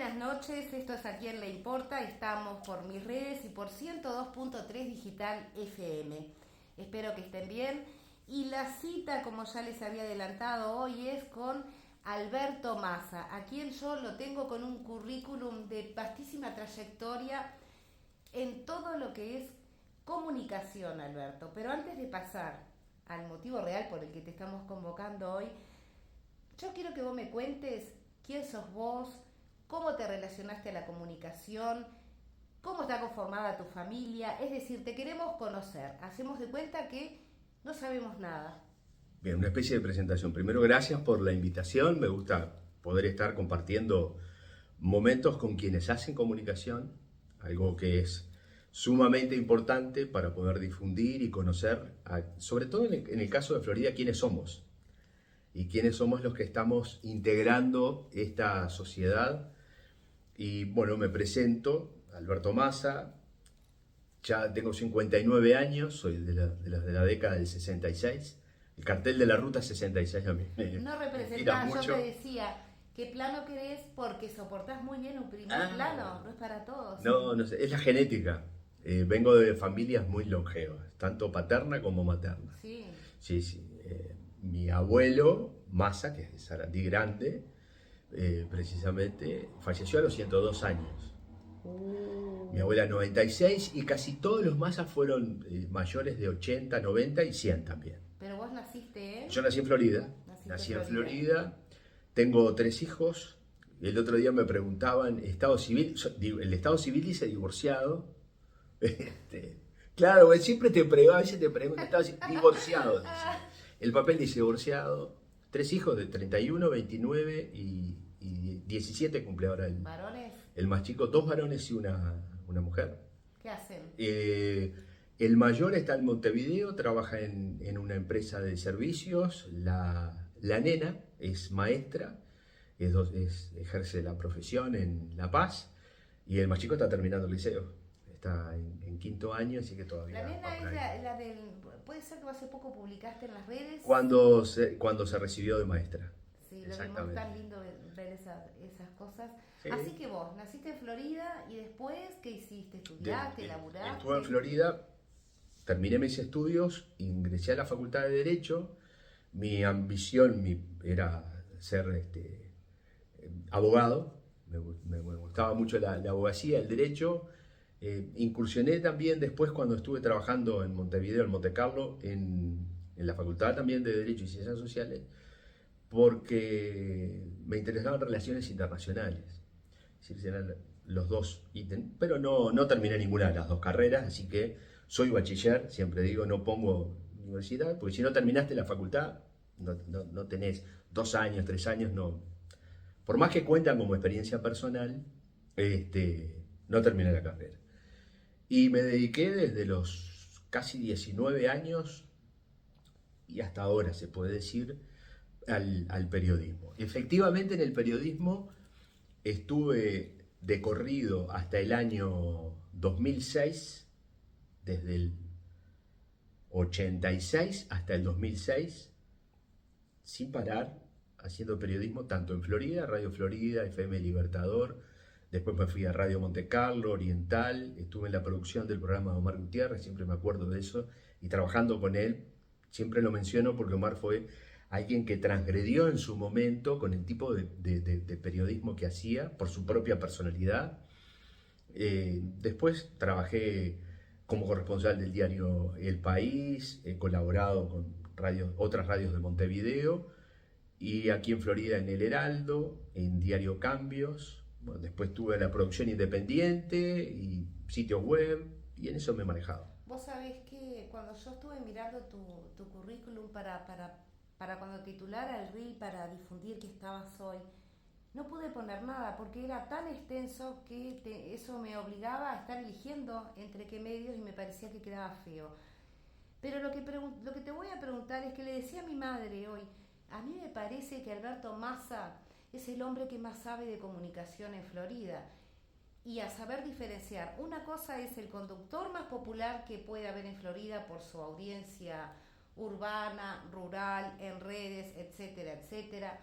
Buenas noches, esto es A Quién Le Importa, estamos por mis redes y por 102.3 Digital FM. Espero que estén bien y la cita, como ya les había adelantado hoy, es con Alberto Massa, a quien yo lo tengo con un currículum de vastísima trayectoria en todo lo que es comunicación, Alberto. Pero antes de pasar al motivo real por el que te estamos convocando hoy, yo quiero que vos me cuentes quién sos vos, cómo te relacionaste a la comunicación, cómo está conformada tu familia, es decir, te queremos conocer. Hacemos de cuenta que no sabemos nada. Bien, una especie de presentación. Primero, gracias por la invitación. Me gusta poder estar compartiendo momentos con quienes hacen comunicación, algo que es sumamente importante para poder difundir y conocer, sobre todo en el caso de Florida, quiénes somos y quiénes somos los que estamos integrando esta sociedad. Y bueno, me presento, Alberto Massa, ya tengo 59 años, soy de la década del 66. El cartel de la Ruta 66 a mí No me inspira representás, yo mucho. te decía, ¿qué plano querés? Porque soportás muy bien un primer plano, no es para todos. No, no sé, es la genética. Vengo de familias muy longevas, tanto paterna como materna. Sí. Sí, sí. Mi abuelo, Massa, que es de Sarandí Grande, precisamente, falleció a los 102 años. Mi abuela 96 y casi todos los Massa fueron mayores de 80, 90 y 100 también. Pero vos naciste en... Yo nací en Florida, nací en Florida, tengo 3 hijos. El otro día me preguntaban, estado civil, el estado civil dice divorciado. Claro, porque siempre a veces te preguntan, estado divorciado, dice. El papel dice divorciado, 3 hijos de 31, 29 y 17 cumple ahora ¿Varones? el más chico, 2 varones y una mujer. ¿Qué hacen? El mayor está en Montevideo, trabaja en una empresa de servicios. La nena es maestra, ejerce la profesión en La Paz. Y el más chico está terminando el liceo. Está en quinto año, así que todavía La va nena por es ahí. la del... ¿Puede ser que hace poco publicaste en las redes? Cuando se recibió de maestra. Sí, lo vimos Exactamente. tan lindo ver esas cosas. Sí. Así que vos, naciste en Florida y después, ¿qué hiciste? ¿Estudiaste? ¿Laburaste? Estuve en Florida, terminé mis estudios, ingresé a la Facultad de Derecho. Mi ambición era ser abogado, me gustaba mucho la abogacía, el derecho. Incursioné también después cuando estuve trabajando en Montevideo, en Montecarlo, en la Facultad también de Derecho y Ciencias Sociales, porque me interesaban relaciones internacionales. Es decir, eran los dos ítems, pero no terminé ninguna de las dos carreras, así que soy bachiller, siempre digo, no pongo universidad, porque si no terminaste la facultad, no tenés 2 años, 3 años, no. Por más que cuentan como experiencia personal, no terminé la carrera. Y me dediqué desde los casi 19 años y hasta ahora, se puede decir, al periodismo. Efectivamente, en el periodismo estuve de corrido hasta el año 2006, desde el 86 hasta el 2006, sin parar, haciendo periodismo tanto en Florida, Radio Florida, FM Libertador. Después me fui a Radio Monte Carlo, Oriental, estuve en la producción del programa de Omar Gutiérrez, siempre me acuerdo de eso, y trabajando con él, siempre lo menciono porque Omar fue alguien que transgredió en su momento con el tipo de periodismo que hacía, por su propia personalidad. Después trabajé como corresponsal del diario El País, he colaborado con otras radios de Montevideo, y aquí en Florida en El Heraldo, en Diario Cambios. Bueno, después tuve la producción independiente y sitios web, y en eso me he manejado. Vos sabés que cuando yo estuve mirando tu currículum para cuando titulara el reel para difundir que estabas hoy, no pude poner nada porque era tan extenso que eso me obligaba a estar eligiendo entre qué medios y me parecía que quedaba feo. Pero lo que te voy a preguntar es que le decía a mi madre hoy, a mí me parece que Alberto Massa es el hombre que más sabe de comunicación en Florida. Y a saber diferenciar, una cosa es el conductor más popular que puede haber en Florida por su audiencia urbana, rural, en redes, etcétera, etcétera.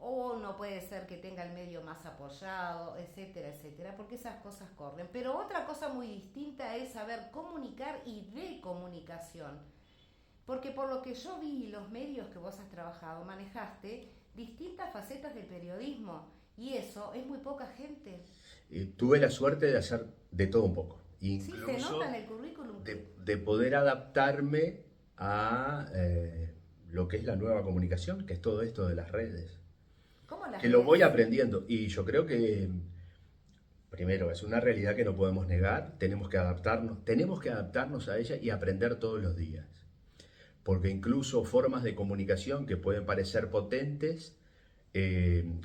o no puede ser que tenga el medio más apoyado, etcétera, etcétera, porque esas cosas corren. Pero otra cosa muy distinta es saber comunicar y de comunicación. Porque por lo que yo vi, los medios que vos has trabajado, manejaste distintas facetas del periodismo. Y eso es muy poca gente. Tuve la suerte de hacer de todo un poco. Sí, se Incluso nota en el currículum. de poder adaptarme a lo que es la nueva comunicación, que es todo esto de las redes. ¿Cómo las Que lo voy redes? aprendiendo. Y yo creo que, primero, es una realidad que no podemos negar. Tenemos que adaptarnos a ella y aprender todos los días. Porque incluso formas de comunicación que pueden parecer potentes,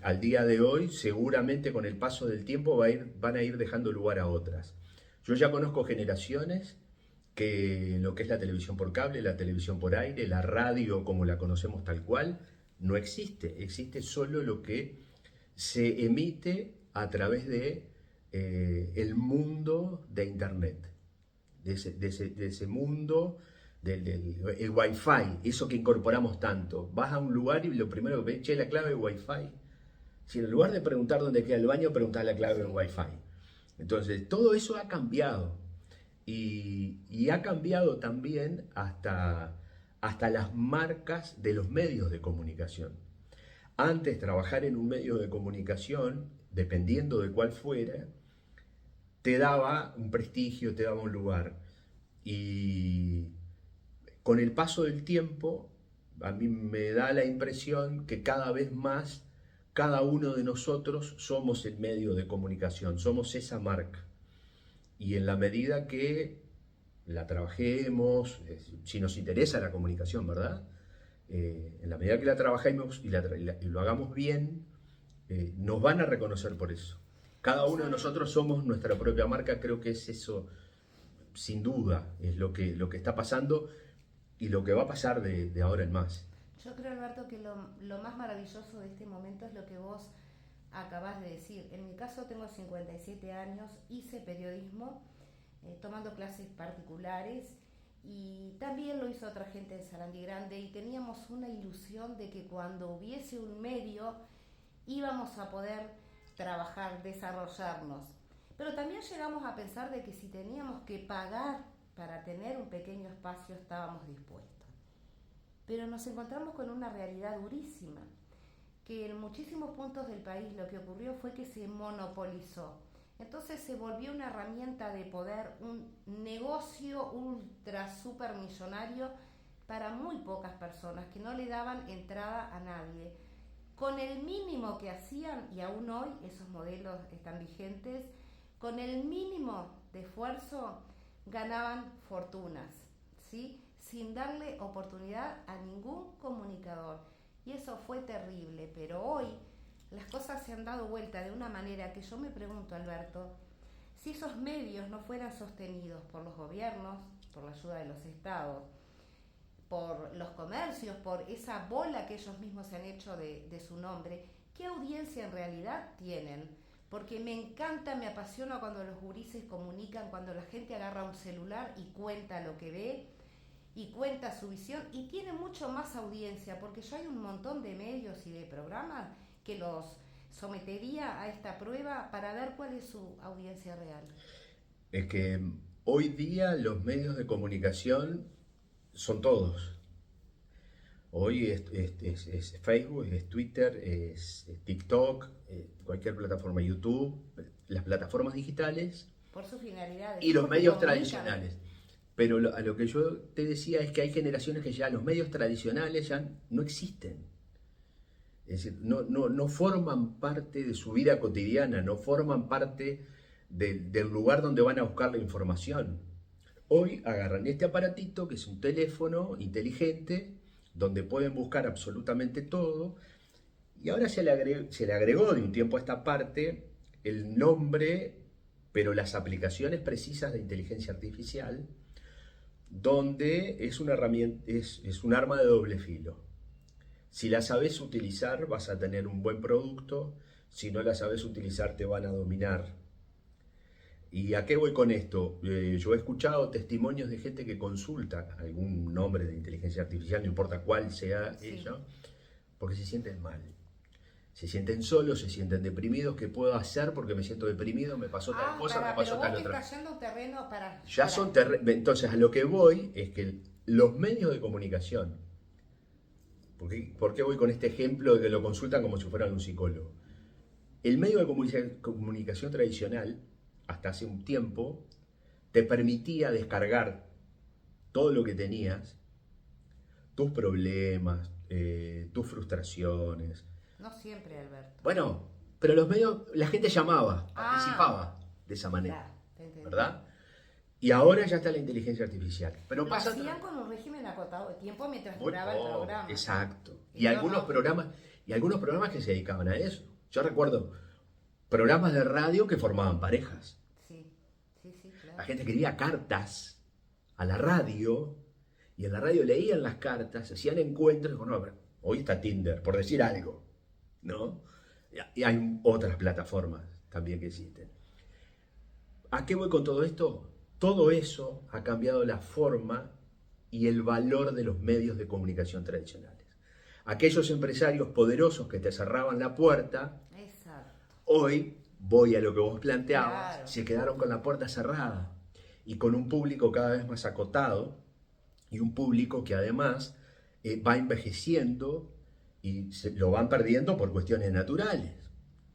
al día de hoy, seguramente con el paso del tiempo van a ir dejando lugar a otras. Yo ya conozco generaciones que lo que es la televisión por cable, la televisión por aire, la radio como la conocemos tal cual, no existe. Existe solo lo que se emite a través de el mundo de Internet, de ese mundo el Wi-Fi, eso que incorporamos tanto. Vas a un lugar y lo primero que ves, che, la clave de Wi-Fi. Si en lugar de preguntar dónde queda el baño, preguntas la clave del Wi-Fi. Entonces, todo eso ha cambiado. Y ha cambiado también hasta las marcas de los medios de comunicación. Antes, trabajar en un medio de comunicación, dependiendo de cuál fuera, te daba un prestigio, te daba un lugar. Y con el paso del tiempo, a mí me da la impresión que cada vez más cada uno de nosotros somos el medio de comunicación, somos esa marca. Y en la medida que la trabajemos, si nos interesa la comunicación, ¿verdad? En la medida que la trabajemos y lo hagamos bien, nos van a reconocer por eso. Cada uno de nosotros somos nuestra propia marca, creo que es eso, sin duda, es lo que está pasando y lo que va a pasar de ahora en más. Yo creo, Alberto, que lo más maravilloso de este momento es lo que vos acabás de decir. En mi caso tengo 57 años, hice periodismo tomando clases particulares y también lo hizo otra gente en Sarandí Grande y teníamos una ilusión de que cuando hubiese un medio íbamos a poder trabajar, desarrollarnos. Pero también llegamos a pensar de que si teníamos que pagar para tener un pequeño espacio estábamos dispuestos. Pero nos encontramos con una realidad durísima, que en muchísimos puntos del país lo que ocurrió fue que se monopolizó. Entonces se volvió una herramienta de poder, un negocio ultra super millonario para muy pocas personas que no le daban entrada a nadie. Con el mínimo que hacían, y aún hoy esos modelos están vigentes, con el mínimo de esfuerzo ganaban fortunas, ¿sí? Sin darle oportunidad a ningún comunicador. Y eso fue terrible, pero hoy las cosas se han dado vuelta de una manera que yo me pregunto, Alberto, si esos medios no fueran sostenidos por los gobiernos, por la ayuda de los estados, por los comercios, por esa bola que ellos mismos se han hecho de su nombre, ¿qué audiencia en realidad tienen? Porque me encanta, me apasiona cuando los gurises comunican, cuando la gente agarra un celular y cuenta lo que ve y cuenta su visión y tiene mucho más audiencia, porque ya hay un montón de medios y de programas que los sometería a esta prueba para ver cuál es su audiencia real. Es que hoy día los medios de comunicación son todos. Hoy es Facebook, es Twitter, es TikTok, cualquier plataforma, YouTube, las plataformas digitales por sus finalidades y los porque medios comunican. tradicionales. Pero a lo que yo te decía es que hay generaciones que ya los medios tradicionales ya no existen. Es decir, no forman parte de su vida cotidiana, no forman parte del lugar donde van a buscar la información. Hoy agarran este aparatito que es un teléfono inteligente donde pueden buscar absolutamente todo y ahora se le agregó de un tiempo a esta parte el nombre, pero las aplicaciones precisas de inteligencia artificial, donde es una herramienta, es un arma de doble filo. Si la sabes utilizar vas a tener un buen producto, si no la sabes utilizar te van a dominar. ¿Y a qué voy con esto? Yo he escuchado testimonios de gente que consulta algún nombre de inteligencia artificial, no importa cuál sea ella, porque se sienten mal. Se sienten solos, se sienten deprimidos. ¿Qué puedo hacer porque me siento deprimido? Me pasó tal cosa, me pasó tal otra. Pero vos te estás yendo a un terreno para... Ya son entonces, a lo que voy es que los medios de comunicación, ¿por qué voy con este ejemplo de que lo consultan como si fueran un psicólogo? El medio de comunicación tradicional, hasta hace un tiempo, te permitía descargar todo lo que tenías, tus problemas, tus frustraciones. No siempre, Alberto. Bueno, pero los medios, la gente llamaba, participaba de esa manera, ¿verdad? Y ahora ya está la inteligencia artificial. Pero lo hacían con un régimen acotado de tiempo mientras duraba el programa. Exacto. Y algunos programas que se dedicaban a eso. Yo recuerdo programas de radio que formaban parejas. Sí, claro. La gente escribía cartas a la radio y en la radio leían las cartas, hacían encuentros. Bueno, hoy está Tinder, por decir algo, ¿no? Y hay otras plataformas también que existen. ¿A qué voy con todo esto? Todo eso ha cambiado la forma y el valor de los medios de comunicación tradicionales. Aquellos empresarios poderosos que te cerraban la puerta, hoy, voy a lo que vos planteabas, se quedaron con la puerta cerrada y con un público cada vez más acotado y un público que además va envejeciendo y lo van perdiendo por cuestiones naturales.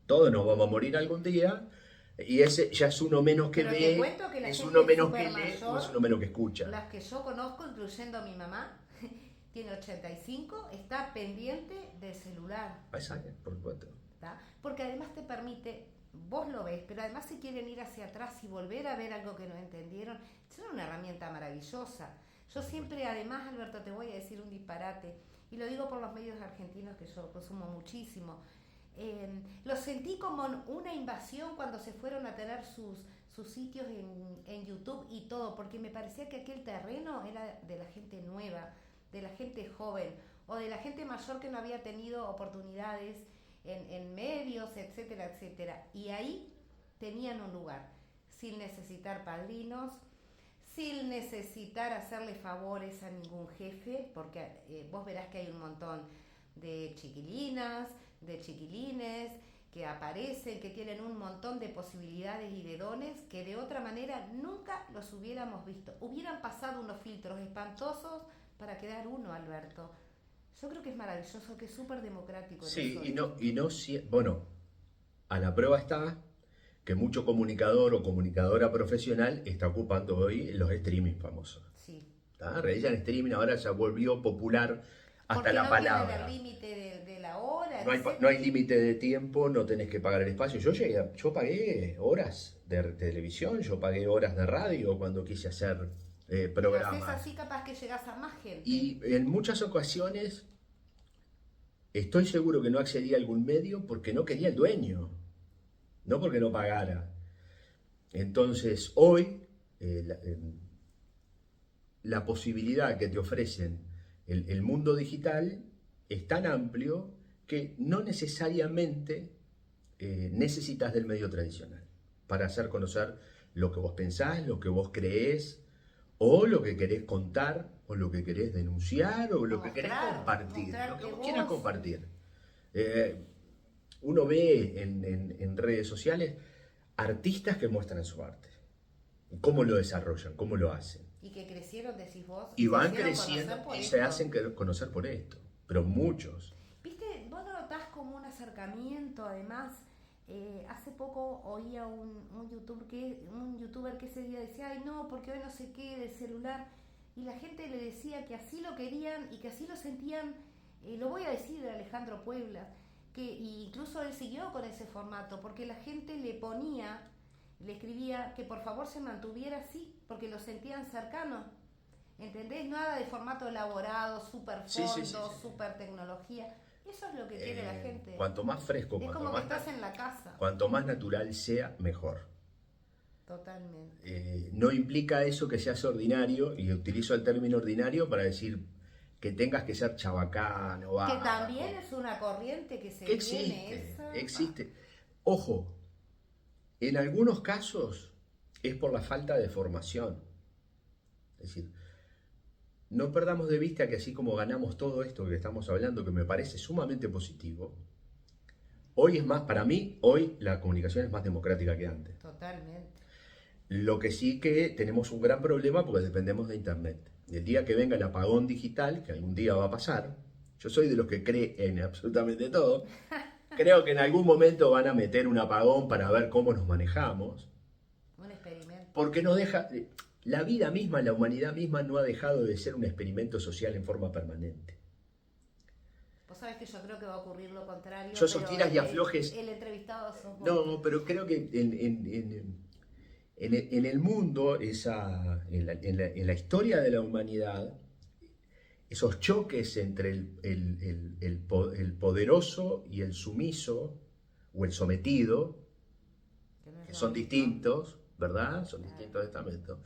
Todos nos vamos a morir algún día. Y ese ya es uno menos que ve, es uno menos que lee, o es uno menos que escucha. Las que yo conozco, incluyendo a mi mamá, tiene 85, está pendiente del celular. Exacto, por supuesto. Porque además te permite, vos lo ves, pero además si quieren ir hacia atrás y volver a ver algo que no entendieron, es una herramienta maravillosa. Yo siempre, además, Alberto, te voy a decir un disparate, y lo digo por los medios argentinos que yo consumo muchísimo. Lo sentí como una invasión cuando se fueron a tener sus sitios en YouTube y todo, porque me parecía que aquel terreno era de la gente nueva, de la gente joven o de la gente mayor que no había tenido oportunidades en medios, etcétera, etcétera. Y ahí tenían un lugar, sin necesitar padrinos, sin necesitar hacerle favores a ningún jefe, porque vos verás que hay un montón de chiquilinas, de chiquilines que aparecen, que tienen un montón de posibilidades y de dones que de otra manera nunca los hubiéramos visto. Hubieran pasado unos filtros espantosos para quedar uno, Alberto. Yo creo que es maravilloso, que es súper democrático. Sí, bueno, a la prueba está que mucho comunicador o comunicadora profesional está ocupando hoy los streaming famosos. Sí. Realizan streaming, ahora se volvió popular hasta la palabra. Porque no tienen el límite de la hora. No hay límite de tiempo, no tenés que pagar el espacio. Yo pagué horas de televisión, yo pagué horas de radio cuando quise hacer programas. Pero es así, capaz que llegás a más gente. Y en muchas ocasiones estoy seguro que no accedí a algún medio porque no quería el dueño, no porque no pagara. Entonces hoy la posibilidad que te ofrecen el mundo digital es tan amplio que no necesariamente necesitas del medio tradicional para hacer conocer lo que vos pensás, lo que vos creés, o lo que querés contar, o lo que querés denunciar, o lo que querés compartir, lo que vos quieras compartir. Uno ve en redes sociales artistas que muestran su arte, cómo lo desarrollan, cómo lo hacen. Y que crecieron, decís vos. Y van creciendo y se hacen conocer por esto, pero muchos. Viste, vos notás como un acercamiento, además. Hace poco oía un youtuber que ese día decía, ay no, porque hoy no sé qué del celular, y la gente le decía que así lo querían y que así lo sentían. Lo voy a decir de Alejandro Puebla, que incluso él siguió con ese formato, porque la gente le escribía que por favor se mantuviera así, porque lo sentían cercano. ¿Entendés? Nada de formato elaborado, super fondo, super tecnología. Eso es lo que quiere la gente. Cuanto más fresco, es como que estás en la casa. Cuanto más natural sea, mejor. Totalmente. No implica eso que seas ordinario, y utilizo el término ordinario para decir que tengas que ser chabacano. Que también es una corriente que se viene. Existe. Ojo, en algunos casos es por la falta de formación. Es decir, no perdamos de vista que así como ganamos todo esto que estamos hablando, que me parece sumamente positivo, Hoy es más, para mí, hoy la comunicación es más democrática que antes. Totalmente. Lo que sí que tenemos un gran problema porque dependemos de Internet. El día que venga el apagón digital, que algún día va a pasar, yo soy de los que cree en absolutamente todo, creo que en algún momento van a meter un apagón para ver cómo nos manejamos, Un experimento. porque no deja, la vida misma, la humanidad misma no ha dejado de ser un experimento social en forma permanente. Vos sabés que yo creo que va a ocurrir lo contrario, Yo esos pero tiras y aflojes, el entrevistado sos vos. no, pero creo que en el mundo, en la historia de la humanidad, esos choques entre el poderoso y el sumiso, o el sometido, Que no es que lo son mismo. distintos, ¿verdad? Son Claro. distintos estamentos,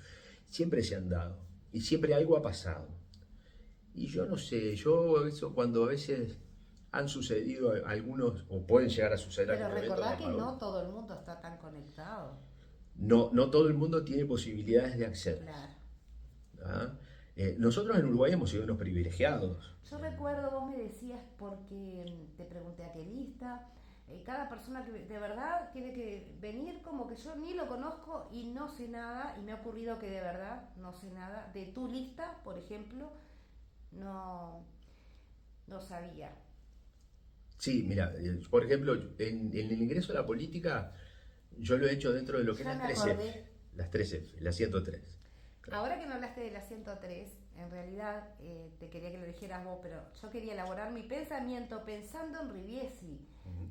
siempre se han dado y siempre algo ha pasado. Y yo no sé, yo eso cuando a veces han sucedido algunos, o pueden llegar a suceder Pero algún evento de recordá que apagón, no todo el mundo está tan conectado. no todo el mundo tiene posibilidades de acceso. Claro. ¿Ah? Nosotros en Uruguay hemos sido unos privilegiados. Yo recuerdo, vos me decías, porque te pregunté a qué lista, cada persona que de verdad tiene que venir como que yo ni lo conozco y no sé nada, y me ha ocurrido que de verdad no sé nada. De tu lista, por ejemplo, no, no sabía. Sí, mira, por ejemplo, en el ingreso a la política, yo lo he hecho dentro de lo que es Ya las me 3F, acordé. las 3F, las 103. Ahora que me hablaste de la 103, en realidad te quería que lo dijeras vos, pero yo quería elaborar mi pensamiento pensando en Riviesi,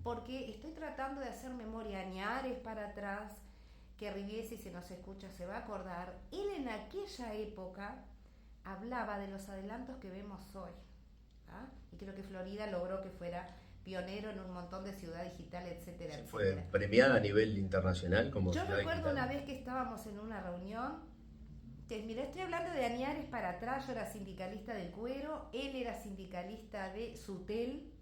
porque estoy tratando de hacer memoria añares para atrás, que Riviesi, si nos escucha, se va a acordar. Él en aquella época hablaba de los adelantos que vemos hoy. ¿Ah? Y creo que Florida logró que fuera pionero en un montón de ciudad digital, etcétera, Se fue etcétera. premiada a nivel internacional como Yo ciudad recuerdo digital. una vez que estábamos en una reunión, que mira, estoy hablando de Añares para atrás, yo era sindicalista del cuero, él era sindicalista de Sutel,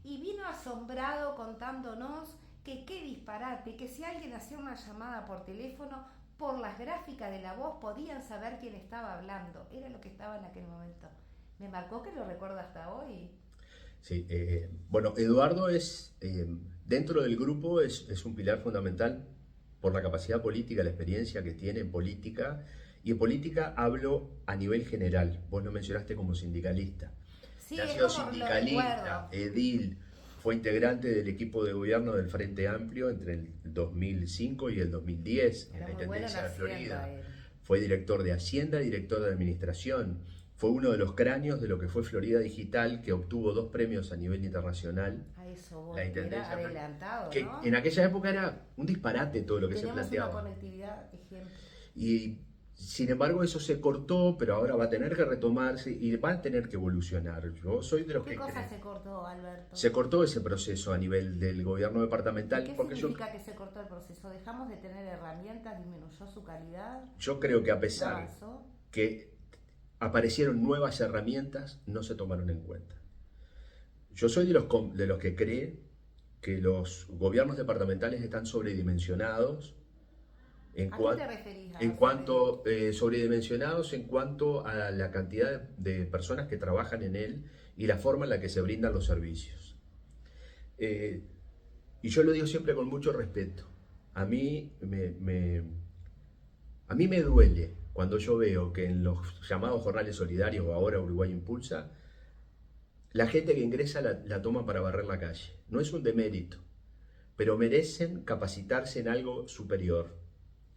y vino asombrado contándonos que qué disparate, que si alguien hacía una llamada por teléfono, por las gráficas de la voz podían saber quién estaba hablando, era lo que estaba en aquel momento. Me marcó, que lo recuerdo hasta hoy. Sí, bueno, Eduardo es, dentro del grupo es un pilar fundamental por la capacidad política, la experiencia que tiene en política, y en política hablo a nivel general, vos lo mencionaste como sindicalista. Sí, Él ha es sido como lo sindicalista, recuerdo. edil, fue integrante del equipo de gobierno del Frente Amplio entre el 2005 y el 2010 en Era la muy bueno en Intendencia de Hacienda Florida. él. Fue director de Hacienda, director de Administración. Fue uno de los cráneos de lo que fue Florida Digital, que obtuvo 2 premios a nivel internacional. A eso voy, La era Intendencia, adelantado, que ¿no? en aquella época era un disparate todo lo que se Tenemos una planteaba. conectividad, ejemplo. Y sin embargo eso se cortó, pero ahora va a tener que retomarse y va a tener que evolucionar. Yo soy de los ¿Qué que cosa creen. se cortó, Alberto? Se cortó ese proceso a nivel del gobierno departamental. ¿Qué Porque significa que se cortó el proceso? ¿Dejamos de tener herramientas? ¿Disminuyó su calidad? yo creo que a ¿No pesar avanzó? que aparecieron nuevas herramientas, no se tomaron en cuenta. Yo soy de los que cree que los gobiernos departamentales están sobredimensionados ¿A qué te referís? en cuanto sobredimensionados en cuanto a la cantidad de personas que trabajan en él y la forma en la que se brindan los servicios. Y yo lo digo siempre con mucho respeto. A mí a mí me duele cuando yo veo que en los llamados jornales solidarios o ahora Uruguay Impulsa, la gente que ingresa la toma para barrer la calle. No es un demérito, pero merecen capacitarse en algo superior,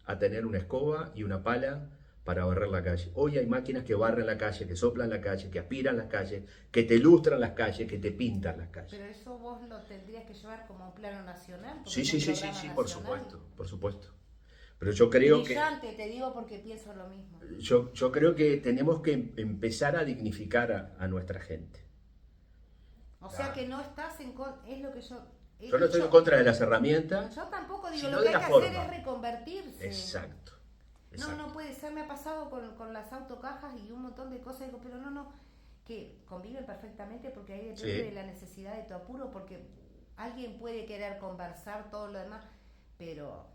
a tener una escoba y una pala para barrer la calle. Hoy hay máquinas que barren la calle, que soplan la calle, que aspiran las calles, que te lustran las calles, que te pintan las calles. Pero eso vos lo tendrías que llevar como un plano nacional. porque Sí, es sí, un sí, sí, programa sí, por nacional. supuesto, por supuesto. Pero yo creo que Brillante, te digo porque pienso lo mismo. yo creo que tenemos que empezar a dignificar a nuestra gente. O sea que no estás en contra, es lo que yo... Yo no estoy en contra de las herramientas, Yo tampoco digo, sino lo que de hay la que forma. hacer es reconvertirse. Exacto. No puede ser, me ha pasado con las autocajas y un montón de cosas, digo, pero no, que conviven perfectamente porque ahí depende de la necesidad de tu apuro, porque alguien puede querer conversar todo lo demás, pero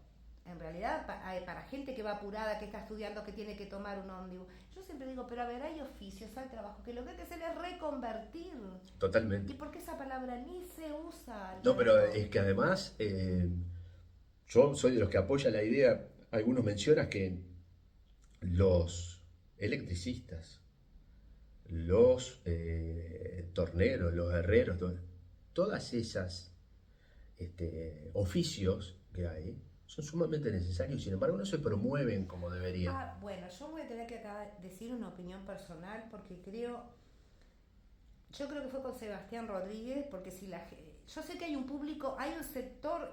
en realidad para gente que va apurada, que está estudiando, que tiene que tomar un ómnibus. Yo siempre digo, pero a ver, hay oficios, hay trabajo, que lo que hay que hacer es reconvertir. Totalmente. ¿Y por qué esa palabra ni se usa, No, pero Alberto? es que además yo soy de los que apoya la idea, algunos mencionan que los electricistas, los torneros, los herreros, todas esas oficios que hay son sumamente necesarios, sin embargo no se promueven como deberían. Bueno, yo voy a tener que acá decir una opinión personal porque yo creo que fue con Sebastián Rodríguez, porque si yo sé que hay un público, hay un sector,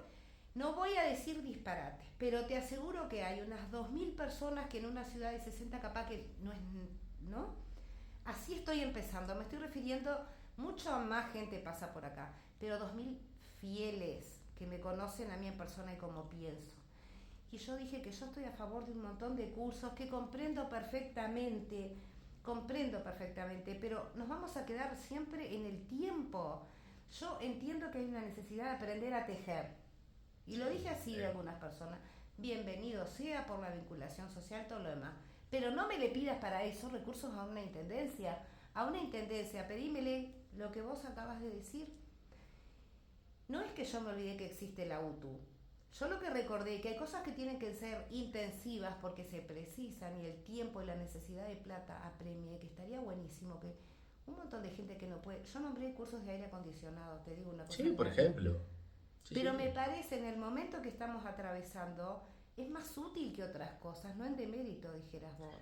no voy a decir disparates, pero te aseguro que hay unas 2000 personas que en una ciudad de 60 capaz que no es, ¿no? Así estoy empezando, me estoy refiriendo, mucha más gente pasa por acá, pero 2000 fieles que me conocen a mí en persona y como pienso. Y yo dije que yo estoy a favor de un montón de cursos que comprendo perfectamente, pero nos vamos a quedar siempre en el tiempo. Yo entiendo que hay una necesidad de aprender a tejer, y lo dije así de algunas personas, bienvenido sea por la vinculación social, todo lo demás, pero no me le pidas para eso recursos a una intendencia, pedímele lo que vos acabas de decir. No es que yo me olvidé que existe la UTU. Yo lo que recordé que hay cosas que tienen que ser intensivas porque se precisan y el tiempo y la necesidad de plata apremia, que estaría buenísimo que un montón de gente que no puede. Yo nombré cursos de aire acondicionado, te digo una cosa. Sí, por ejemplo. Sí, pero sí. me parece en el momento que estamos atravesando es más útil que otras cosas, no en demérito, dijeras vos.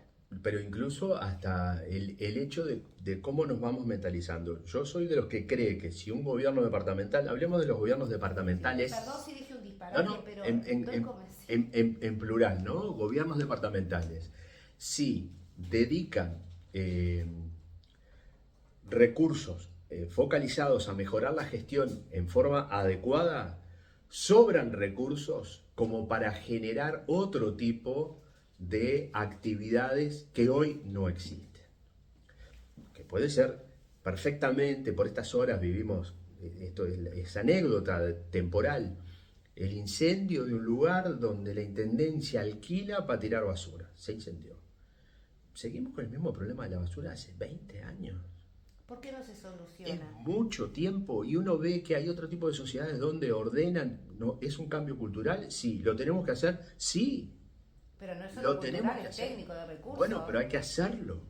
Pero incluso hasta el hecho de cómo nos vamos mentalizando. Yo soy de los que cree que si un gobierno departamental, hablemos de los gobiernos departamentales, Perdón si dije un no, disparate, no, pero en, estoy en, convencida. en plural, ¿no? Gobiernos departamentales, si dedican recursos focalizados a mejorar la gestión en forma adecuada, sobran recursos como para generar otro tipo de actividades que hoy no existen. Que puede ser perfectamente, por estas horas vivimos, esto es anécdota temporal, el incendio de un lugar donde la intendencia alquila para tirar basura. Se incendió. Seguimos con el mismo problema de la basura hace 20 años. ¿Por qué no se Es soluciona? mucho tiempo y uno ve que hay otro tipo de sociedades donde ordenan, ¿no? ¿Es un cambio cultural? Sí. ¿Lo tenemos que hacer? Sí. Pero no es solo Lo tenemos cultural, que es hacer. técnico, de recursos. Bueno, pero hay que hacerlo.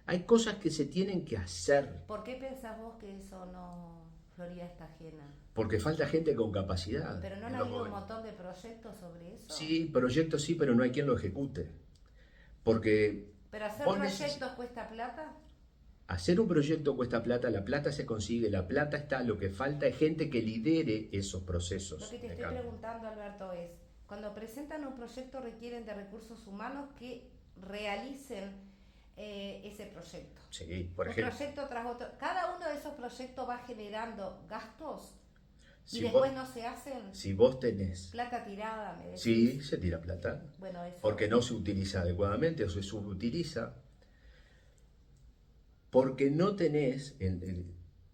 Hay cosas que se tienen que hacer. ¿Por qué pensás vos que eso no, Florida está ajena? Porque falta gente con capacidad. ¿Pero no han habido un montón de proyectos sobre eso? Sí, proyectos sí, pero no hay quien lo ejecute. Porque ¿Pero hacer vos proyectos cuesta plata? hacer un proyecto cuesta plata, la plata se consigue, la plata está, lo que falta es gente que lidere esos procesos. Lo que te estoy preguntando, Alberto, es, cuando presentan un proyecto requieren de recursos humanos que realicen ese proyecto. Sí, por un ejemplo. Proyecto tras otro. Cada uno de esos proyectos va generando gastos y Si después vos, no se hacen. si vos tenés... Plata tirada, me decís. Sí, se tira plata. Bueno, eso. Porque no se utiliza adecuadamente o se subutiliza. Porque no tenés...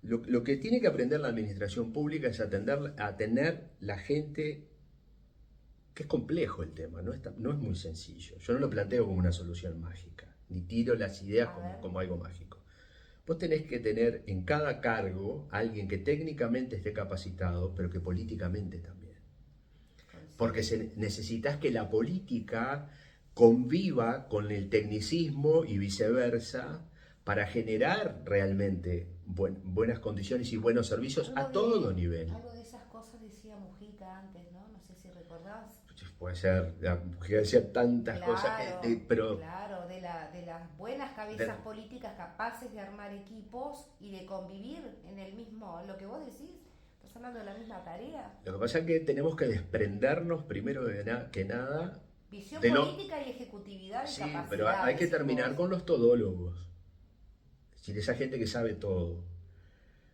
lo que tiene que aprender la administración pública es a tener la gente... Que es complejo el tema, no es muy sencillo. Yo no lo planteo como una solución mágica, ni tiro las ideas como algo mágico. Vos tenés que tener en cada cargo a alguien que técnicamente esté capacitado, pero que políticamente también. Porque necesitas que la política conviva con el tecnicismo y viceversa para generar realmente buenas condiciones y buenos servicios a todo nivel. Algo de esas cosas decía Mujica antes, ¿no? No sé si recordás. Puede ser, que decía tantas cosas, pero... Claro, de las buenas cabezas políticas capaces de armar equipos y de convivir en el mismo, lo que vos decís, estás hablando de la misma tarea. Lo que pasa es que tenemos que desprendernos primero que nada... Visión política y ejecutividad y sí, capacidad. pero hay que terminar con los todólogos. Es decir, esa gente que sabe todo.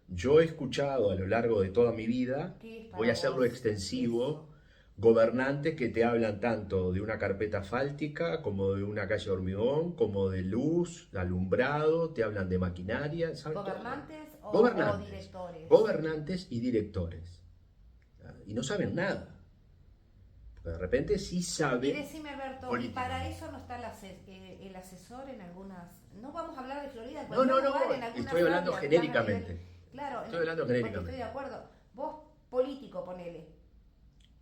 Yo he escuchado a lo largo de toda mi vida, voy a hacerlo extensivo, gobernantes que te hablan tanto de una carpeta asfáltica como de una calle de hormigón, como de luz, de alumbrado, te hablan de maquinaria. ¿Gobernantes o directores? Gobernantes y directores. Y no saben nada. Pero de repente sí sabe. Y decime, Alberto, ¿y política. para eso no está el asesor en algunas... No vamos a hablar de Florida, en No, cualquier no, lugar, en no, algunas estoy hablando áreas, genéricamente. Claro, Estoy hablando porque genéricamente. estoy de acuerdo. Vos, político, ponele.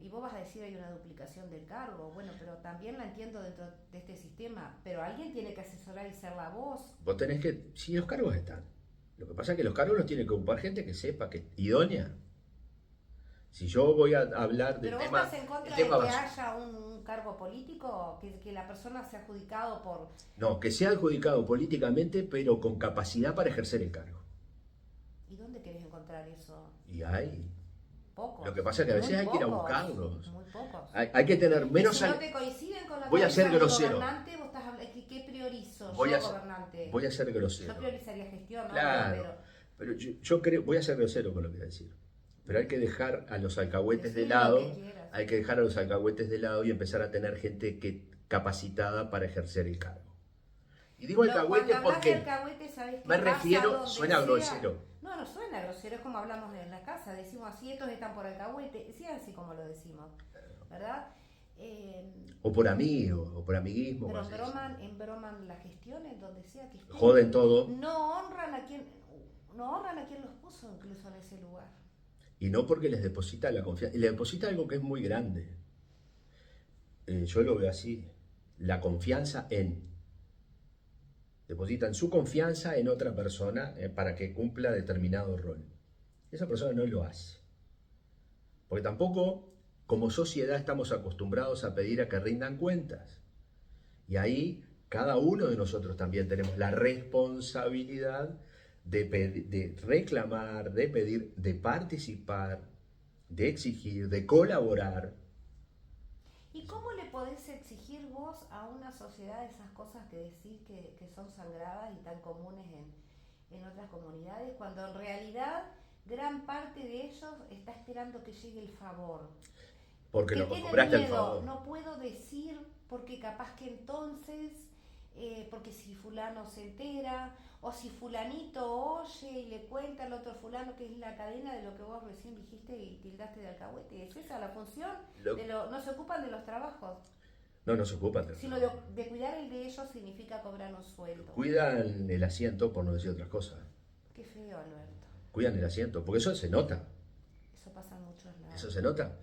Y vos vas a decir hay una duplicación del cargo. Bueno, pero también la entiendo dentro de este sistema. Pero alguien tiene que asesorar y ser la voz. Vos tenés que. Sí, los cargos están. Lo que pasa es que los cargos los tiene que ocupar gente que sepa, que idónea. Si yo voy a hablar del ¿Pero tema. vos estás en contra de que haya un cargo político? Que la persona sea adjudicado por... No, que sea adjudicado políticamente, pero con capacidad para ejercer el cargo. ¿Y dónde querés encontrar eso? Y hay. Pocos. Lo que pasa es que a veces Muy hay que ir a pocos, buscarlos. Muy pocos. Hay que tener menos. Si no te coinciden con la Voy a ser cabeza del grosero. gobernante, vos estás hablando, ¿qué priorizo? Voy yo, a, gobernante. voy a ser grosero. Yo priorizaría gestión, ¿no? Claro, pero yo creo, voy a ser grosero con lo que voy a decir. Pero hay que dejar a los alcahuetes de lado, hay que dejar a los alcahuetes de lado y empezar a tener gente capacitada para ejercer el cargo. Y digo alcahuete porque alcahuete, ¿sabes qué me pasa? refiero, suena grosero. No, no suena grosero, es como hablamos en la casa, decimos así, estos están por alcahuete, sí, así como lo decimos, ¿verdad? O por amigos, o por amiguismo. Pero embroman la gestión en donde sea que estén. Joden todo. No honran a quien los puso incluso en ese lugar. Y no porque les deposita la confianza. Y les deposita algo que es muy grande. Yo lo veo así. La confianza en. Depositan su confianza en otra persona para que cumpla determinado rol. Esa persona no lo hace. Porque tampoco, como sociedad, estamos acostumbrados a pedir a que rindan cuentas. Y ahí, cada uno de nosotros también tenemos la responsabilidad de reclamar, de pedir, de participar, de exigir, de colaborar. ¿Y cómo le podés exigir vos a una sociedad esas cosas que decís que son sagradas y tan comunes en otras comunidades, cuando en realidad gran parte de ellos está esperando que llegue el favor? Porque que lo tienen cobraste el miedo, favor. no puedo decir porque capaz que entonces, porque si fulano se entera, o si fulanito oye y le cuenta al otro fulano, que es la cadena de lo que vos recién dijiste y tildaste de alcahuete. ¿Es esa la función? No se ocupan de los trabajos. No se ocupan Sino de cuidar el de ellos significa cobrar un sueldo. Cuidan el asiento, por no decir otras cosas. Qué feo, Alberto. Cuidan el asiento, porque eso se nota. Eso pasa en muchos lados. Eso se nota.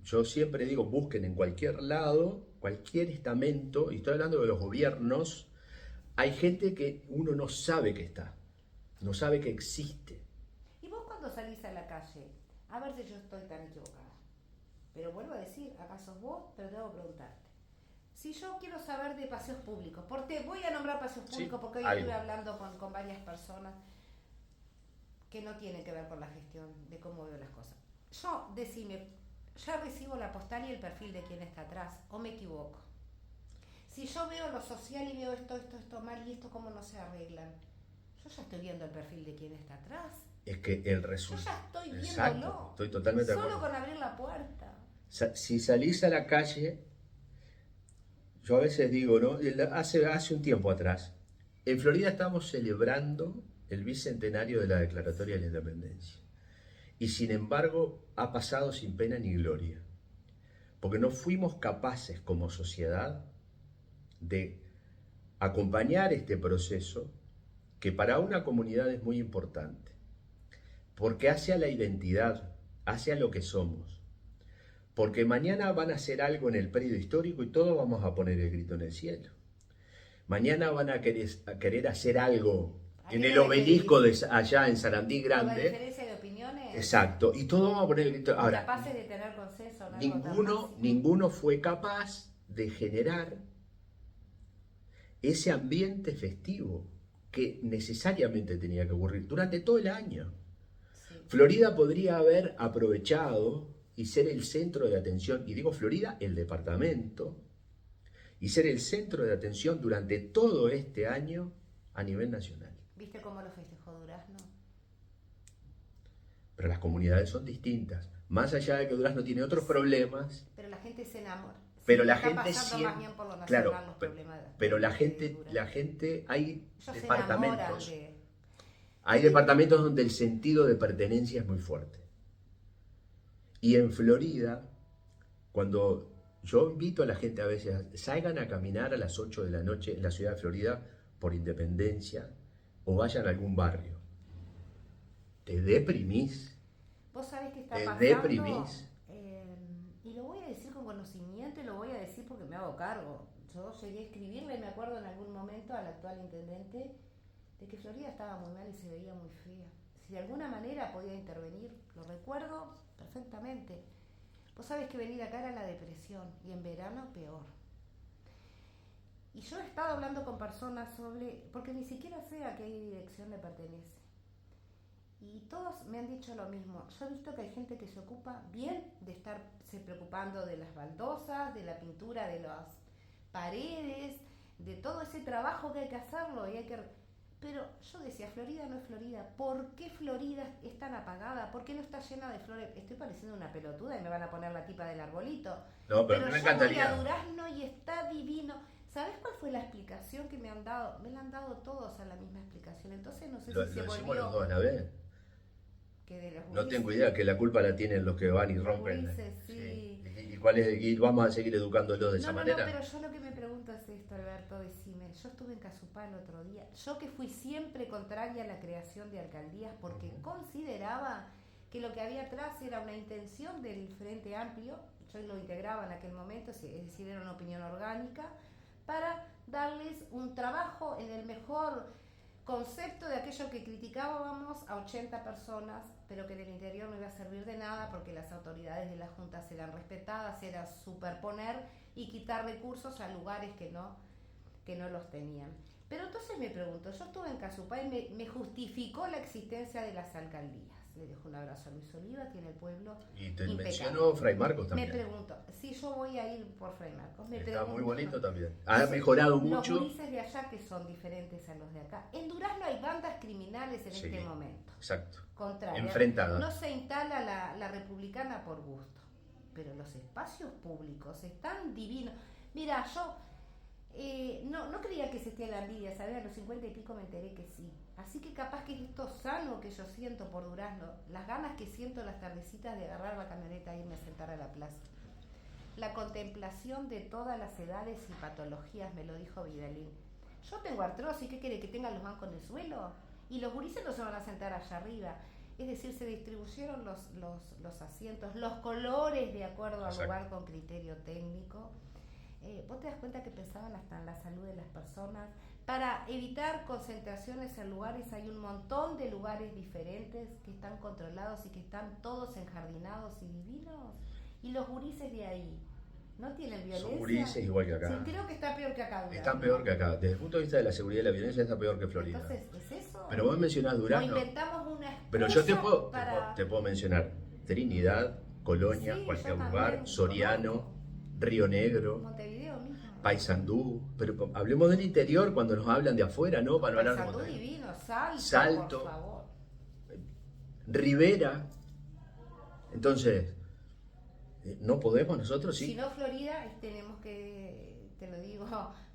Yo siempre digo, busquen en cualquier lado, cualquier estamento, y estoy hablando de los gobiernos, hay gente que uno no sabe que está, no sabe que existe. Y vos cuando salís a la calle, a ver si yo estoy tan equivocada, pero vuelvo a decir, acá sos vos, pero debo preguntarte. Si yo quiero saber de paseos públicos, porque voy a nombrar paseos públicos porque hoy estuve hablando con varias personas que no tienen que ver con la gestión de cómo veo las cosas. Yo, decime, ya recibo la postal y el perfil de quién está atrás, o me equivoco. Si yo veo lo social y veo esto mal y esto cómo no se arreglan, yo ya estoy viendo el perfil de quién está atrás. Es que el resultado. Yo ya estoy viéndolo. Exacto, estoy totalmente de acuerdo. Solo con abrir la puerta. Si salís a la calle, yo a veces digo, ¿no? Hace un tiempo atrás, en Florida estamos celebrando el bicentenario de la Declaratoria de la Independencia. Y sin embargo, ha pasado sin pena ni gloria. Porque no fuimos capaces como sociedad de acompañar este proceso que para una comunidad es muy importante. Porque hace a la identidad, hace a lo que somos. Porque mañana van a hacer algo en el periodo histórico y todos vamos a poner el grito en el cielo. Mañana van a querer hacer algo en el obelisco allá en Sarandí Grande. La diferencia de opiniones. Exacto, y todos vamos a poner el grito. Ahora, capaces de tener consenso. ninguno fue capaz de generar ese ambiente festivo que necesariamente tenía que ocurrir durante todo el año. Sí. Florida podría haber aprovechado y ser el centro de atención, y digo Florida, el departamento, y ser el centro de atención durante todo este año a nivel nacional. ¿Viste cómo lo festejó Durazno? Pero las comunidades son distintas. Más allá de que Durazno tiene otros problemas. Pero la gente se enamora. Pero la gente siempre, más bien por lo nacional, claro, los problemas pero la gente, hay departamentos. Hay departamentos donde el sentido de pertenencia es muy fuerte. Y en Florida, Cuando yo invito a la gente a veces, salgan a caminar a las 8 de la noche en la ciudad de Florida por Independencia o vayan a algún barrio. Te deprimís. Vos sabés que está Te pasando, deprimís. y lo voy a decir con conocimiento y lo voy a decir porque me hago cargo. Yo llegué a escribirle, me acuerdo en algún momento al actual intendente, de que Florida estaba muy mal y se veía muy fea. Si de alguna manera podía intervenir, lo recuerdo perfectamente. Vos sabés que venir acá era la depresión y en verano peor. Y yo he estado hablando con personas sobre, porque ni siquiera sé a qué dirección le pertenece. Y todos me han dicho lo mismo. Yo he visto que hay gente que se ocupa bien de estarse preocupando de las baldosas, de la pintura de las paredes, de todo ese trabajo que hay que hacerlo y hay que... Pero yo decía, Florida no es Florida. ¿Por qué Florida es tan apagada? ¿Por qué no está llena de flores? Estoy pareciendo una pelotuda y me van a poner la tipa del arbolito. No, pero me yo encantaría. voy a Durazno y está divino. ¿Sabes cuál fue la explicación que me han dado? Me la han dado todos a la misma explicación. Entonces no sé Lo si se decimos volvió... los dos a la vez. Que de los No tengo gurises. idea, que la culpa la tienen los que van y Los rompen. gurises, sí. ¿Y cuál es? ¿Y vamos a seguir educándolos de esa No, manera? pero yo lo que me pregunto es esto, Alberto, decime. Yo estuve en Casupá el otro día. Yo que fui siempre contraria a la creación de alcaldías porque consideraba que lo que había atrás era una intención del Frente Amplio, yo lo integraba en aquel momento, es decir, era una opinión orgánica, para darles un trabajo en el mejor concepto de aquello que criticábamos a 80 personas, pero que en el interior no iba a servir de nada porque las autoridades de las juntas eran respetadas, era superponer y quitar recursos a lugares que no los tenían. Pero entonces me pregunto, yo estuve en Casupá y me justificó la existencia de las alcaldías. Le dejo un abrazo a Luis Oliva, tiene el pueblo Y te impecable. menciono Fray Marcos también. Me pregunto, si yo voy a ir por Fray Marcos, me Está pregunto, muy bonito también. Ha mejorado mucho. los gurises de allá que son diferentes a los de acá. En Durazno hay bandas criminales en Sí, este momento. exacto. Contraria. Enfrentadas. No se instala la republicana por gusto. Pero los espacios públicos están divinos. Mira, yo no creía que existía la envidia, ¿sabes? A los 50 y pico me enteré que sí. Así que capaz que es esto sano que yo siento por Durazno, las ganas que siento las tardecitas de agarrar la camioneta e irme a sentar a la plaza. La contemplación de todas las edades y patologías, me lo dijo Vidalín. Yo tengo artrosis, ¿qué quiere? ¿Que tengan los bancos en el suelo? Y los gurises no se van a sentar allá arriba. Es decir, se distribuyeron los asientos, los colores de acuerdo al lugar con criterio técnico. Vos te das cuenta que pensaban hasta en la salud de las personas. Para evitar concentraciones en lugares, hay un montón de lugares diferentes que están controlados y que están todos enjardinados y divinos. Y los gurises de ahí no tienen violencia. Son gurises igual que acá. Sí, creo que está peor que acá. Durazno. Están peor que acá. Desde el punto de vista de la seguridad y la violencia está peor que Florida. Entonces, ¿es eso? Pero vos mencionás Durazno. O inventamos una excusa Pero yo para... te puedo mencionar Trinidad, Colonia, Sí, cualquier yo lugar, también, Soriano, Río Negro, Montevideo mismo. Paysandú. Pero hablemos del interior cuando nos hablan de afuera, ¿no? Para no hablar de Paysandú Montevideo. divino, Salto. por favor. Rivera. Entonces, ¿no podemos nosotros? Sí. Si no, Florida, tenemos que, te lo digo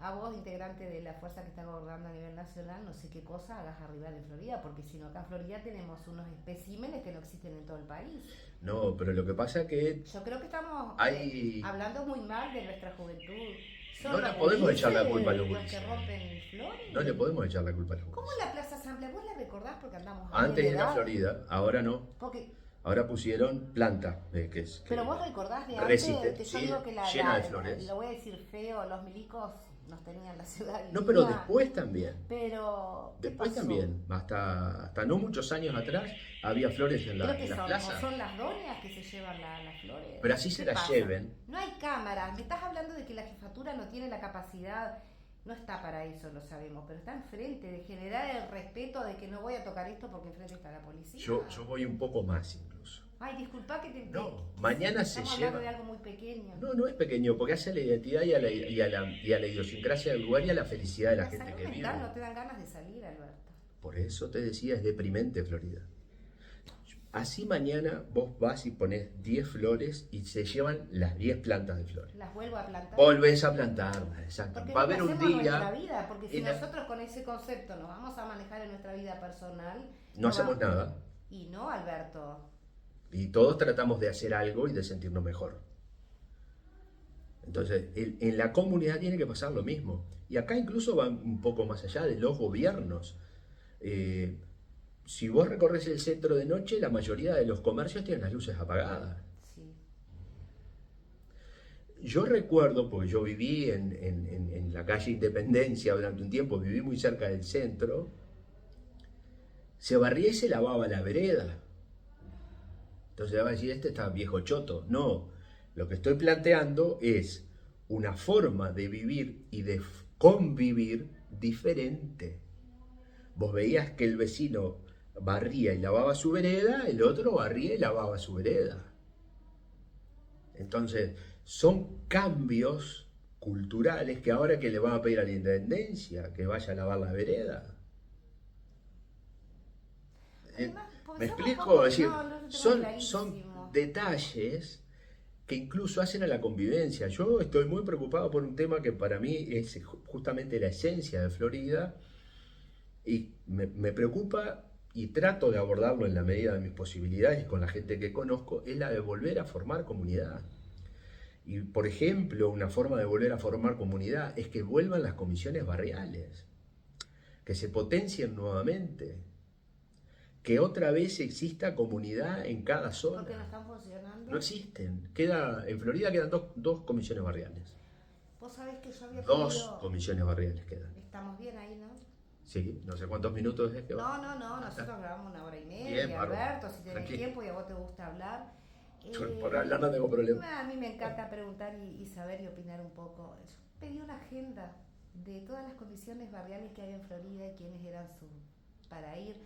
a vos, integrante de la fuerza que está gobernando a nivel nacional, no sé qué cosa hagas arriba en Florida, porque si no, acá en Florida tenemos unos especímenes que no existen en todo el país. No, pero lo que pasa es que Yo creo que estamos hay... hablando muy mal de nuestra juventud. Son No le los podemos echar la culpa a los los gurises. que rompen flores. No le podemos echar la culpa a los ¿Cómo gurises. la Plaza Asamblea? ¿Vos la recordás? Porque andamos ahí Antes en era edad. Florida, ahora no. Porque, Ahora pusieron planta, que es... pero vos recordás de resiste, antes, que yo sí, digo que llena de flores. lo voy a decir feo, los milicos nos tenían la ciudad. No, pero divina. después también. Pero, ¿qué Después pasó? también, hasta no muchos años atrás, había flores en, Creo que en las son, plazas. son las doñas que se llevan las flores. Pero así se ¿Qué las pasa? lleven. No hay cámaras. Me estás hablando de que la jefatura no tiene la capacidad, no está para eso, lo sabemos, pero está enfrente de generar el respeto de que no voy a tocar esto porque enfrente está la policía. Yo voy un poco más incluso. Ay, disculpa que te... No, mañana se estamos lleva... hablando de algo muy pequeño. No es pequeño, porque hace a la identidad y a la idiosincrasia del lugar y a la felicidad de la gente salud que vive. mental no te dan ganas de salir, Alberto. Por eso te decía, es deprimente Florida. Así mañana vos vas y pones 10 flores y se llevan las 10 plantas de flores. Las vuelvo a plantar. Volvés a plantarlas, exacto. Porque Va a no haber un hacemos nuestra día... vida, porque si en la- nosotros con ese concepto nos vamos a manejar en nuestra vida personal... No hacemos vamos- nada. Y no, Alberto. Y todos tratamos de hacer algo y de sentirnos mejor. Entonces, en la comunidad tiene que pasar lo mismo. Y acá incluso va un poco más allá de los gobiernos. Eh, si vos recorres el centro de noche, la mayoría de los comercios tienen las luces apagadas. Sí. Yo recuerdo, porque yo viví en la calle Independencia durante un tiempo, viví muy cerca del centro, se barría y se lavaba la vereda. Entonces va a decir, este está viejo choto. No, lo que estoy planteando es una forma de vivir y de convivir diferente. Vos veías que el vecino barría y lavaba su vereda, el otro barría y lavaba su vereda. Entonces, son cambios culturales que ahora que le van a pedir a la intendencia que vaya a lavar la vereda. Además, ¿Me somos explico? poco, Es decir, no, lo tengo son clarísimo. detalles que incluso hacen a la convivencia. Yo estoy muy preocupado por un tema que para mí es justamente la esencia de Florida y me preocupa y trato de abordarlo en la medida de mis posibilidades con la gente que conozco, es la de volver a formar comunidad. Y por ejemplo, una forma de volver a formar comunidad es que vuelvan las comisiones barriales, que se potencien nuevamente, que otra vez exista comunidad en cada zona. ¿Por qué no están funcionando? No existen. En Florida quedan dos comisiones barriales. Vos sabés que yo había Dos pedido... comisiones barriales quedan. Estamos bien ahí, ¿no? Sí, no sé cuántos minutos es que va. No, nosotros grabamos 1 hora y media, Bien, bárbaro. Alberto, si tenés Tranquilo. tiempo y a vos te gusta hablar. Por hablar no tengo problema. A mí me encanta preguntar y saber y opinar un poco. Yo pedí una agenda de todas las comisiones barriales que hay en Florida y quiénes eran para ir,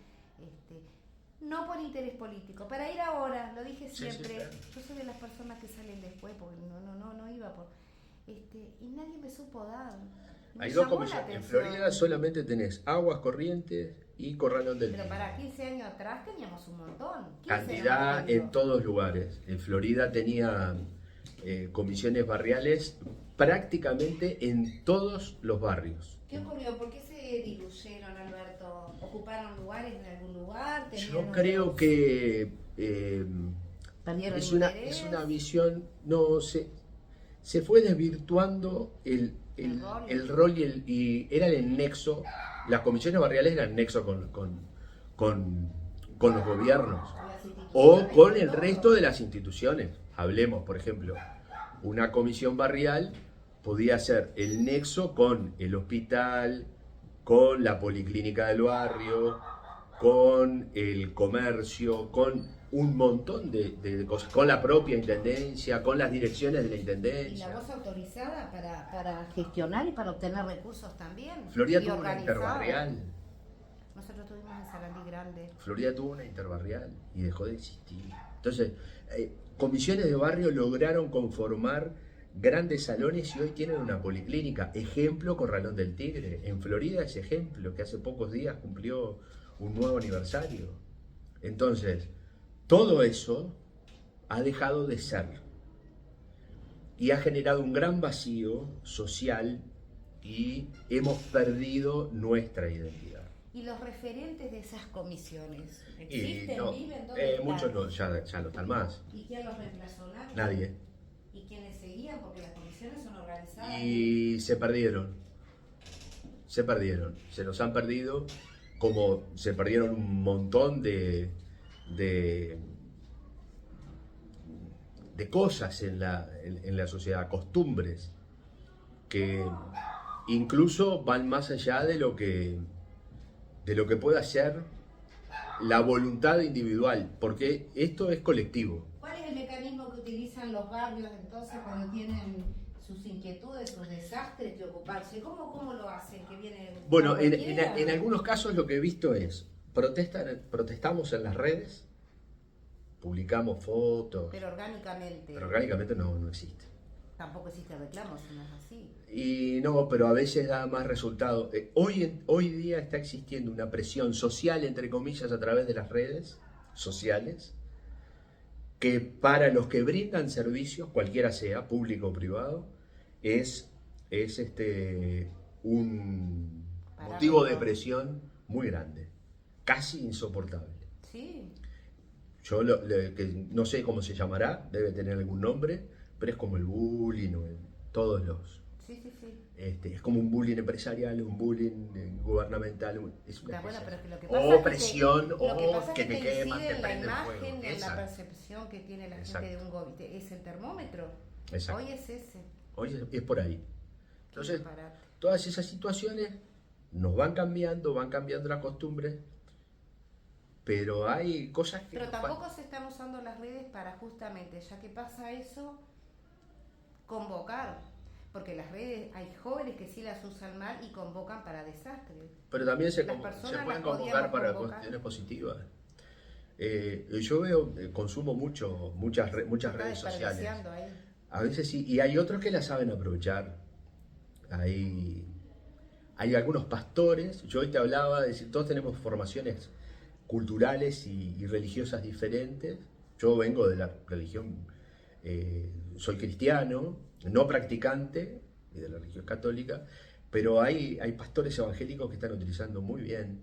no por interés político, para ir ahora, lo dije siempre. Sí, claro. Yo soy de las personas que salen después porque no iba por... y nadie me supo dar. Me Hay dos llamó la comisiones. En atención. Florida solamente tenés Aguas Corrientes y Corralón del Pero Tigre. para 15 años atrás teníamos un montón. 15 Cantidad hemos tenido. en todos lugares. En Florida tenía comisiones barriales prácticamente en todos los barrios. ¿Qué ocurrió? ¿Por qué se diluyeron, Alberto? ¿Ocuparon lugares en algún lugar? Yo creo que ¿Perdieron es interés? una visión, no sé, se fue desvirtuando el rol y era el nexo, las comisiones barriales eran el nexo con los gobiernos o con el resto de las instituciones. Hablemos, por ejemplo, una comisión barrial podía ser el nexo con el hospital, con la policlínica del barrio, con el comercio, con un montón de cosas, con la propia intendencia, con las direcciones de la ¿Y intendencia. la voz autorizada para gestionar y para obtener recursos también? Florida Y tuvo una organizada. interbarrial. Nosotros tuvimos en Sarandí Grande. Florida tuvo una interbarrial y dejó de existir. Entonces, comisiones de barrio lograron conformar grandes salones y hoy tienen una policlínica. Ejemplo, Corralón del Tigre. En Florida es ejemplo, que hace pocos días cumplió un nuevo aniversario. Entonces, todo eso ha dejado de ser y ha generado un gran vacío social y hemos perdido nuestra identidad. ¿Y los referentes de esas comisiones Y existen? no, ¿Viven? ¿Dónde están? muchos no, ya no están más. ¿Y quién los reemplazó? Nadie. ¿Y quiénes seguían? Porque las comisiones son organizadas. Y se perdieron. Se nos han perdido, como se perdieron un montón de cosas en la sociedad, costumbres, que incluso van más allá de lo que pueda ser la voluntad individual, porque esto es colectivo. ¿Cuál es el mecanismo que utilizan los barrios entonces cuando tienen sus inquietudes, sus desastres de ocuparse? ¿Cómo lo hacen? ¿Que viene Bueno, cualquiera? en algunos casos lo que he visto es, protestamos en las redes, publicamos fotos, Pero orgánicamente. pero orgánicamente no existe. Tampoco existe reclamo, si no es así. Y no, pero a veces da más resultado. Hoy día está existiendo una presión social, entre comillas, a través de las redes sociales, que para los que brindan servicios, cualquiera sea, público o privado, es un motivo de presión muy grande, casi insoportable. Sí. Yo que no sé cómo se llamará, debe tener algún nombre, pero es como el bullying todos los... Sí, sí, sí. Es como un bullying empresarial, un bullying gubernamental, es una Está bueno, especie. pero es que lo que O pasa es que presión, lo que o pasa es que te incide queman, te en la prenden imagen, fuego. en la Exacto. percepción que tiene la Exacto. gente de un gobierno. Es el termómetro. Exacto. Hoy es ese. Hoy es por ahí. Qué Entonces, disparate. todas esas situaciones nos van cambiando las costumbres, pero hay cosas que... Pero tampoco se están usando las redes para justamente, ya que pasa eso, convocar. Porque las redes, hay jóvenes que sí las usan mal y convocan para desastres. Pero también se Las pueden personas las convocar podíamos para convocar. cuestiones positivas. Yo veo, consumo muchas Se está redes sociales. desperdiciando ahí. A veces sí, y hay otros que las saben aprovechar. Hay algunos pastores, yo hoy te hablaba de decir, todos tenemos formaciones culturales y religiosas diferentes. Yo vengo de la religión, soy cristiano, no practicante de la religión católica, pero hay pastores evangélicos que están utilizando muy bien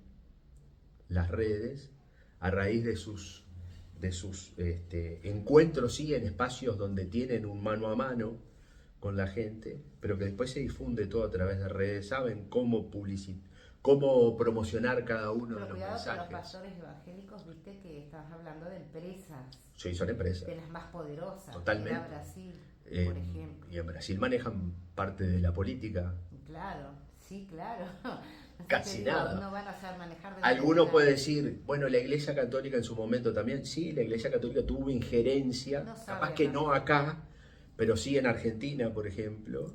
las redes a raíz de sus encuentros, sí, en espacios donde tienen un mano a mano con la gente, pero que después se difunde todo a través de redes, saben cómo cómo promocionar cada uno Pero de los cuidado que mensajes. los pastores evangélicos, viste que estás hablando de empresas, Sí, son empresas. de las más poderosas. Totalmente. Era Brasil, por ejemplo. Y en Brasil manejan parte de la política. Claro, sí, claro. Casi Te digo, nada. No van a saber manejar de Alguno manera- puede decir, bueno, la Iglesia Católica en su momento también, sí, la Iglesia Católica tuvo injerencia, No sabe capaz que acá. no acá, pero sí en Argentina, por ejemplo.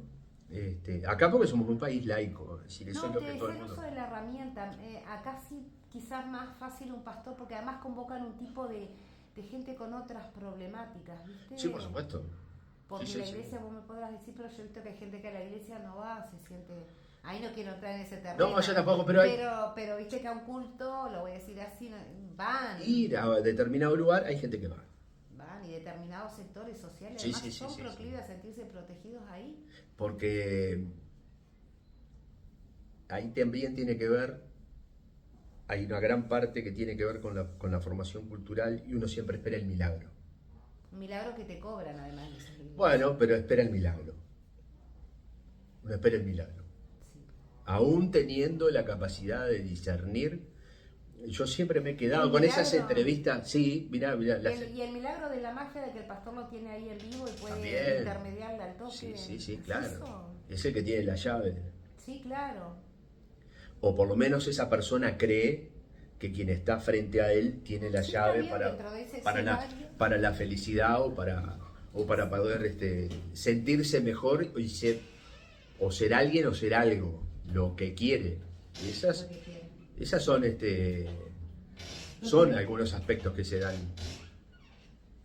Acá porque somos un país laico, es decir, eso No, es lo te que decía todo el el mundo... uso de la herramienta. Acá sí, quizás más fácil un pastor, porque además convocan un tipo de gente con otras problemáticas, ¿viste? Sí, por supuesto. Porque Sí, la sí, sí. iglesia, vos me podrás decir, pero yo he visto que hay gente que a la iglesia no va, se siente... Ahí no quiero entrar en ese terreno. No, yo tampoco, pero hay... Pero viste que a un culto, lo voy a decir así, van. Ir a determinado lugar, hay gente que va. Van y determinados sectores sociales Sí, además sí, sí, son sí, proclives a sentirse protegidos ahí. Porque ahí también tiene que ver, hay una gran parte que tiene que ver con la formación cultural y uno siempre espera el milagro. Un milagro que te cobran además en esas iglesias. Bueno, pero espera el milagro. Uno espera el milagro. Sí. Aún teniendo la capacidad de discernir, yo siempre me he quedado ¿El con milagro? esas entrevistas. Sí, mirá, Y el milagro de la magia de que el pastor lo tiene ahí en vivo y puede También. intermediarle al toque. Sí, sí, sí, ¿Es claro. eso? Es el que tiene la llave. Sí, claro. O por lo menos esa persona cree que quien está frente a él tiene la Sí, llave está bien, dentro de ese escenario. para la felicidad o para poder sentirse mejor y ser alguien o ser algo, lo que quiere. Y esas son algunos aspectos que se dan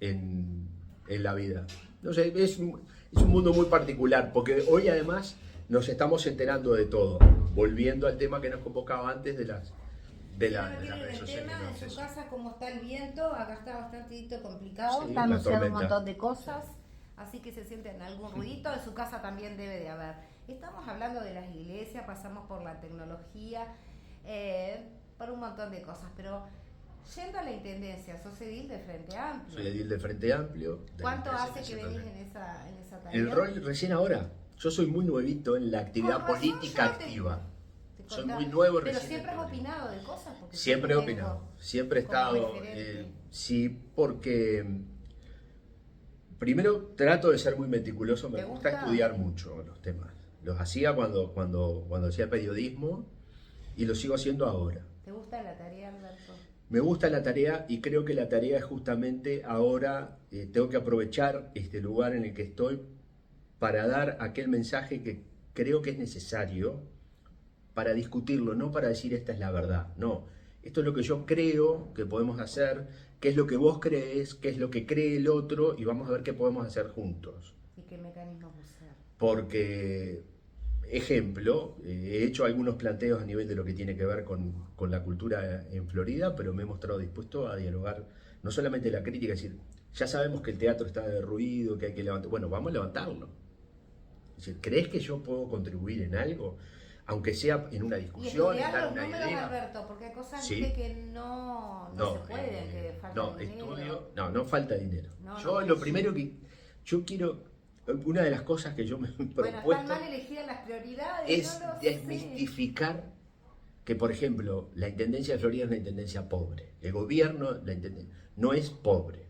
en la vida. No sé, es un mundo muy particular, porque hoy además nos estamos enterando de todo, volviendo al tema que nos convocaba antes de las redes sociales. En su casa, como está el viento, acá está bastante complicado, Sí, está la anunciando un tormenta. montón de cosas, así que se sienten algún ruidito, en su casa también debe de haber. Estamos hablando de las iglesias, pasamos por la tecnología, por un montón de cosas, pero yendo a la intendencia, sos edil de Frente Amplio. Soy edil de Frente Amplio. de ¿Cuánto la hace que venís también. en esa tarea? El rol recién ahora. Yo soy muy nuevito en la actividad Con razón, política ya te- activa. te Soy contaba. muy nuevo Pero recién siempre en has política. opinado de cosas. Porque Siempre he tengo opinado, siempre he como estado, referente. sí, porque primero trato de ser muy meticuloso, me ¿Te gusta gusta? estudiar mucho los temas. Los hacía cuando hacía periodismo y lo sigo haciendo ahora. ¿Te gusta la tarea, Alberto? Me gusta la tarea y creo que la tarea es justamente ahora, tengo que aprovechar este lugar en el que estoy para dar aquel mensaje que creo que es necesario para discutirlo, no para decir esta es la verdad, no. Esto es lo que yo creo que podemos hacer, qué es lo que vos crees, qué es lo que cree el otro y vamos a ver qué podemos hacer juntos. ¿Y qué mecanismos usar? Porque, ejemplo, he hecho algunos planteos a nivel de lo que tiene que ver con la cultura en Florida, pero me he mostrado dispuesto a dialogar no solamente la crítica, es decir, ya sabemos que el teatro está derruido, que hay que levantar, bueno, vamos a levantarlo. Es decir, ¿crees que yo puedo contribuir en algo? Aunque sea en una Y discusión, en estudiar dar los una números, idea. Alberto, porque hay cosas Sí. viste, que no se pueden, que falta no, dinero. estudio, no falta dinero. No, Yo no, lo sí. primero que yo quiero, una de las cosas que yo me he Bueno, están propuesto mal elegidas las prioridades, es no lo sé. desmistificar que, por ejemplo, la Intendencia de Florida es una intendencia pobre. El gobierno no es pobre.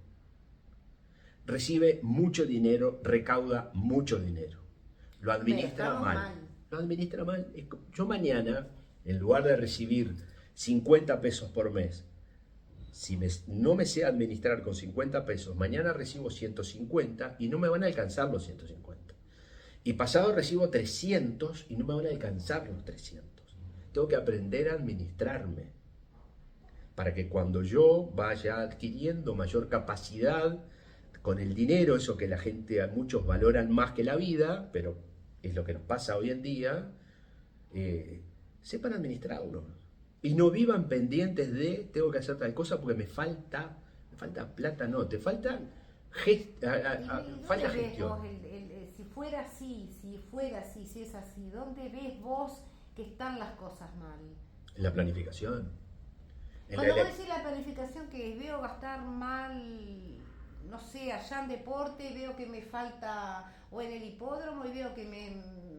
Recibe mucho dinero, recauda mucho dinero. Lo Pero administra estamos mal. mal. Lo administra mal. Yo mañana, en lugar de recibir 50 pesos por mes, si no me sé administrar con 50 pesos, mañana recibo 150 y no me van a alcanzar los 150. Y pasado recibo 300 y no me van a alcanzar los 300. Tengo que aprender a administrarme para que cuando yo vaya adquiriendo mayor capacidad con el dinero, eso que la gente, muchos valoran más que la vida, pero es lo que nos pasa hoy en día, sepan administrarlo. Y no vivan pendientes de tengo que hacer tal cosa porque me falta plata, no, te faltan falta gestión. Si fuera así, si es así, ¿dónde ves vos que están las cosas mal? En la planificación. Cuando vos decís la planificación, que veo gastar mal, no sé, allá en deporte, veo que me falta, o en el hipódromo, y veo que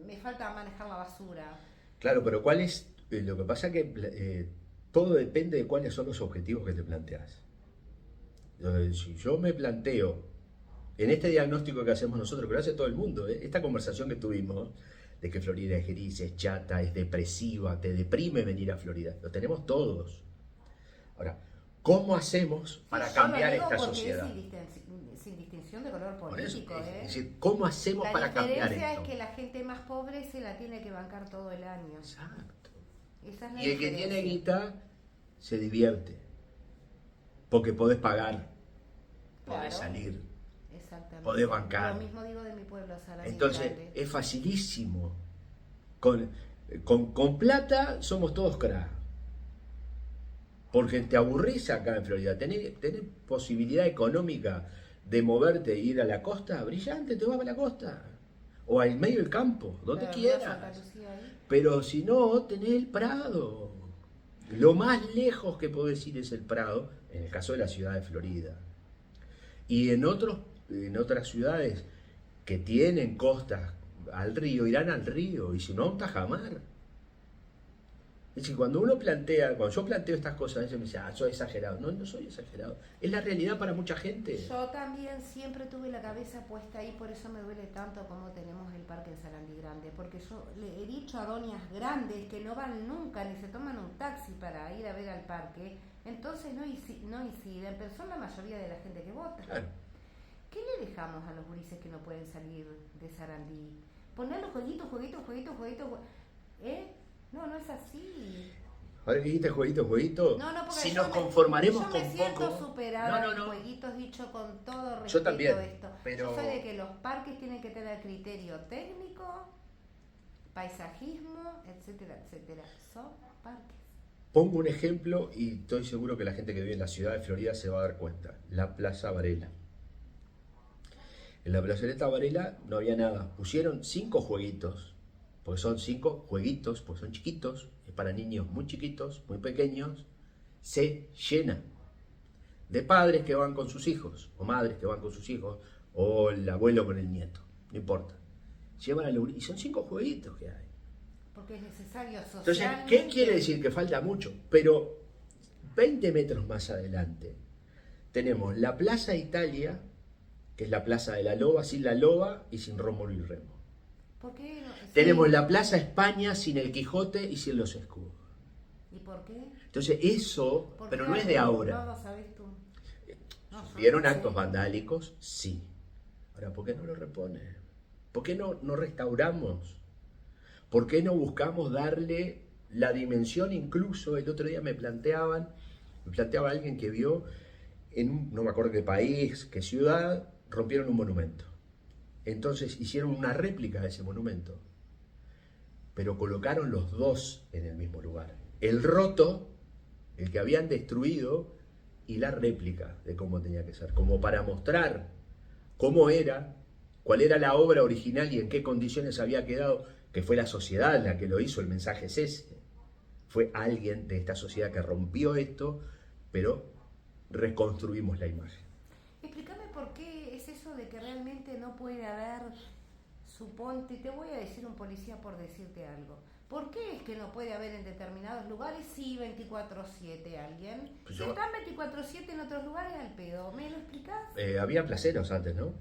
me falta manejar la basura. Claro, pero ¿cuál es? Lo que pasa es que todo depende de cuáles son los objetivos que te planteas. Si yo me planteo en este diagnóstico que hacemos nosotros, que lo hace todo el mundo, esta conversación que tuvimos de que Florida es gris, es chata, es depresiva, te deprime venir a Florida, lo tenemos todos. Ahora, ¿cómo hacemos para cambiar esta sociedad? Sin distinción de color político. Es decir, ¿cómo hacemos para cambiar esto? La diferencia es que la gente más pobre se la tiene que bancar todo el año. Exacto. Esa es la Y el que diferencia. tiene guita se divierte. Porque podés pagar, podés salir, Exactamente. podés bancar. Lo mismo digo de mi pueblo, Sarandí. Entonces, es facilísimo. Con plata somos todos crack. Porque te aburrís acá en Florida. Tenés posibilidad económica de moverte e ir a la costa, brillante, te vas a la costa. O al medio del campo, donde quieras. Pero si no, tenés el Prado. Lo más lejos que podés ir es el Prado, en el caso de la ciudad de Florida. Y en otras ciudades que tienen costas al río, irán al río, y si no, a un tajamar. Es decir, cuando yo planteo estas cosas, ellos me dicen, soy exagerado. No, no soy exagerado. Es la realidad para mucha gente. Yo también siempre tuve la cabeza puesta ahí, por eso me duele tanto como tenemos el parque en Sarandí Grande, porque yo le he dicho a doñas grandes que no van nunca, ni se toman un taxi para ir a ver al parque, entonces no inciden, pero son la mayoría de la gente que vota. Claro. ¿Qué le dejamos a los gurises que no pueden salir de Sarandí? Poner los jueguitos, ¿eh? No, no es así. Ahora que dijiste jueguito, No, porque si nos conformaremos con poco. Yo me siento superada no. jueguitos, dicho con todo respeto. Yo también, esto. pero... Yo soy de que los parques tienen que tener criterio técnico, paisajismo, etcétera, etcétera. Son parques. Pongo un ejemplo y estoy seguro que la gente que vive en la ciudad de Florida se va a dar cuenta. La Plaza Varela. En la plazoleta Varela no había nada. Pusieron 5 jueguitos. Porque son 5 jueguitos, pues son chiquitos, es para niños muy chiquitos, muy pequeños, se llena de padres que van con sus hijos, o madres que van con sus hijos, o el abuelo con el nieto, no importa. Llevan y son 5 jueguitos que hay. Porque es necesario socialmente. Entonces, ¿qué quiere decir? Que falta mucho, pero 20 metros más adelante tenemos la Plaza Italia, que es la Plaza de la Loba, sin la Loba y sin Rómulo y Remo. ¿Por qué no? Tenemos la Plaza España sin el Quijote y sin los escudos. ¿Y por qué? Entonces eso, pero no es de ahora. No lo sabes tú. ¿Vieron actos vandálicos? Sí. Ahora, ¿por qué no lo repone? ¿Por qué no restauramos? ¿Por qué no buscamos darle la dimensión? Incluso el otro día me planteaba alguien que vio no me acuerdo qué país, qué ciudad, rompieron un monumento. Entonces hicieron una réplica de ese monumento, pero colocaron los dos en el mismo lugar. El roto, el que habían destruido, y la réplica de cómo tenía que ser, como para mostrar cómo era, cuál era la obra original y en qué condiciones había quedado, que fue la sociedad la que lo hizo, el mensaje es ese. Fue alguien de esta sociedad que rompió esto, pero reconstruimos la imagen. Explícame por qué es eso eso de que realmente no puede haber, suponte, te voy a decir un policía por decirte algo. ¿Por qué es que no puede haber en determinados lugares sí 24/7 alguien? Pues si están 24/7 en otros lugares al pedo, ¿me lo explicás? Había placeros antes, ¿no?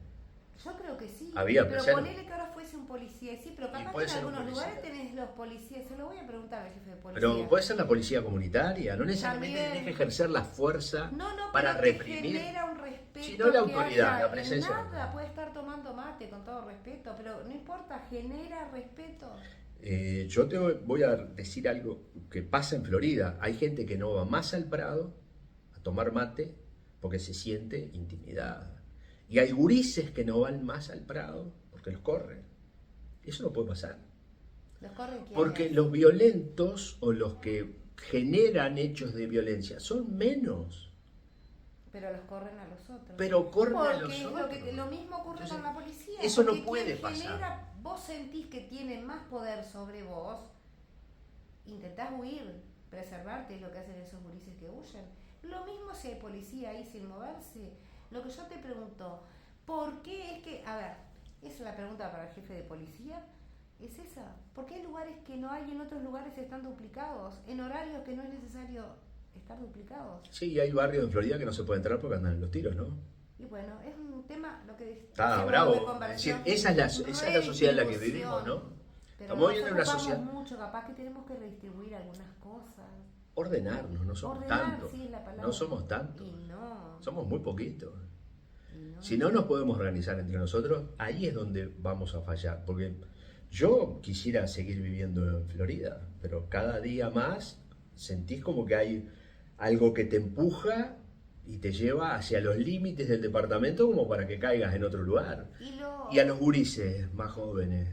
Yo creo que sí, Había pero placeros. ponele que ahora fuese un policía, sí, pero capaz que puede en ser un algunos policía. lugares tenés los policías, se lo voy a preguntar al jefe de policía. Pero puede ser la policía comunitaria, no necesariamente También. tenés que ejercer la fuerza No, para pero te reprimir. genera un respeto. Si no, la que autoridad, haya la presencia. Nada, puede estar tomando mate con todo respeto, pero no importa, genera respeto. Yo te voy a decir algo que pasa en Florida. Hay gente que no va más al Prado a tomar mate porque se siente intimidada. Y hay gurises que no van más al Prado porque los corren. Eso no puede pasar. ¿Los corren quiénes? Porque los violentos o los que generan hechos de violencia son menos. Pero los corren a los otros. Pero corren a Porque los es otros. lo mismo ocurre Entonces, con la policía. eso no porque puede quien pasar. Vos sentís que tiene más poder sobre vos, intentás huir, preservarte, es lo que hacen esos gurises que huyen. Lo mismo si hay policía ahí sin moverse. Lo que yo te pregunto, ¿por qué es que, a ver, esa es la pregunta para el jefe de policía, es esa, ¿por qué hay lugares que no hay y en otros lugares están duplicados, en horarios que no es necesario estar duplicados? Sí, y hay barrios en Florida que no se puede entrar porque andan en los tiros, ¿no? Y bueno, es un tema, lo que Está hacemos bravo. de conversión, Es decir, esa es la sociedad en la que vivimos, ¿no? Pero Estamos viviendo en una ocupamos sociedad. mucho, capaz que tenemos que redistribuir algunas cosas. Ordenarnos, no somos Ordenar, tantos. sí, es la palabra. No somos tantos. Y no. Somos muy poquitos. Y no. Si no nos podemos organizar entre nosotros, ahí es donde vamos a fallar. Porque yo quisiera seguir viviendo en Florida, pero cada día más sentís como que hay algo que te empuja y te lleva hacia los límites del departamento como para que caigas en otro lugar. Y a los gurises más jóvenes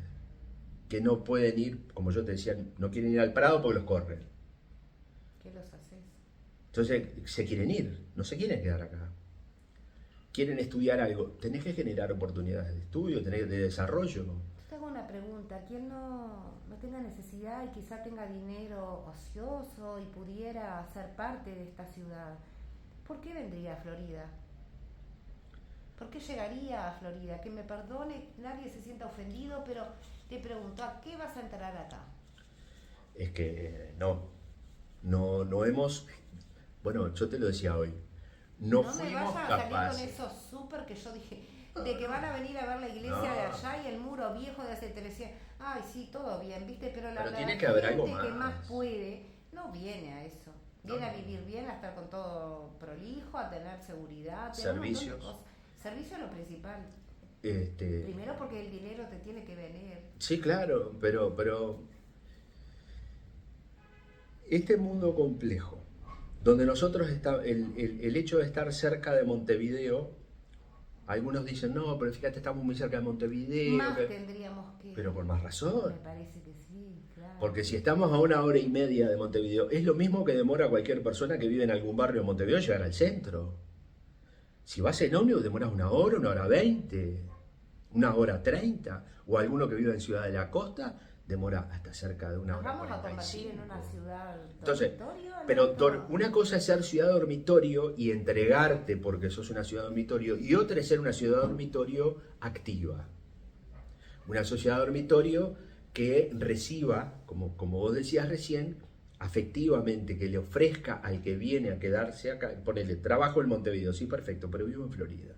que no pueden ir, como yo te decía, no quieren ir al Prado porque los corren. ¿Qué los haces? Entonces se quieren ir, no se quieren quedar acá. Quieren estudiar algo. Tenés que generar oportunidades de estudio, de desarrollo. Te hago una pregunta. ¿Quién no tenga necesidad y quizá tenga dinero ocioso y pudiera ser parte de esta ciudad? ¿Por qué vendría a Florida? ¿Por qué llegaría a Florida? Que me perdone, nadie se sienta ofendido, pero te pregunto, ¿a qué vas a entrar acá? Es que no hemos, bueno, yo te lo decía hoy, no me fuimos vayas a salir capaces. con esos súper que yo dije, de que van a venir a ver la iglesia de allá y el muro viejo de hace 300. Ay, sí, todo bien, ¿viste? Pero la tiene que haber algo gente que más. más puede no viene a eso. Viene a vivir bien, a estar con todo prolijo, a tener seguridad, a tener Servicios. un montón de cosas. Servicio es lo principal. Este, Primero porque el dinero te tiene que venir. sí, claro, pero este mundo complejo, donde nosotros el hecho de estar cerca de Montevideo, algunos dicen, no, pero fíjate, estamos muy cerca de Montevideo. Más tendríamos que... Pero por más razón. Me parece que sí, claro. Porque si estamos a 1 hora y media de Montevideo, es lo mismo que demora cualquier persona que vive en algún barrio de Montevideo llegar al centro. Si vas en ómnibus demoras 1 hora, 1 hora 20, 1 hora 30, o alguno que vive en Ciudad de la Costa demora hasta cerca de 1 hora. Nos vamos a convertir 45. en una ciudad Entonces, dormitorio. pero una cosa es ser ciudad dormitorio y entregarte porque sos una ciudad dormitorio, y otra es ser una ciudad dormitorio activa. Una sociedad dormitorio que reciba, como vos decías recién, afectivamente, que le ofrezca al que viene a quedarse acá, ponele, trabajo en Montevideo, sí, perfecto, pero vivo en Florida.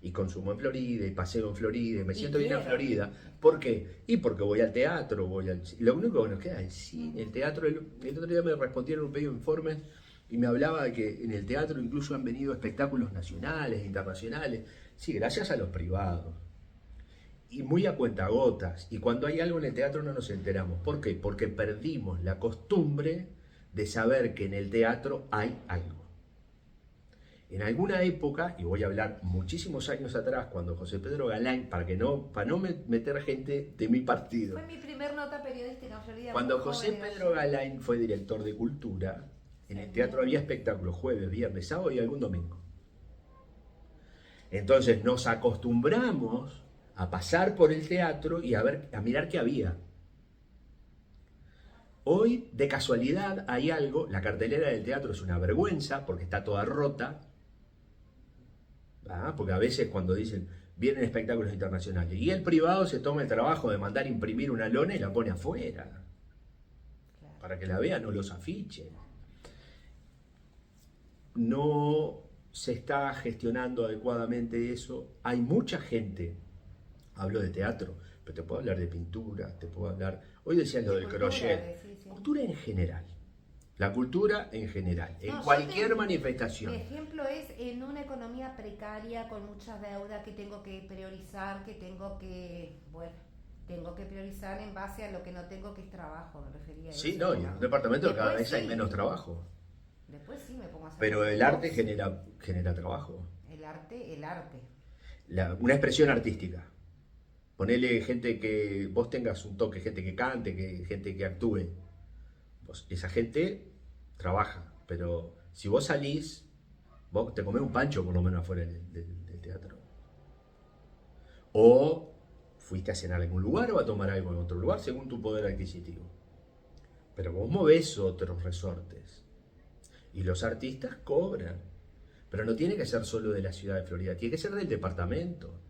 Y consumo en Florida, y paseo en Florida, y me siento bien en Florida. ¿Por qué? Y porque voy al teatro, lo único que nos queda es el cine, el teatro. El otro día me respondieron un pedido de informes y me hablaba de que en el teatro incluso han venido espectáculos nacionales, internacionales. Sí, gracias a los privados. Y muy a cuentagotas. Y cuando hay algo en el teatro no nos enteramos. ¿Por qué? Porque perdimos la costumbre de saber que en el teatro hay algo. En alguna época, y voy a hablar muchísimos años atrás, cuando José Pedro Galán, para no meter gente de mi partido, Fue mi primer nota periodística en Florida. cuando José Pedro Galán fue director de Cultura, en el teatro había espectáculos jueves, viernes, sábado y algún domingo. Entonces nos acostumbramos a pasar por el teatro y a mirar qué había. Hoy, de casualidad, hay algo, la cartelera del teatro es una vergüenza porque está toda rota. Porque a veces cuando dicen, vienen espectáculos internacionales. Y el privado se toma el trabajo de mandar imprimir una lona y la pone afuera, para que la vean o los afiches. No se está gestionando adecuadamente eso. Hay mucha gente, hablo de teatro, pero te puedo hablar de pintura, te puedo hablar, hoy decías lo del crochet, cultura en general. La cultura en general, en cualquier manifestación. Mi ejemplo es en una economía precaria con muchas deudas que tengo que priorizar, tengo que priorizar en base a lo que no tengo, que es trabajo, me refería a eso. Sí, no, y en un departamento cada vez hay menos trabajo. Después sí me pongo a hacer. Pero el arte genera trabajo. El arte. Una expresión artística. Ponele gente que vos tengas un toque, gente que cante, gente que actúe. Esa gente trabaja, pero si vos salís, vos te comés un pancho por lo menos afuera del teatro. O fuiste a cenar en algún lugar o a tomar algo en otro lugar según tu poder adquisitivo. Pero vos movés otros resortes. Y los artistas cobran. Pero no tiene que ser solo de la ciudad de Florida, tiene que ser del departamento.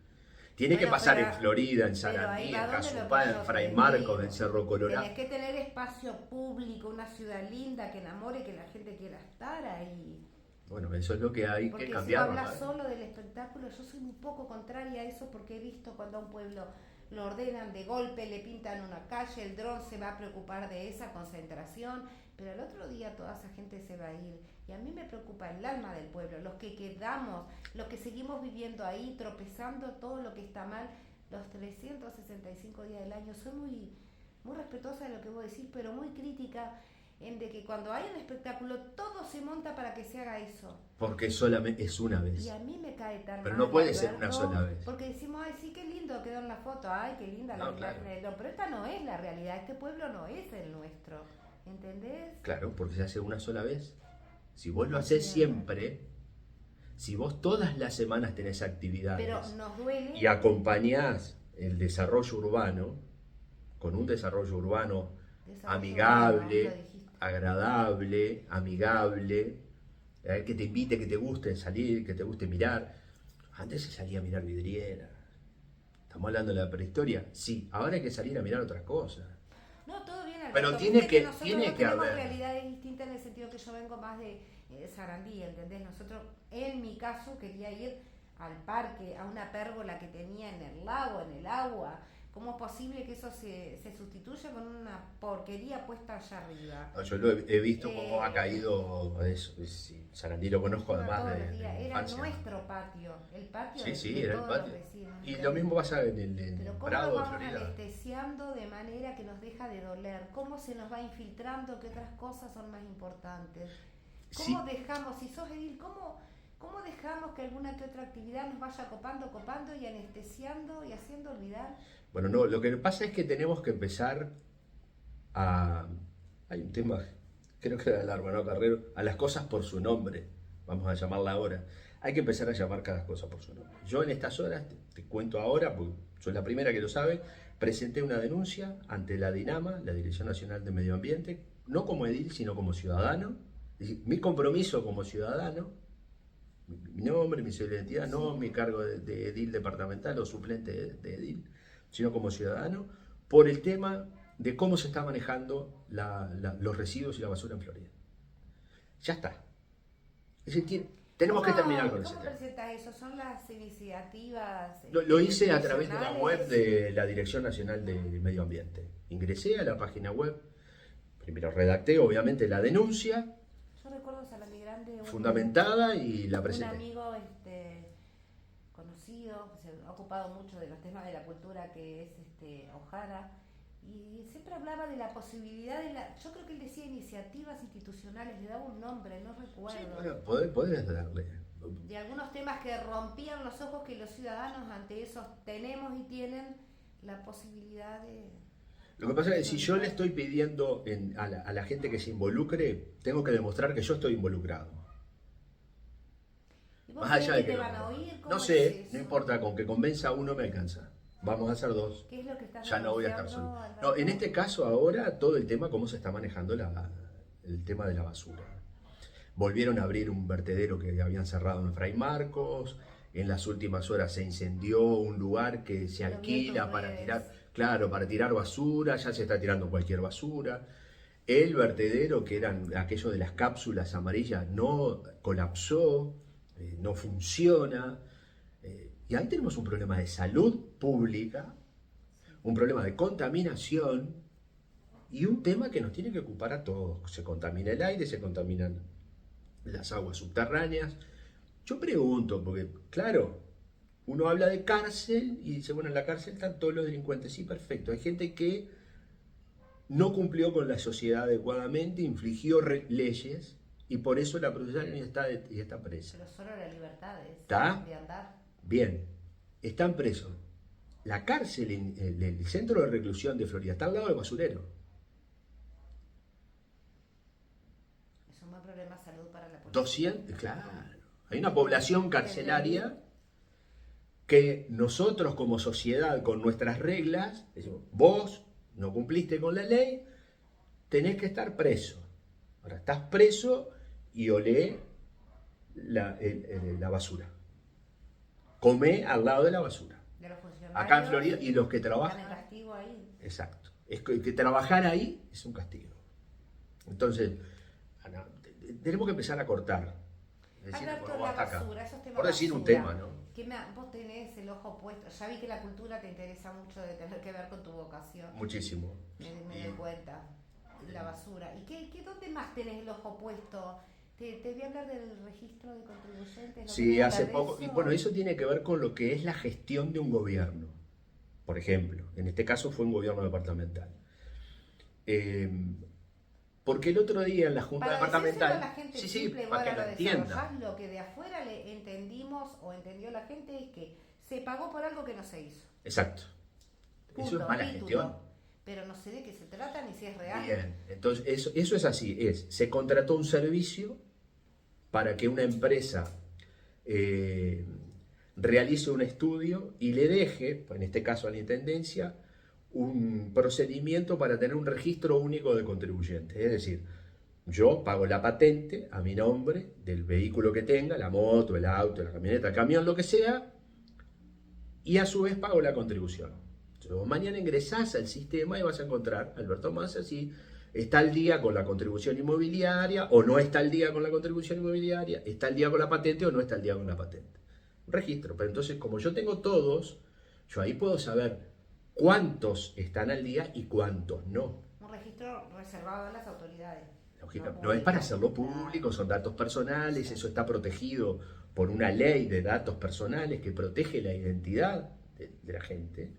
Tiene que pasar en Florida, en Sarandí, en Casupá, en Fray Marcos, en Cerro Colorado. Tienes que tener espacio público, una ciudad linda que enamore, que la gente quiera estar ahí. Bueno, eso es lo que hay que cambiar. Porque si hablas solo del espectáculo, yo soy un poco contraria a eso, porque he visto cuando a un pueblo lo ordenan de golpe, le pintan una calle, el dron se va a preocupar de esa concentración, pero al otro día toda esa gente se va a ir. Y a mí me preocupa el alma del pueblo, los que quedamos, los que seguimos viviendo ahí, tropezando todo lo que está mal, los 365 días del año. Soy muy respetuosa de lo que vos decís, pero muy crítica en de que cuando hay un espectáculo todo se monta para que se haga eso. Porque solamente es una vez. Y a mí me cae tan mal. Pero no puede ser una sola vez. Porque decimos, ay, sí, qué lindo quedó en la foto, ay, qué linda No, la claro. no, pero esta no es la realidad, este pueblo no es el nuestro, ¿entendés? Claro, porque se hace una sola vez. Si vos lo haces siempre, si vos todas las semanas tenés actividades, pero nos duele, y acompañás el desarrollo urbano con un desarrollo urbano amigable, agradable, amigable, que te invite, que te guste salir, que te guste mirar. Antes se salía a mirar vidriera. ¿Estamos hablando de la prehistoria? Sí, ahora hay que salir a mirar otras cosas. no, todo bien, Alberto. Pero tiene que tenemos haber realidades distintas en el sentido que yo vengo más de Sarandí, ¿entendés? Nosotros, en mi caso, quería ir al parque, a una pérgola que tenía en el lago, en el agua. ¿Cómo es posible que eso se sustituya con una porquería puesta allá arriba? No, yo lo he visto cómo ha caído eso. Sí, Sarandí lo conozco además de era infancia. nuestro patio, el patio Sí, de era el todos los patio. vecinos. Y lo mismo pasa en el Pero cómo Prado nos de vamos Florida. anestesiando de manera que nos deja de doler, cómo se nos va infiltrando que otras cosas son más importantes. ¿Cómo dejamos, si sos edil, cómo dejamos que alguna que otra actividad nos vaya copando y anestesiando y haciendo olvidar? Bueno, no, lo que pasa es que tenemos que empezar a... Hay un tema, creo que era el Hermano Carrero, a las cosas por su nombre, vamos a llamarla ahora. Hay que empezar a llamar cada cosa por su nombre. Yo en estas horas, te cuento ahora, porque soy la primera que lo sabe, presenté una denuncia ante la DINAMA, la Dirección Nacional de Medio Ambiente, no como edil, sino como ciudadano. Es decir, mi compromiso como ciudadano, mi nombre, mi identidad, no mi cargo de edil departamental o suplente de edil, sino como ciudadano, por el tema de cómo se está manejando los residuos y la basura en Florida. Ya está. Es decir, tenemos que terminar con ese tema. ¿Cómo presentas eso? ¿Son las iniciativas? Lo hice a través de la web de la Dirección Nacional de Medio Ambiente. Ingresé a la página web, primero redacté obviamente la denuncia, yo recuerdo Sarandí Grande, fundamentada, y la presenté. Un amigo conocido, se ha ocupado mucho de los temas de la cultura, que es Ojara, y siempre hablaba de la posibilidad yo creo que él decía iniciativas institucionales, le daba un nombre, no recuerdo. Sí, bueno, podés darle. De algunos temas que rompían los ojos, que los ciudadanos ante esos tenemos y tienen la posibilidad de... Lo que pasa es que si yo le estoy pidiendo a la gente que se involucre, tengo que demostrar que yo estoy involucrado. Más allá de que te van a oír, no sé, no importa, con que convenza a uno me alcanza. Vamos a hacer dos. ¿Qué es lo que estás ya no voy a estar solo. No, en este caso ahora todo el tema, cómo se está manejando el tema de la basura. Volvieron a abrir un vertedero que habían cerrado en Fray Marcos, en las últimas horas se incendió un lugar que se Lo vi en alquila tus para redes. tirar, claro, para tirar basura, ya se está tirando cualquier basura. El vertedero, que eran aquello de las cápsulas amarillas, no colapsó, no funciona. Y ahí tenemos un problema de salud pública, un problema de contaminación y un tema que nos tiene que ocupar a todos. Se contamina el aire, se contaminan las aguas subterráneas. Yo pregunto, porque claro, uno habla de cárcel y dice, bueno, en la cárcel están todos los delincuentes. Sí, perfecto. Hay gente que no cumplió con la sociedad adecuadamente, infligió leyes y por eso la procesal y está presa. Pero solo la libertad ¿Está? de andar. Bien, están presos. La cárcel, el centro de reclusión de Florida, está al lado del basurero. Es un buen problema de salud para la policía. 200, claro. Hay una población carcelaria que nosotros como sociedad, con nuestras reglas, decimos, vos no cumpliste con la ley, tenés que estar preso. Ahora estás preso y olé la basura. Comé al lado de la basura. De los funcionarios. Acá en Florida, y los que Están en trabajan. castigo ahí. Exacto. Es que trabajar ahí es un castigo. Entonces, Ana, tenemos que empezar a cortar. Es decir, Alberto, bueno, la hasta acá. basura, esos temas Por decir un basura, tema, ¿no? vos tenés el ojo puesto. Ya vi que la cultura te interesa mucho de tener que ver con tu vocación. Muchísimo. Me doy cuenta. La basura. ¿Y dónde más tenés el ojo puesto? Te voy a hablar del registro de contribuyentes. ¿no Sí, querías hace hablar de poco. Y eso? bueno, eso tiene que ver con lo que es la gestión de un gobierno. Por ejemplo, en este caso fue un gobierno departamental. Porque el otro día en la Junta Para Departamental. decírselo a la gente Sí, simple, para que bueno, lo lo entienda. desarrollás, lo que de afuera le entendimos o entendió la gente es que se pagó por algo que no se hizo. Exacto. Eso Punto, es mala título. gestión. Pero no sé de qué se trata ni si es real. Bien, entonces eso es así, se contrató un servicio para que una empresa realice un estudio y le deje, en este caso a la Intendencia, un procedimiento para tener un registro único de contribuyentes. Es decir, yo pago la patente a mi nombre del vehículo que tenga, la moto, el auto, la camioneta, el camión, lo que sea, y a su vez pago la contribución. Entonces, vos mañana ingresás al sistema y vas a encontrar, Alberto Massa, si está al día con la contribución inmobiliaria o no está al día con la contribución inmobiliaria, está al día con la patente o no está al día con la patente. Un registro. Pero entonces, como yo tengo todos, yo ahí puedo saber cuántos están al día y cuántos no. Un registro reservado a las autoridades. No es para hacerlo público, son datos personales, eso está protegido por una ley de datos personales que protege la identidad de la gente.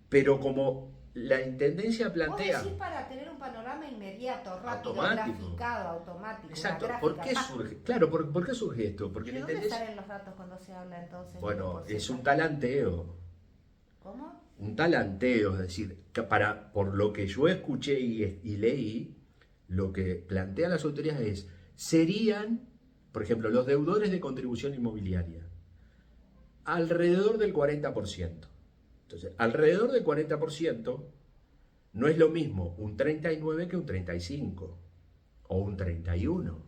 Pero como la Intendencia plantea... Vos decís para tener un panorama inmediato, rápido, Automático. graficado, automático. Exacto, una ¿por gráfica, qué surge? Claro, ¿por qué surge esto? Porque ¿De la dónde Intendencia... salen los datos cuando se habla entonces? Bueno, de es un porcentaje? talanteo. ¿Cómo? Un talanteo, es decir, que por lo que yo escuché y leí, lo que plantean las autoridades serían, por ejemplo, los deudores de contribución inmobiliaria, alrededor del 40%. Entonces, alrededor del 40% no es lo mismo un 39 que un 35 o un 31,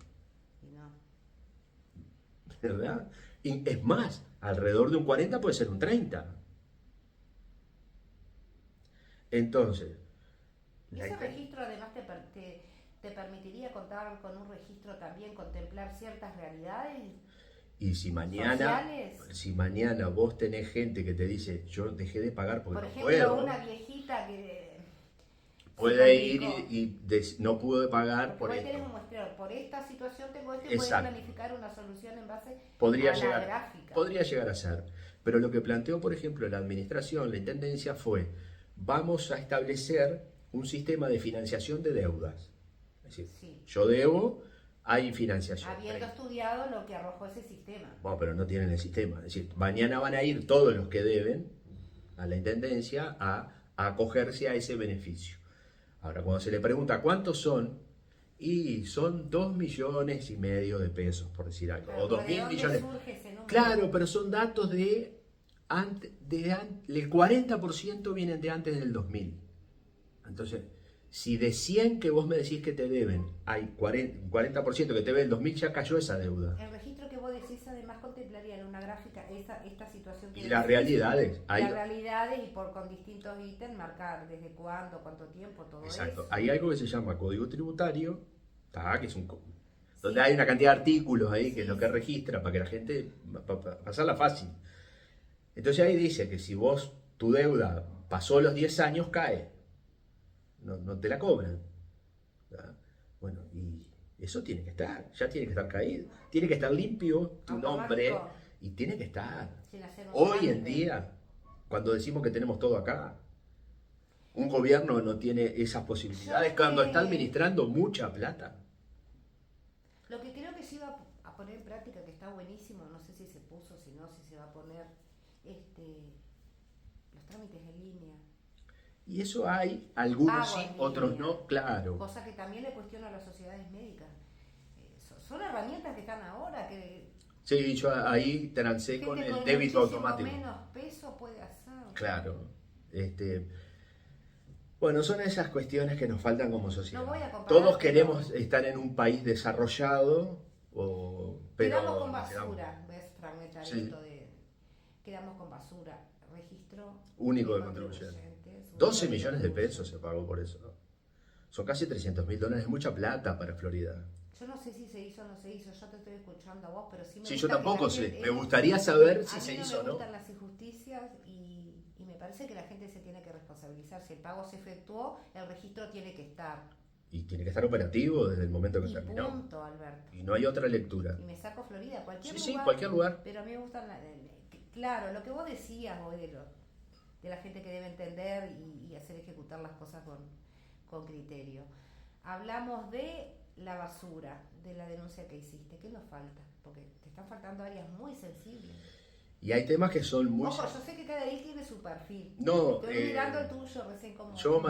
Y no. ¿verdad? Y es más, alrededor de un 40 puede ser un 30. Entonces, ¿Ese registro además te permitiría contar con un registro también, contemplar ciertas realidades? y si mañana vos tenés gente que te dice, yo dejé de pagar porque Por no ejemplo, puedo, una viejita que puede se ir complicó. no pudo pagar Porque por hoy esto. tenemos muestreo, por esta situación tengo esto y poder Exacto. planificar una solución en base Podría a llegar, la gráfica. podría llegar a ser. Pero lo que planteó, por ejemplo, la administración, la intendencia, fue: vamos a establecer un sistema de financiación de deudas. Es decir, Sí. yo debo, hay financiación. Habiendo estudiado lo que arrojó ese sistema. Bueno, pero no tienen el sistema. Es decir, mañana van a ir todos los que deben a la intendencia a acogerse a ese beneficio. Ahora, cuando se le pregunta cuántos son, y son 2,5 millones de pesos, por decir algo, Claro, o 2.000 ¿de millones. dónde surge ese número? Claro, pero son datos el 40% vienen de antes del 2000. Entonces, si de 100 que vos me decís que te deben, hay 40% que te deben 2.000, ya cayó esa deuda. El registro que vos decís además contemplaría en una gráfica esta situación que Y decís, las realidades. las realidades y con distintos ítems marcar desde cuándo, cuánto tiempo, todo Exacto. eso. Hay algo que se llama código tributario, que es donde Sí. hay una cantidad de artículos ahí, que es Sí, lo que sí. registra para que la gente, para pasarla fácil. Entonces ahí dice que si vos, tu deuda pasó los 10 años, cae. No te la cobran. ¿Verdad? Bueno, y eso tiene que estar, ya tiene que estar caído. Tiene que estar limpio tu nombre Automático, y tiene que estar. sin hacer un Hoy en trámite. día, cuando decimos que tenemos todo acá, un gobierno no tiene esas posibilidades Yo cuando está que administrando mucha plata. lo que creo que se iba a poner en práctica, que está buenísimo, no sé si se puso, si no, si se va a poner los trámites en línea. Y eso hay, algunos Pago sí, en otros línea. no, claro. Cosa que también le cuestiono a las sociedades médicas. Son herramientas que están ahora, que Sí, yo ahí trancé gente con el con débito muchísimo automático. menos peso puede hacer. Claro. Bueno, son esas cuestiones que nos faltan como sociedad. No voy a comparar, Todos pero queremos estar en un país desarrollado, pero quedamos con nos quedamos basura. ¿Ves? Fragmentar sí, esto de. Quedamos con basura. Registro único de de contribuyentes. contribuyentes. 12 millones de pesos se pagó por eso. Son casi 300.000 dólares, es mucha plata para Florida. Yo no sé si se hizo o no se hizo, yo te estoy escuchando a vos, pero sí me Sí, gusta yo que tampoco la sé. gente, Me gustaría saber si a se mí no hizo me o no. gustan las injusticias y me parece que la gente se tiene que responsabilizar. Si el pago se efectuó, el registro tiene que estar. Y tiene que estar operativo desde el momento que Y terminó. punto, Alberto. Y no hay otra lectura. Y me saco Florida, cualquier Sí, lugar. cualquier lugar. Pero a mí me gustan, claro, lo que vos decías hoy de la gente que debe entender y hacer ejecutar las cosas con criterio. Hablamos de la basura, de la denuncia que hiciste. ¿Qué nos falta? Porque te están faltando áreas muy sensibles. Y hay temas que son muy... Ojo, yo sé que cada día tiene su perfil. No, Estoy mirando el tuyo recién como... yo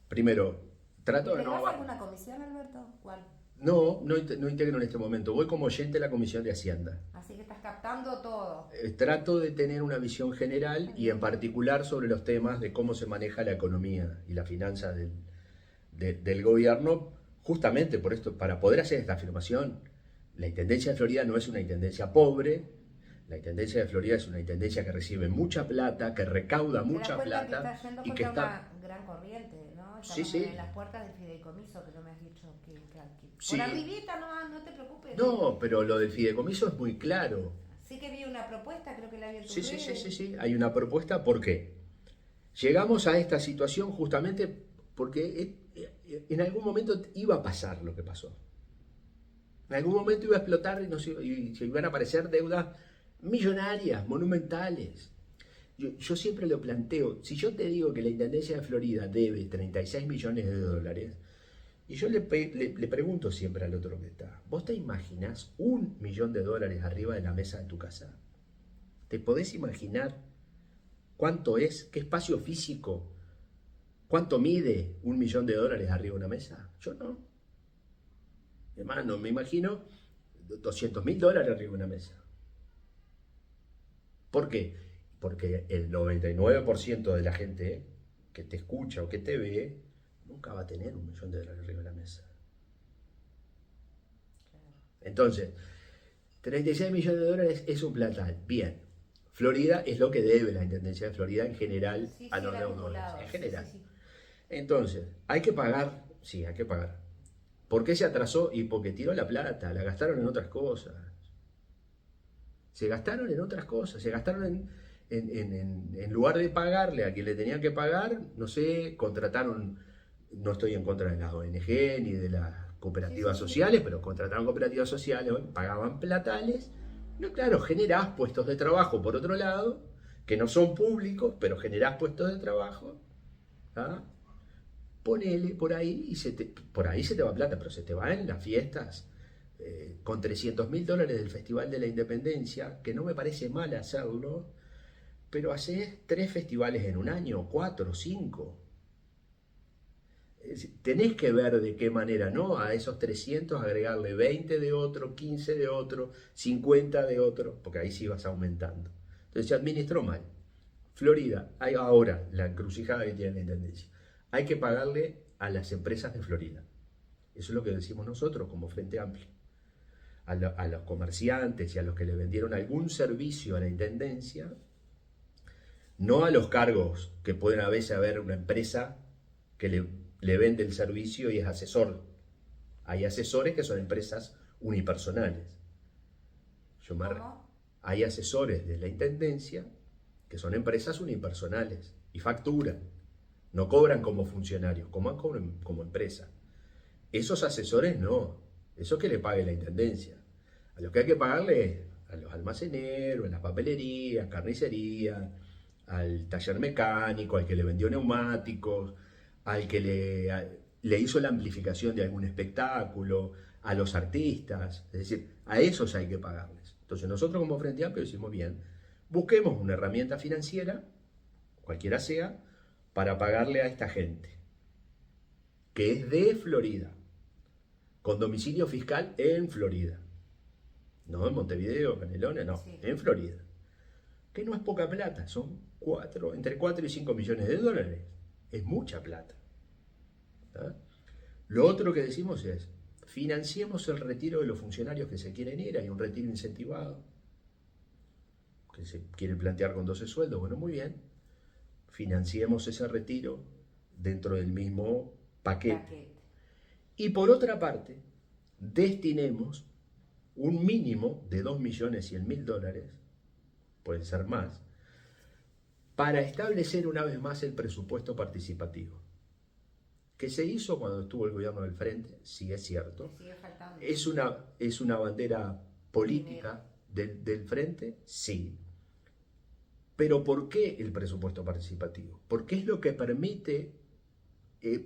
primero trato de ¿Integrás no... alguna comisión, Alberto? ¿Cuál? No integro en este momento. Voy como oyente a la Comisión de Hacienda. Así que estás captando todo. Trato de tener una visión general y en particular sobre los temas de cómo se maneja la economía y la finanza del gobierno, justamente por esto, para poder hacer esta afirmación. La Intendencia de Florida no es una intendencia pobre, la Intendencia de Florida es una intendencia que recibe mucha plata, que recauda mucha plata que está yendo y que contra una gran corriente, ¿no? Sí, Estamos sí. en las puertas del fideicomiso, que no me has dicho que Sí. por arribita no te preocupes. No, pero lo del fideicomiso es muy claro. Sí que vi una propuesta, creo que la vi en tu Sí, sí, redes. sí. Hay una propuesta, ¿por qué? Llegamos a esta situación justamente porque en algún momento iba a pasar lo que pasó. En algún momento iba a explotar y se iban a aparecer deudas millonarias, monumentales. Yo siempre lo planteo. Si yo te digo que la Intendencia de Florida debe 36 millones de dólares, y yo le pregunto siempre al otro que está, ¿vos te imaginás $1.000.000 arriba de la mesa de tu casa? ¿Te podés imaginar cuánto es, qué espacio físico, cuánto mide $1.000.000 arriba de una mesa? Yo no. Hermano, me imagino $200.000 arriba de una mesa. ¿Por qué? Porque el 99% de la gente que te escucha o que te ve nunca va a tener $1.000.000 arriba de la mesa. Entonces, 36 millones de dólares es un platal. Bien. Florida es lo que debe la Intendencia de Florida en general a los deudores. En general. Sí. Entonces, hay que pagar. Sí, hay que pagar. ¿Por qué se atrasó? Y porque tiró la plata, la gastaron en otras cosas. Se gastaron en otras cosas, se gastaron en lugar de pagarle a quien le tenían que pagar, no sé, contrataron, no estoy en contra de las ONG ni de las cooperativas sociales, pero contrataron cooperativas sociales, pagaban platales. No, claro, generás puestos de trabajo por otro lado, que no son públicos, pero generás puestos de trabajo. ¿Ah? Ponele por ahí por ahí se te va plata, pero se te va en las fiestas. Con $300.000 del Festival de la Independencia, que no me parece mal hacerlo, pero haces 3 festivales en un año, 4, 5. Tenés que ver de qué manera, ¿no? A esos 300 agregarle 20 de otro, 15 de otro, 50 de otro, porque ahí sí vas aumentando. Entonces se administró mal. Florida, hay ahora la encrucijada que tiene la Intendencia. hay que pagarle a las empresas de Florida. Eso es lo que decimos nosotros como Frente Amplio. A los comerciantes y a los que le vendieron algún servicio a la Intendencia, no a los cargos que pueden a veces haber una empresa que le vende el servicio y es asesor. Hay asesores que son empresas unipersonales. Hay asesores de la Intendencia que son empresas unipersonales y facturan. No cobran como funcionarios, cobran como empresa. Esos asesores no, eso que le pague la Intendencia. A los que hay que pagarle es a los almaceneros, a las papelerías, carnicería, al taller mecánico, al que le vendió neumáticos, al que le hizo la amplificación de algún espectáculo, a los artistas, es decir, a esos hay que pagarles. Entonces nosotros como Frente Amplio decimos bien, busquemos una herramienta financiera, cualquiera sea, para pagarle a esta gente, que es de Florida, con domicilio fiscal en Florida. No en Montevideo, Canelones, no, sí, en Florida. Que no es poca plata, son entre 4 y 5 millones de dólares. Es mucha plata. ¿Ah? Lo otro que decimos es, financiemos el retiro de los funcionarios que se quieren ir, hay un retiro incentivado, que se quiere plantear con 12 sueldos, bueno, muy bien, financiemos ese retiro dentro del mismo paquete. Y por otra parte, destinemos un mínimo de 2.100.000 dólares, pueden ser más, para establecer una vez más el presupuesto participativo. Que se hizo cuando estuvo el gobierno del Frente, sí es cierto. Es una bandera política del Frente, sí. Pero ¿por qué el presupuesto participativo? Porque es lo que permite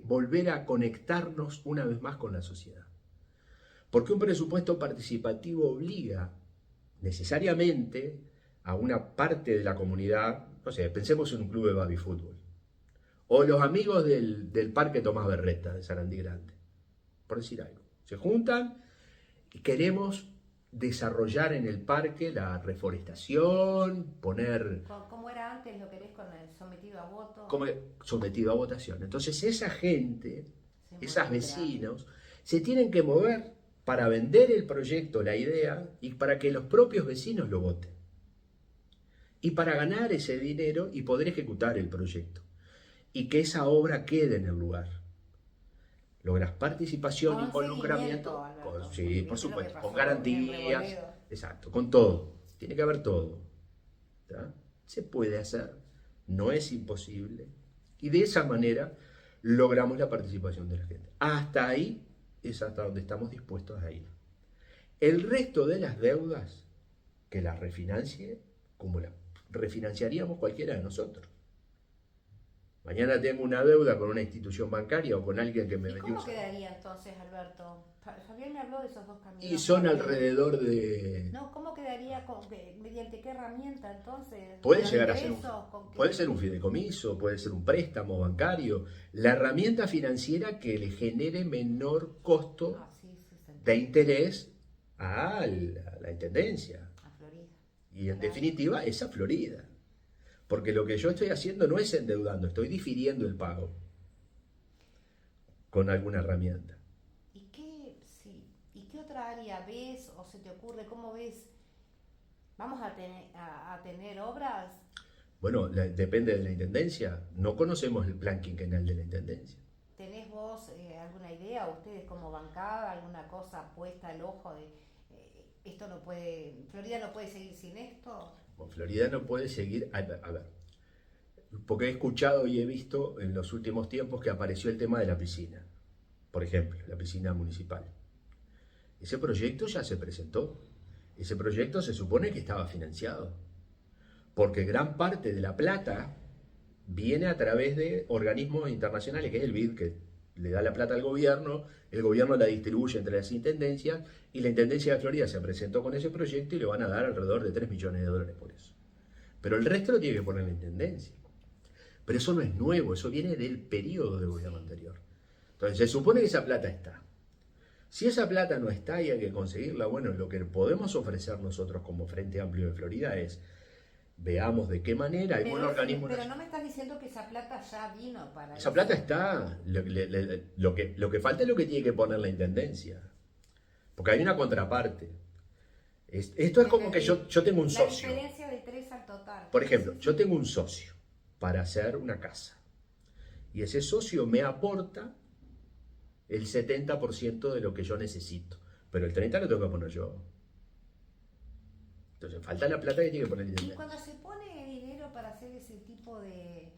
volver a conectarnos una vez más con la sociedad. Porque un presupuesto participativo obliga necesariamente a una parte de la comunidad, no sé, pensemos en un club de baby fútbol, o los amigos del Parque Tomás Berreta de Sarandí Grande, por decir algo. Se juntan y queremos desarrollar en el parque la reforestación, poner... ¿Cómo era antes? ¿Lo querés con el sometido a voto? Como sometido a votación. Entonces esa gente, esos vecinos, se tienen que mover para vender el proyecto, la idea, y para que los propios vecinos lo voten. Y para ganar ese dinero y poder ejecutar el proyecto. Y que esa obra quede en el lugar. Logras participación, con involucramiento, sí, por supuesto, con garantías, exacto, con todo. Tiene que haber todo. ¿Tá? Se puede hacer, no es imposible. Y de esa manera logramos la participación de la gente. Hasta ahí es hasta donde estamos dispuestos a ir. El resto de las deudas, que las refinancie como las refinanciaríamos cualquiera de nosotros. Mañana tengo una deuda con una institución bancaria o con alguien que me vendió. ¿Cómo quedaría entonces, Alberto? Fabián me habló de esos dos caminos. Y son alrededor de... No, ¿cómo quedaría? ¿Mediante qué herramienta entonces? Puede llegar a ser puede ser un fideicomiso, puede ser un préstamo bancario. La herramienta financiera que le genere menor costo de interés a la Intendencia. A Florida. Y en definitiva, es a Florida. Porque lo que yo estoy haciendo no es endeudando, estoy difiriendo el pago con alguna herramienta. ¿Y qué otra área ves o se te ocurre? ¿Cómo ves? ¿Vamos a tener obras? Bueno, depende de la Intendencia. No conocemos el plan quinquenal de la Intendencia. ¿Tenés vos alguna idea, ustedes como bancada, alguna cosa puesta al ojo de esto no puede, Florida no puede seguir sin esto? Florida no puede seguir, a ver, porque he escuchado y he visto en los últimos tiempos que apareció el tema de la piscina, por ejemplo, la piscina municipal. Ese proyecto ya se presentó, ese proyecto se supone que estaba financiado, porque gran parte de la plata viene a través de organismos internacionales, que es el BID, que le da la plata al gobierno, el gobierno la distribuye entre las intendencias, y la Intendencia de Florida se presentó con ese proyecto y le van a dar alrededor de 3 millones de dólares por eso. Pero el resto lo tiene que poner la Intendencia. Pero eso no es nuevo, eso viene del periodo de gobierno anterior. Entonces se supone que esa plata está. Si esa plata no está y hay que conseguirla, bueno, lo que podemos ofrecer nosotros como Frente Amplio de Florida es veamos de qué manera algún Pero, organismo... pero no me estás diciendo que esa plata ya vino para Esa eso. plata está, lo que falta es lo que tiene que poner la Intendencia, porque hay una contraparte. Esto es como que yo tengo un La socio. diferencia de 3 al total. Por ejemplo, yo tengo un socio para hacer una casa y ese socio me aporta el 70% de lo que yo necesito, pero el 30% lo tengo que poner yo. Entonces falta la plata que tiene que poner el Y intendente. cuando se pone dinero para hacer ese tipo de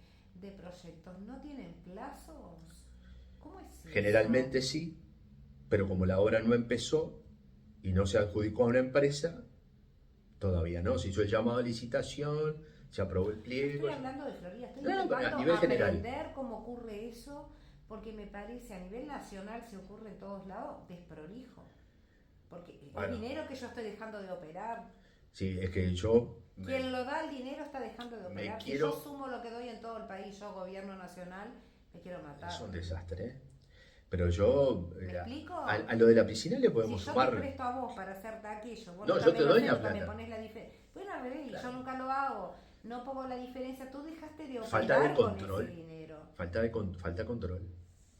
proyectos, ¿no tienen plazos? ¿Cómo es eso? Generalmente sí, pero como la obra no empezó y no se adjudicó a una empresa, todavía no. Se hizo el llamado a licitación, se aprobó el pliego. Estoy hablando de Florida, estoy No, pero intentando a nivel general. aprender cómo ocurre eso, porque me parece a nivel nacional se ocurre en todos lados desprolijo. Porque Bueno. el dinero que yo estoy dejando de operar, Sí, es que yo... quien lo da el dinero está dejando de operar. Si quiero- yo sumo lo que doy en todo el país, yo gobierno nacional, me quiero matar. Es un desastre, ¿eh? Pero yo... ¿Me explico? A lo de la piscina le podemos Si yo sumar... te presto a vos para hacerte aquello, vos No, nunca yo me te lo doy haces, la nunca me plata. pones la diferencia. Bueno, al revés, Claro. yo nunca lo hago, no pongo la diferencia, tú dejaste de Falta de operar con control. ese dinero. Falta control.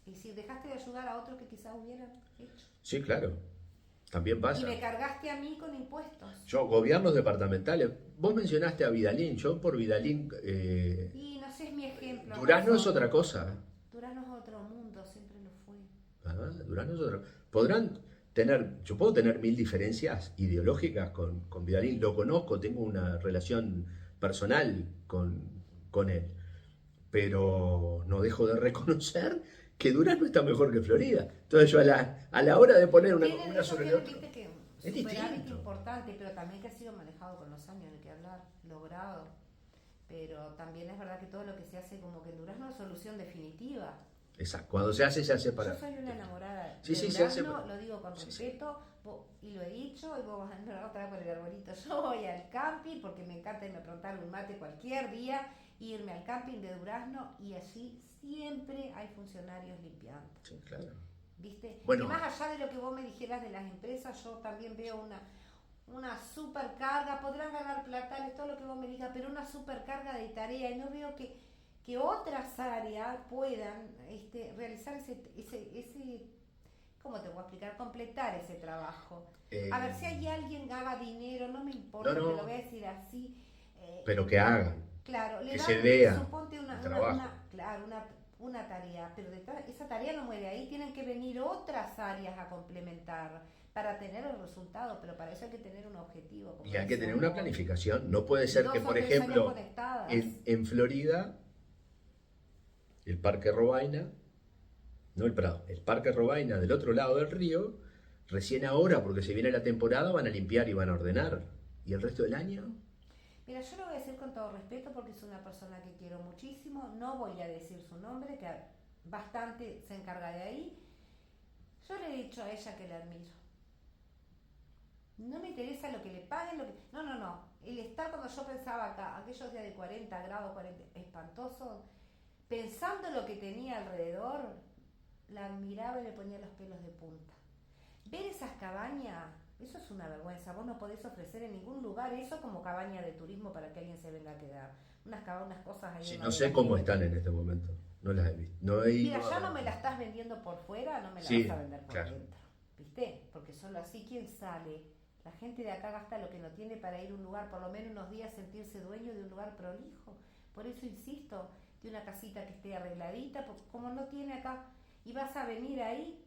Y si dejaste de ayudar a otros que quizás hubieran hecho. Sí, claro. También Y pasa. me cargaste a mí con impuestos. Yo, gobiernos departamentales. Vos mencionaste a Vidalín. Yo por Vidalín... Y no sé, es mi ejemplo. Durazno no es otra cosa. Durazno es otro mundo, siempre lo fue. Durazno es otra cosa. Podrán tener... Yo puedo tener 1000 diferencias ideológicas con Vidalín. Lo conozco, tengo una relación personal con él. Pero no dejo de reconocer que Durazno está mejor que Florida. Entonces yo a la hora de poner una Ellos sobre el tienen, otro... viste, que Es superávit distinto. importante, pero también que ha sido manejado con los años, hay que hablar, logrado. Pero también es verdad que todo lo que se hace como que en Durazno es solución definitiva. Exacto. Cuando se hace para... Yo soy una enamorada Sí, de sí, se hace Durazno, para- lo digo con Sí, respeto, y lo he dicho, y vos vas a entrar otra vez por el arbolito. Yo voy al camping porque me encanta irme a plantar un mate cualquier día, irme al camping de Durazno, y allí siempre hay funcionarios limpiando. Sí, claro. ¿Viste? Bueno. Y más allá de lo que vos me dijeras de las empresas, yo también veo una supercarga, podrán ganar platales, todo lo que vos me digas, pero una supercarga de tarea, y no veo que otras áreas puedan realizar ese, ¿cómo te voy a explicar? Completar ese trabajo. A ver, si hay alguien que haga dinero, no me importa, No, no. te lo voy a decir así. Pero que hagan. Claro, le que dan, se vea suponte el trabajo. una tarea, pero esa tarea no muere ahí, tienen que venir otras áreas a complementar para tener el resultado, pero para eso hay que tener un objetivo. Y hay que tener una planificación. No puede ser que, por ejemplo, en Florida, el Parque Robaina, no el Prado, el Parque Robaina del otro lado del río, recién ahora, porque se viene la temporada, van a limpiar y van a ordenar. ¿Y el resto del año? Mira, yo lo voy a decir con todo respeto porque es una persona que quiero muchísimo, no voy a decir su nombre, que bastante se encarga de ahí. Yo le he dicho a ella que la admiro. No me interesa lo que le paguen, No. El estar cuando yo pensaba acá, aquellos días de 40 grados, 40, espantoso, pensando lo que tenía alrededor, la admiraba y me ponía los pelos de punta. Ver esas cabañas, eso es una vergüenza. Vos no podés ofrecer en ningún lugar eso como cabaña de turismo para que alguien se venga a quedar. Unas cosas ahí. Sí, no sé cómo están en este momento. No las he visto. No he Mira, ido ya a- no me la estás vendiendo por fuera, no me la Sí, vas a vender por claro. dentro. ¿Viste? Porque solo así, ¿quién sale? La gente de acá gasta lo que no tiene para ir a un lugar, por lo menos unos días sentirse dueño de un lugar prolijo. Por eso insisto, de una casita que esté arregladita, porque como no tiene acá, y vas a venir ahí.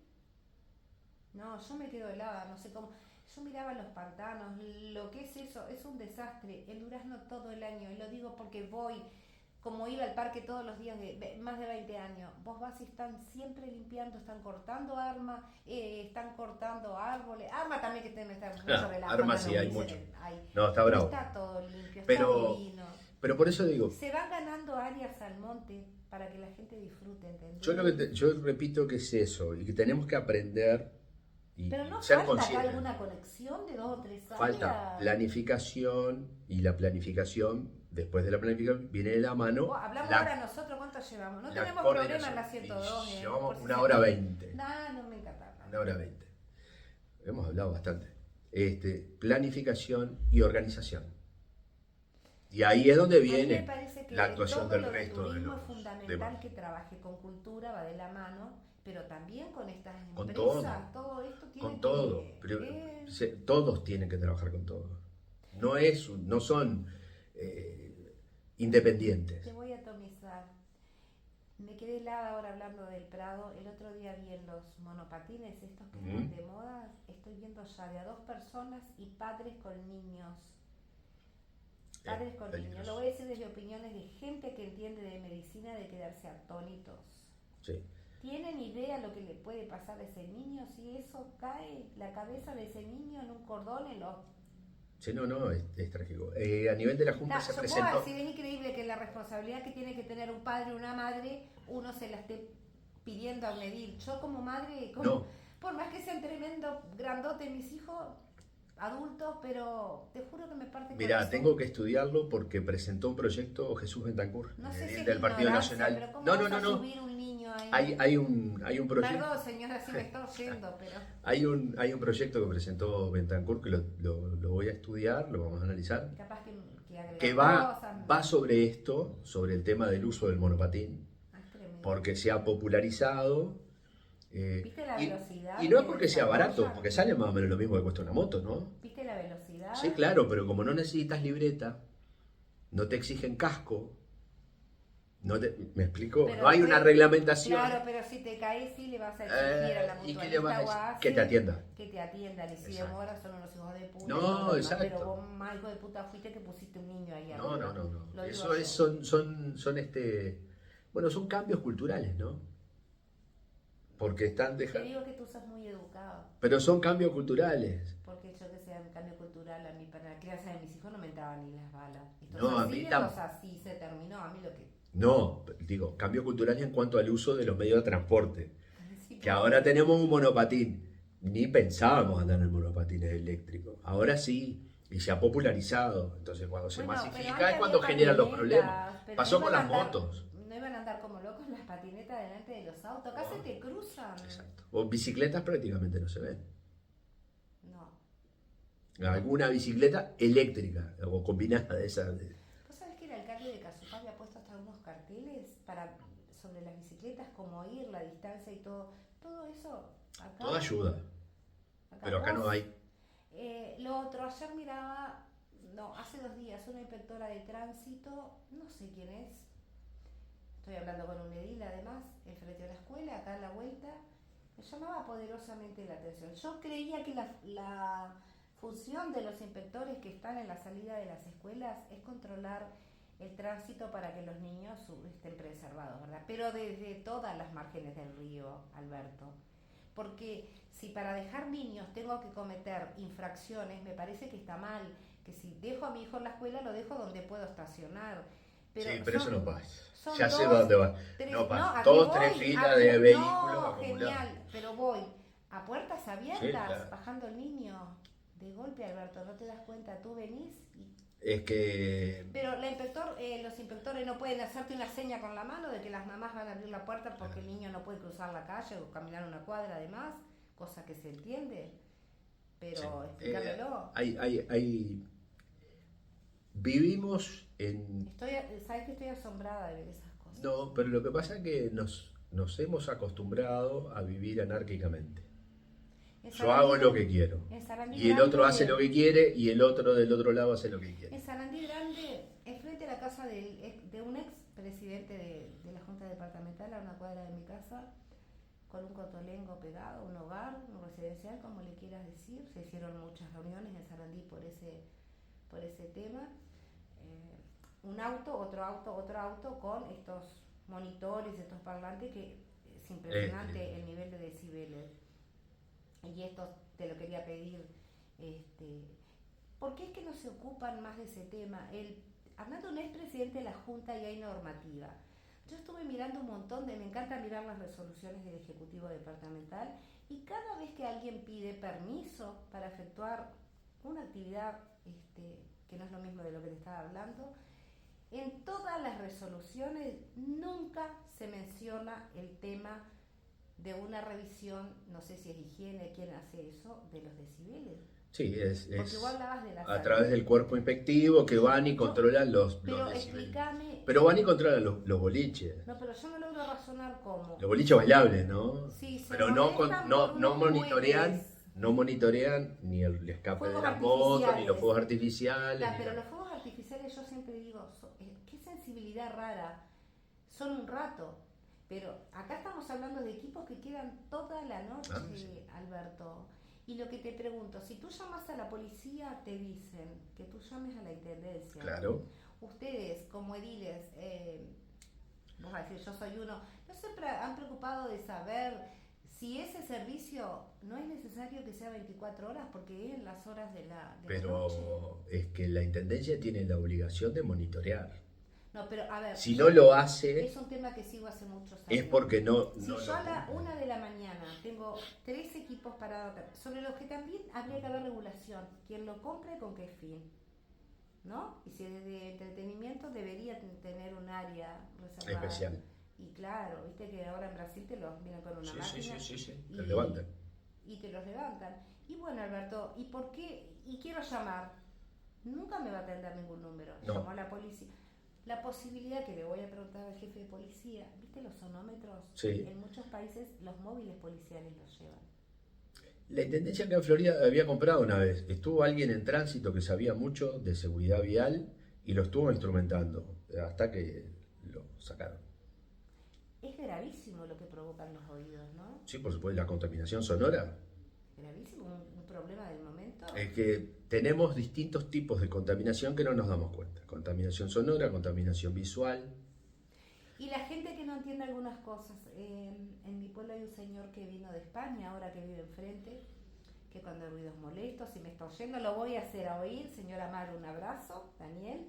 No, yo me quedo helada, no sé cómo. Yo miraba los pantanos, lo que es eso, es un desastre. El Durazno todo el año, y lo digo porque voy, como iba al parque todos los días de más de 20 años. Vos vas y están siempre limpiando, están cortando están cortando árboles. Arma también que tienen que estar mucho relajado. Arma sí, hay mucho. No, está bravo. Está todo limpio, Pero- está divino. Pero por eso digo, Se van ganando áreas al monte para que la gente disfrute, ¿entendés? yo repito que es eso, y que tenemos que aprender y Pero no ser falta acá conscientes. alguna conexión de 2 o 3 áreas. Falta planificación, y la planificación, después de la planificación, viene de la mano. Hablamos la- ahora nosotros, ¿cuánto llevamos? No la tenemos coordinación. problema en la 102. Y llevamos por si 1 se- hora 20. No me encanta. 1 hora 20. Hemos hablado bastante. Planificación y organización. Y ahí es donde A mí me viene parece que la actuación todo del lo de resto de turismo los es fundamental demás. que trabaje con cultura, va de la mano, pero también con estas Con empresas, todo, todo esto con tiene todo. que... Pero todos tienen que trabajar con todo. No son te independientes. voy a atomizar. Me quedé helada ahora hablando del Prado. El otro día vi en los monopatines, estos que Ujú. están de moda, estoy viendo ya de a 2 personas y padres con niños. Es Padres con niños. Lo peligroso. voy a decir desde opiniones de gente que entiende de medicina, de quedarse atónitos. Sí. ¿Tienen idea lo que le puede pasar a ese niño si eso cae, la cabeza de ese niño en un cordón en los... Sí, no, es trágico. A nivel de la Junta se Yo puedo presentó. decir, es increíble que la responsabilidad que tiene que tener un padre o una madre, uno se la esté pidiendo a un edil. Yo como madre, No, por más que sean tremendo, grandote mis hijos, adultos, pero te juro que me parte el mirá, corazón. tengo que estudiarlo porque presentó un proyecto Jesús Bentancur, No sé si es del Partido ignorancia, Nacional. pero ¿cómo No, no, vas no, a no. subir un niño ahí? Hay un proyecto. Perdón, señora, si me está oyendo, pero... Hay un proyecto que presentó Bentancur que lo voy a estudiar, lo vamos a analizar, Capaz que que agregar cosas. va sobre esto, sobre el tema del uso del monopatín, Ah, es tremendo. porque se ha popularizado. ¿Viste la y, velocidad y no es que porque sea barato, desarrollan? porque sale más o menos lo mismo que cuesta una moto, ¿no? ¿Viste la velocidad? Sí, claro, pero como no necesitas libreta, no te exigen casco, ¿me explico? Pero No hay una reglamentación. claro, pero si te caes sí le vas a exigir a la ¿Y qué le vas a mutualista o decir? a Que te ACE atienda. que te atiendan. Y si Exacto. demoras son unos hijos de puta. No, y todo lo demás, exacto. pero vos más hijo de puta fuiste que pusiste un niño ahí No, arriba. no, no, no. Lo digo Eso yo. es, bueno, son cambios culturales, ¿no? Porque están Te dejando, digo que tú sos muy educado. pero son cambios culturales. Porque yo que sea en cambio cultural, a mí para la crianza de mis hijos no me entraban ni las balas. Estos No, a así, mí estos así, se terminó. A mí lo que... No, digo, cambios culturales en cuanto al uso de los medios de transporte. Sí, Que porque ahora tenemos un monopatín. Ni pensábamos andar en monopatines eléctricos. Ahora sí, y se ha popularizado. Entonces, cuando se bueno, pero masifica antes es cuando había generan los problemas. patinetas, pero Pasó no con iban a las andar, motos. no iban a andar como locos las patinetas delante de los autos. Acá se te cruzan. Exacto. O bicicletas prácticamente no se ven. No. Alguna bicicleta eléctrica o combinada de esas. ¿Vos sabés que el alcalde de Casupá había puesto hasta unos carteles sobre las bicicletas, cómo ir, la distancia y todo? Todo eso acá. Todo ayuda, pero acá no hay. Lo otro, ayer miraba, no, hace 2 días, una inspectora de tránsito, no sé quién es, estoy hablando con un edil además, enfrente de la escuela, acá a la vuelta, me llamaba poderosamente la atención. Yo creía que la función de los inspectores que están en la salida de las escuelas es controlar el tránsito para que los niños estén preservados, ¿verdad? Pero desde todas las márgenes del río, Alberto. Porque si para dejar niños tengo que cometer infracciones, me parece que está mal. Que si dejo a mi hijo en la escuela, lo dejo donde puedo estacionar. Sí, pero eso no pasa. son Ya sé dos, dónde va. tres, No pasa. ¿a qué 2, voy? 3 filas de vehículos No, acumulados. genial, pero voy a puertas abiertas, Sí, claro. bajando el niño. De golpe, Alberto, no te das cuenta, tú venís y... Es que. Pero los inspectores no pueden hacerte una seña con la mano de que las mamás van a abrir la puerta porque el niño no puede cruzar la calle o caminar una cuadra además, cosa que se entiende. Pero Sí. explícamelo. Vivimos en. Sabes que estoy asombrada de ver esas cosas. No, pero lo que pasa es que nos hemos acostumbrado a vivir anárquicamente. Yo hago lo que quiero. Y el otro hace lo que quiere y el otro del otro lado hace lo que quiere. En Sarandí Grande, enfrente de la casa de un ex presidente de la Junta Departamental, a una cuadra de mi casa, con un cotolengo pegado, un hogar, un residencial, como le quieras decir. Se hicieron muchas reuniones en Sarandí por ese tema. Un auto, otro auto con estos monitores, estos parlantes que es impresionante el nivel de decibeles. Y esto te lo quería pedir, ¿por qué es que no se ocupan más de ese tema? Arnaldo no es presidente de la Junta y hay normativa. Yo estuve mirando un montón me encanta mirar las resoluciones del Ejecutivo Departamental y cada vez que alguien pide permiso para efectuar una actividad que no es lo mismo de lo que te estaba hablando, en todas las resoluciones nunca se menciona el tema de una revisión, no sé si es higiene, quién hace eso, de los decibeles. Sí, Porque vos hablabas de la a salud. través del cuerpo inspectivo que van y controlan Pero los decibeles. explícame. Pero van y controlan los boliches. No, pero yo no logro razonar cómo. Los boliches bailables, ¿no? Sí, se Pero molestan por no unos monitorean, juegues. no monitorean ni el escape Fuegos de la moto, ni los artificiales. fuegos artificiales. Ya, ni pero nada. los fuegos artificiales yo siempre digo, qué sensibilidad rara. Son un rato. Pero acá estamos hablando de equipos que quedan toda la noche, Sí. Alberto. Y lo que te pregunto, si tú llamas a la policía, te dicen que tú llames a la intendencia. Claro. Ustedes, como ediles, vos vas a decir, yo soy uno, ¿no se han preocupado de saber si ese servicio no es necesario que sea 24 horas porque es en las horas de la noche? Pero es que la intendencia tiene la obligación de monitorear. No, pero a ver, Si no lo hace, es un tema que sigo hace muchos años. es porque no. Si no yo a lo la cumple. 1 de la mañana tengo 3 equipos parados sobre los que también habría que haber regulación, quién lo compre con qué fin, ¿no? Y si es de entretenimiento debería tener un área reservada. Especial. Y claro, viste que ahora en Brasil te los vienen con una máquina. Sí. Lo levantan. Y te los levantan. Y bueno, Alberto, ¿y por qué? Y quiero llamar. Nunca me va a atender ningún número. No. Llamo a la policía. La posibilidad que le voy a preguntar al jefe de policía, ¿viste los sonómetros? Sí. En muchos países los móviles policiales los llevan. La intendencia acá en Florida había comprado una vez. Estuvo alguien en tránsito que sabía mucho de seguridad vial y lo estuvo instrumentando hasta que lo sacaron. Es gravísimo lo que provocan los oídos, ¿no? Sí, por supuesto, la contaminación sonora. Gravísimo, un problema del momento. Es que tenemos distintos tipos de contaminación que no nos damos cuenta. Contaminación sonora, contaminación visual. Y la gente que no entiende algunas cosas. En mi pueblo hay un señor que vino de España, ahora que vive enfrente, que cuando hay ruidos molestos, si me está oyendo, lo voy a hacer a oír. Señora Mar, un abrazo, Daniel.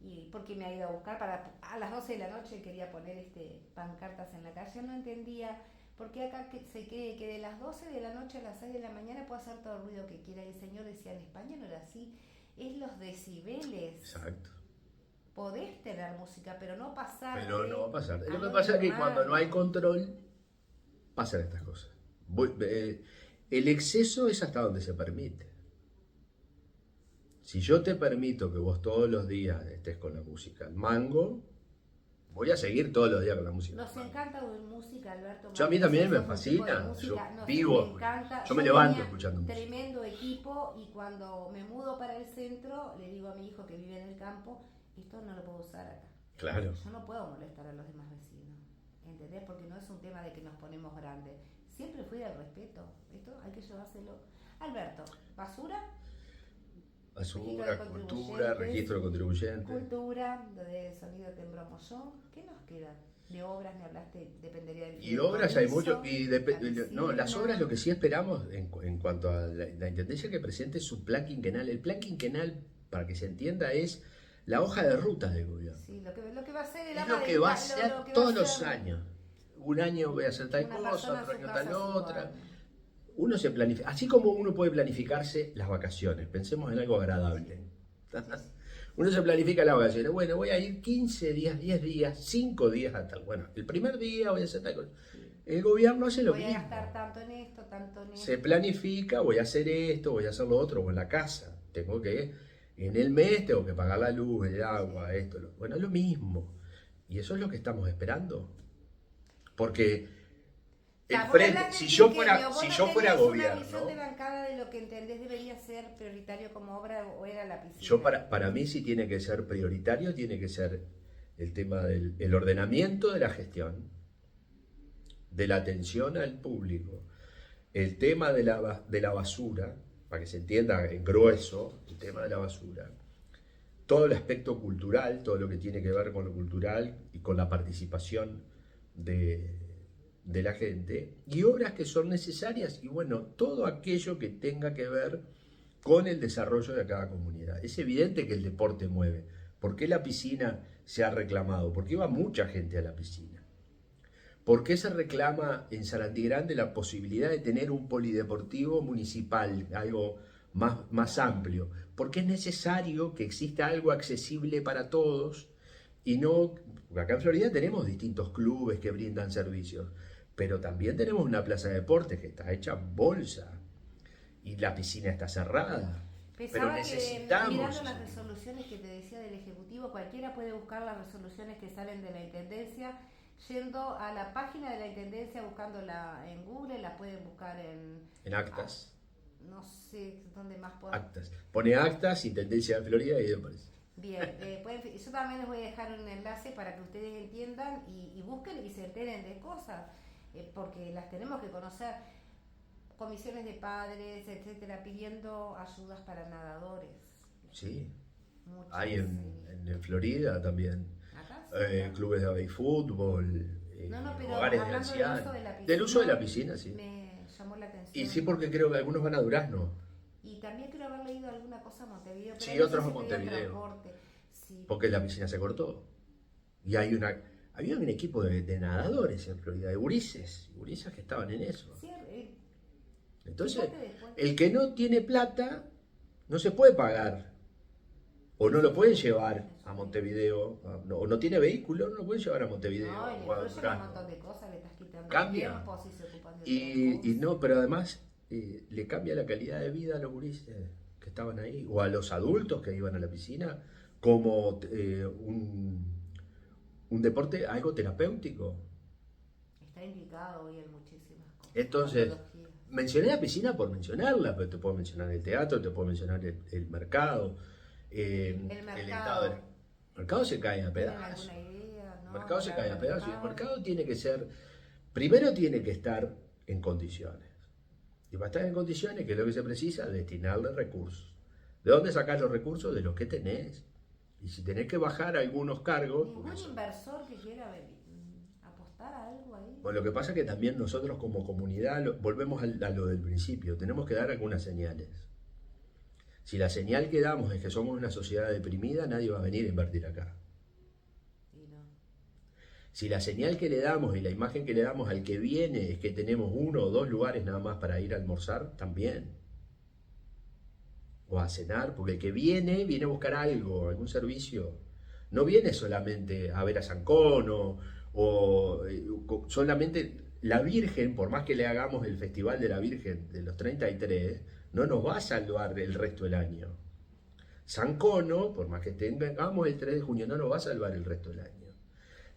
Y porque me ha ido a buscar a las 12 de la noche quería poner pancartas en la calle, no entendía por qué acá que de las 12 de la noche a las 6 de la mañana puede hacer todo el ruido que quiera. Y el señor decía, en España no era así, es los decibeles. Exacto. Podés tener música, pero no pasar. Pero no va a pasar. a Lo que lo pasa es que normal. cuando no hay control, pasan estas cosas. El exceso es hasta donde se permite. Si yo te permito que vos todos los días estés con la música al mango, voy a seguir todos los días con la música. Nos encanta oír música, Alberto. Yo a mí también me Hacemos un tipo de fascina. música, Yo nos vivo, encanta. yo me Yo levanto tenía escuchando música. tremendo equipo y cuando me mudo para el centro le digo a mi hijo que vive en el campo, esto no lo puedo usar acá. Claro. Yo no puedo molestar a los demás vecinos, ¿entendés? Porque no es un tema de que nos ponemos grandes. Siempre fui del respeto. Esto hay que llevárselo. Alberto, basura, Basura, cultura, registro de contribuyentes. cultura, de sonido tembromollón. ¿Qué nos queda? De obras me hablaste, dependería del. Y obras hay mucho. Y la no, las piscina. obras lo que sí esperamos en cuanto a la intendencia que presente su plan quinquenal. El plan quinquenal, para que se entienda, es la hoja de ruta del gobierno. Sí, lo que va a ser el Es ama lo de que va a casa, hacer lo que va todos a los ser años. Un año voy a hacer tal una cosa, persona otro en su año casa tal 5 otra. años. Uno se planifica, así como uno puede planificarse las vacaciones, pensemos en algo agradable. Uno se planifica las vacaciones, bueno, voy a ir 15 días, 10 días, 5 días a tal. Bueno, el primer día voy a hacer tal cosa. El gobierno hace lo Voy a mismo. gastar tanto en esto, tanto en esto. Se planifica, voy a hacer esto, voy a hacer lo otro, o en la casa. Tengo que, en el mes tengo que pagar la luz, el agua, esto. Bueno, es lo mismo. Y eso es lo que estamos esperando. Porque si yo fuera Una gobierno, visión de bancada de lo que entendés debería ser prioritario como obra o era la piscina. yo para mí sí tiene que ser prioritario, tiene que ser el tema del ordenamiento de la gestión, de la atención al público, el tema de la basura, para que se entienda en grueso, el tema de la basura, todo el aspecto cultural, todo lo que tiene que ver con lo cultural y con la participación de la gente, y obras que son necesarias, y bueno, todo aquello que tenga que ver con el desarrollo de cada comunidad. Es evidente que el deporte mueve. ¿Por qué la piscina se ha reclamado? Porque va mucha gente a la piscina. ¿Por qué se reclama en Sarandí Grande la posibilidad de tener un polideportivo municipal, algo más amplio? Porque es necesario que exista algo accesible para todos y no... Acá en Florida tenemos distintos clubes que brindan servicios, pero también tenemos una plaza de deportes que está hecha bolsa. y la piscina está cerrada. Pero Pensaba que necesitamos... mirando las resoluciones que te decía del Ejecutivo, cualquiera puede buscar las resoluciones que salen de la Intendencia yendo a la página de la Intendencia, buscándola en Google, la pueden buscar En actas. No sé dónde más puedo. Actas. Pone actas, Intendencia de Florida y ahí aparece. Bien, yo también les voy a dejar un enlace para que ustedes entiendan y busquen y se enteren de cosas, porque las tenemos que conocer. Comisiones de padres, etcétera, pidiendo ayudas para nadadores. Sí, Muchas, hay en Florida también. ¿Acá? Clubes de baby fútbol, Pero hogares de hablando ancianos. del Uso de la piscina, sí. Me llamó la atención. Y sí, porque creo que algunos van a Durazno. Y también creo haber leído alguna cosa a Montevideo. Sí, otros a Montevideo. Sí. Porque la piscina se cortó. Y había un equipo de nadadores en Florida, de gurises que estaban en eso. Sí, entonces, el que no tiene plata no se puede pagar. O no lo pueden llevar a Montevideo. O no tiene vehículo, no lo pueden llevar a Montevideo. No, y después lleva un montón de cosas, le estás quitando cambia. tiempo si se ocupan de y no, pero además le cambia la calidad de vida a los gurises que estaban ahí. O a los adultos que iban a la piscina. Como un deporte, algo terapéutico. Está indicado hoy en muchísimas cosas. Entonces, mencioné la piscina por mencionarla, pero te puedo mencionar el teatro, te puedo mencionar el mercado. El estado del mercado se cae a pedazos. El mercado se cae a pedazos. Y el mercado tiene que ser, primero tiene que estar en condiciones. Y para estar en condiciones, que es lo que se precisa, destinarle recursos. ¿De dónde sacás los recursos? De los que tenés. Y si tenés que bajar algunos cargos... ¿Ningún inversor que quiera apostar a algo ahí? Bueno, lo que pasa es que también nosotros como comunidad, volvemos a lo del principio, tenemos que dar algunas señales. Si la señal que damos es que somos una sociedad deprimida, nadie va a venir a invertir acá. Si la señal que le damos y la imagen que le damos al que viene es que tenemos 1 o 2 lugares nada más para ir a almorzar, también. O a cenar, porque el que viene a buscar algo, algún servicio. No viene solamente a ver a San Cono o solamente la Virgen, por más que le hagamos el Festival de la Virgen de los 33, no nos va a salvar el resto del año. San Cono, por más que tengamos el 3 de junio, no nos va a salvar el resto del año.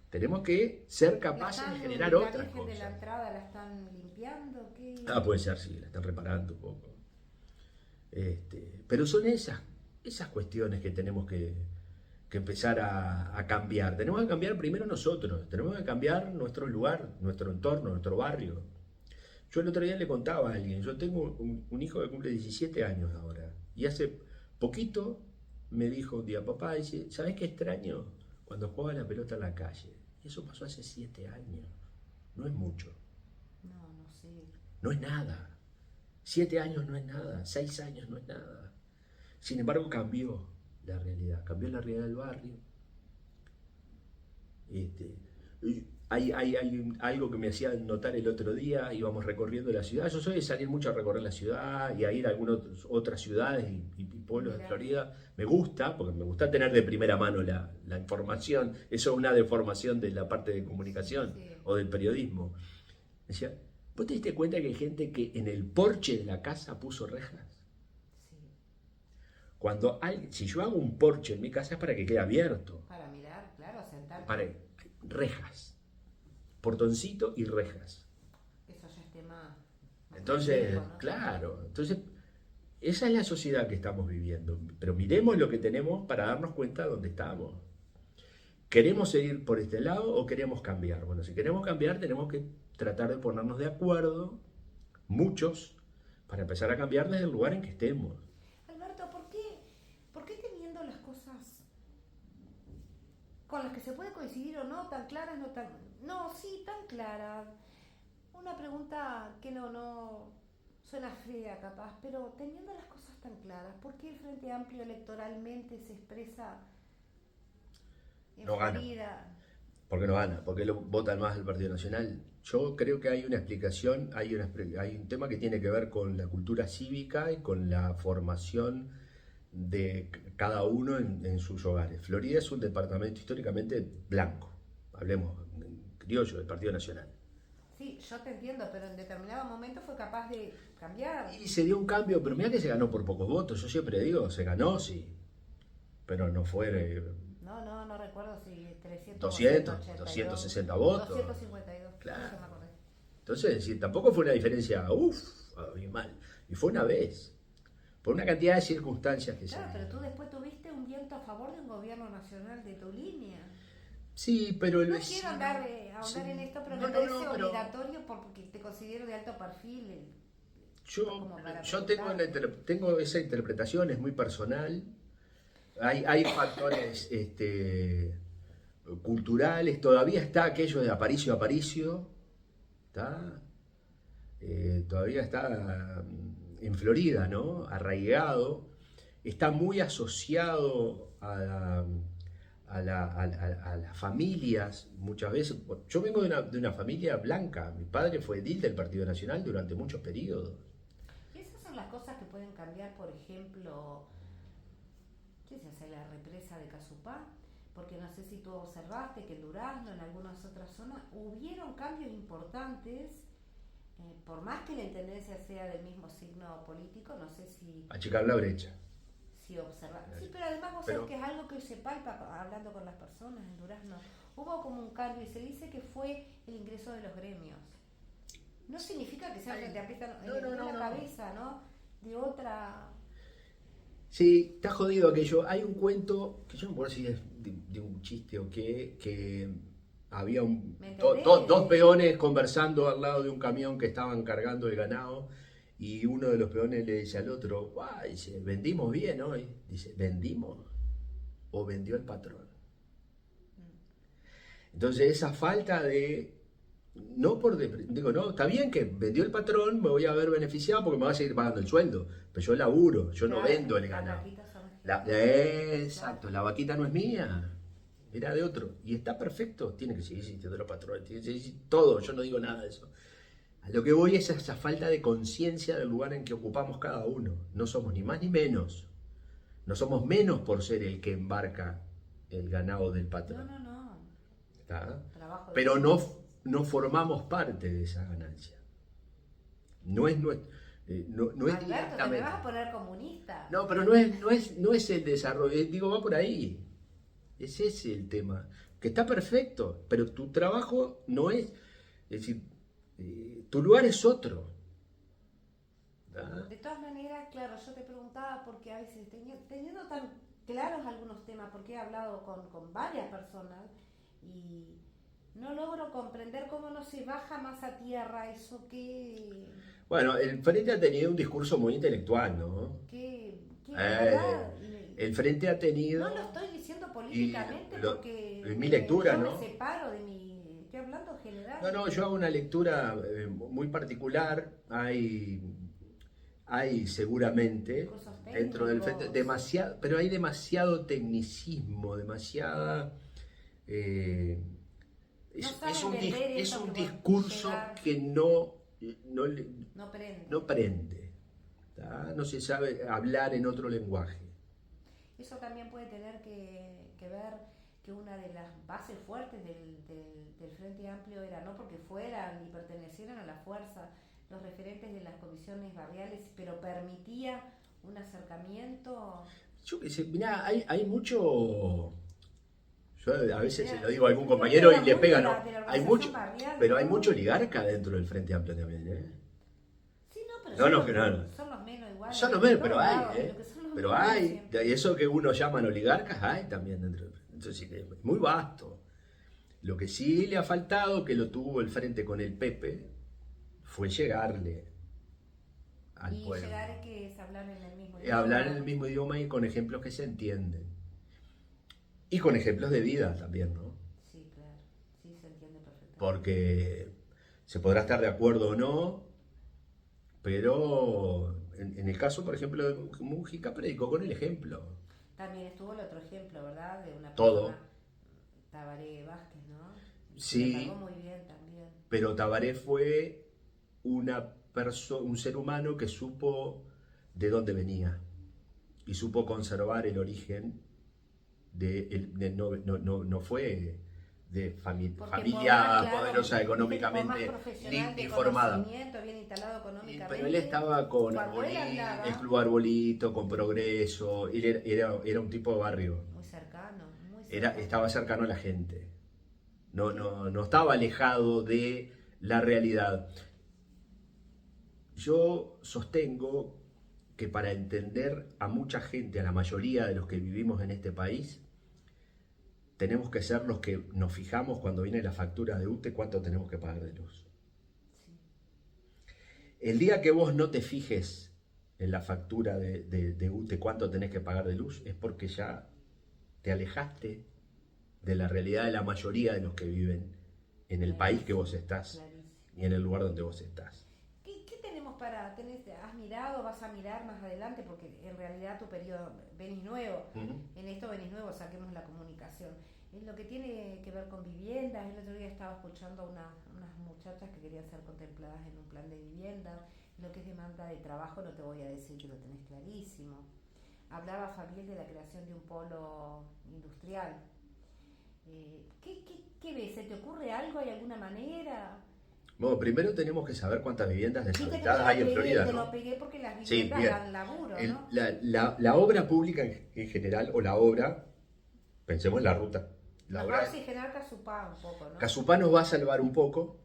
Tenemos que ser capaces de generar otras cosas. ¿La Virgen de la entrada la están limpiando? ¿Qué? Puede ser, sí, la están reparando un poco. Pero son esas cuestiones que tenemos que empezar a cambiar. Tenemos que cambiar primero nosotros, tenemos que cambiar nuestro lugar, nuestro entorno, nuestro barrio. Yo el otro día le contaba a alguien, yo tengo un hijo que cumple 17 años ahora, y hace poquito me dijo un día, papá, dice, ¿sabes qué extraño? Cuando jugaba la pelota en la calle. Y eso pasó hace 7 años, no es mucho. No sé. No es nada. 7 años no es nada, 6 años no es nada. Sin embargo, cambió la realidad del barrio. Hay algo que me hacía notar el otro día, íbamos recorriendo la ciudad. Yo soy de salir mucho a recorrer la ciudad y a ir a algunas otras ciudades y pueblos de Florida. Me gusta, porque me gusta tener de primera mano la información. Eso es una deformación de la parte de comunicación o del periodismo. Decía, ¿vos te diste cuenta que hay gente que en el porche de la casa puso rejas? Sí. Si yo hago un porche en mi casa es para que quede abierto. Para mirar, claro, sentar. Para rejas. Portoncito y rejas. Eso ya es tema. Entonces, ¿no? Claro. Entonces, esa es la sociedad que estamos viviendo. Pero miremos lo que tenemos para darnos cuenta de dónde estamos. ¿Queremos seguir por este lado o queremos cambiar? Bueno, si queremos cambiar, tenemos que tratar de ponernos de acuerdo, muchos, para empezar a cambiar desde el lugar en que estemos. Alberto, ¿por qué teniendo las cosas con las que se puede coincidir o no, tan claras, sí, tan claras? Una pregunta que no suena fea capaz, pero teniendo las cosas tan claras, ¿por qué el Frente Amplio electoralmente se expresa en Florida? Porque no gana, porque lo votan más el Partido Nacional. Yo creo que hay una explicación, hay un tema que tiene que ver con la cultura cívica y con la formación de cada uno en sus hogares. Florida es un departamento históricamente blanco, hablemos en criollo del Partido Nacional. Sí, yo te entiendo, pero en determinado momento fue capaz de cambiar. Y se dio un cambio, pero mira que se ganó por pocos votos. Yo siempre digo, se ganó, sí, pero no fue No recuerdo si 300 o 200, 182. 260 votos. 252, Claro. creo que me acordé. Entonces, sí, tampoco fue una diferencia, abismal. Y fue una vez, por una cantidad de circunstancias que se Claro, pero tú dieron. después tuviste un viento a favor de un gobierno nacional de tu línea. Sí, pero el No quiero vecino... ahondar Sí. en esto, pero No, me no, parece no, pero obligatorio porque te considero de alto perfil. yo, Como para yo tengo, preguntarte. tengo esa interpretación, es muy personal. Hay factores culturales, todavía está aquello de Aparicio, Aparicio, ¿está? Todavía está en Florida, ¿no? Arraigado, está muy asociado a las familias, muchas veces. Yo vengo de una familia blanca, mi padre fue edil del Partido Nacional durante muchos periodos. Esas son las cosas que pueden cambiar, por ejemplo, ¿qué se hace? La represa de Casupá, porque no sé si tú observaste que en Durazno, en algunas otras zonas, hubieron cambios importantes, por más que la intendencia sea del mismo signo político, no sé Achicar la brecha. si observar. Sí, pero además vos sabés que es algo que se palpa hablando con las personas en Durazno. Hubo como un cambio y se dice que fue el ingreso de los gremios. No significa que sea frente a pista en la cabeza, ¿no? De otra. Sí, está jodido aquello. Hay un cuento, que yo no me acuerdo si es de un chiste o qué, que había ¿Me entendés? dos peones conversando al lado de un camión que estaban cargando el ganado y uno de los peones le dice al otro, guay, dice, vendimos bien hoy. Dice, ¿vendimos o vendió el patrón? Entonces esa falta de... No por... Digo, no, está bien que vendió el patrón, me voy a ver beneficiado porque me va a seguir pagando el sueldo, pero yo laburo, yo no Claro, vendo el las ganado. vaquitas son Exacto, la vaquita no es mía, era de otro. Y está perfecto, tiene que seguir existiendo los patrones, tiene que seguir existiendo todo, yo no digo nada de eso. A lo que voy es a esa falta de conciencia del lugar en que ocupamos cada uno. No somos ni más ni menos. No somos menos por ser el que embarca el ganado del patrón. No. ¿Está? Trabajo Pero de... no formamos parte de esa ganancia. No es nuestro. No es Alberto, te me directamente. vas a poner comunista. No, pero no es el desarrollo, digo, va por ahí. Es ese el tema. Que está perfecto, pero tu trabajo no es. Es decir, tu lugar es otro. ¿Verdad? De todas maneras, claro, yo te preguntaba porque a veces teniendo tan claros algunos temas, porque he hablado con varias personas y no logro comprender cómo no se baja más a tierra eso Bueno, el Frente ha tenido un discurso muy intelectual, ¿no? de Eh, verdad. el Frente ha tenido. No lo estoy diciendo políticamente porque en mi lectura, yo ¿no? me separo de mi... Estoy hablando en general. No, yo hago una lectura muy particular. Hay seguramente Cursos dentro del técnicos. frente demasiado, pero hay demasiado tecnicismo, demasiada No saben vender es esto un que vos discurso llegar. que No prende. no prende, ¿tá? No se sabe hablar en otro lenguaje. Eso también puede tener que ver que una de las bases fuertes del Frente Amplio era no porque fueran ni pertenecieran a la fuerza los referentes de las comisiones barriales, pero permitía un acercamiento. Yo qué sé, mirá, hay mucho. Yo a veces se lo digo a algún Yo compañero creo y que le pega, de ¿no? la Hay organización mucho, barrial, pero ¿no? hay mucho oligarca dentro del Frente Amplio también, ¿eh? Sí, no, pero No. son los menos iguales. Son los menos, de pero todos hay, lados, ¿eh? lo que son los Pero menos hay, siempre. y eso que uno llaman oligarcas, hay también dentro del Frente. Entonces es muy vasto. Lo que sí le ha faltado, que lo tuvo el Frente con el Pepe, fue llegarle al Y pueblo. llegar es que es hablar en el mismo idioma. Hablar en el mismo idioma y con ejemplos que se entienden. Y con ejemplos de vida también, ¿no? Sí, claro. Sí, se entiende perfectamente. Porque se podrá estar de acuerdo o no, pero en el caso, por ejemplo, de Mújica, predicó con el ejemplo. También estuvo el otro ejemplo, ¿verdad? De una Todo. persona, Tabaré Vázquez, ¿no? Y Sí. se le pagó muy bien también. Pero Tabaré fue un ser humano que supo de dónde venía y supo conservar el origen no fue Porque familia claro, poderosa viste que por más económicamente, profesional de informada. conocimiento, bien instalado económicamente. Pero él estaba con cuando él hablaba, el Club Arbolito, con Progreso, él era un tipo de barrio, muy cercano, muy cercano. estaba cercano a la gente, no estaba alejado de la realidad. Yo sostengo que para entender a mucha gente, a la mayoría de los que vivimos en este país, tenemos que ser los que nos fijamos cuando viene la factura de UTE cuánto tenemos que pagar de luz. El día que vos no te fijes en la factura de UTE cuánto tenés que pagar de luz es porque ya te alejaste de la realidad de la mayoría de los que viven en el país que vos estás Clarísimo. y en el lugar donde vos estás. ¿Qué tenemos has mirado, vas a mirar más adelante? Porque en realidad tu periodo, venís nuevo, en esto venís nuevo, saquemos la comunicación. En lo que tiene que ver con viviendas, el otro día estaba escuchando a unas muchachas que querían ser contempladas en un plan de vivienda. Lo que es demanda de trabajo no te voy a decir que lo tenés clarísimo. Hablaba Fabiel de la creación de un polo industrial. ¿Qué ves? ¿Se te ocurre algo? ¿Hay alguna manera? Bueno, primero tenemos que saber cuántas viviendas Sí, deshabitadas hay en Florida, te ¿no? lo pegué porque las Sí, viviendas bien. dan laburo, ¿no? La obra pública en general, o la obra, pensemos en la ruta. La Nos va a obra oxigenar Casupá un poco, ¿no? Casupá nos va a salvar un poco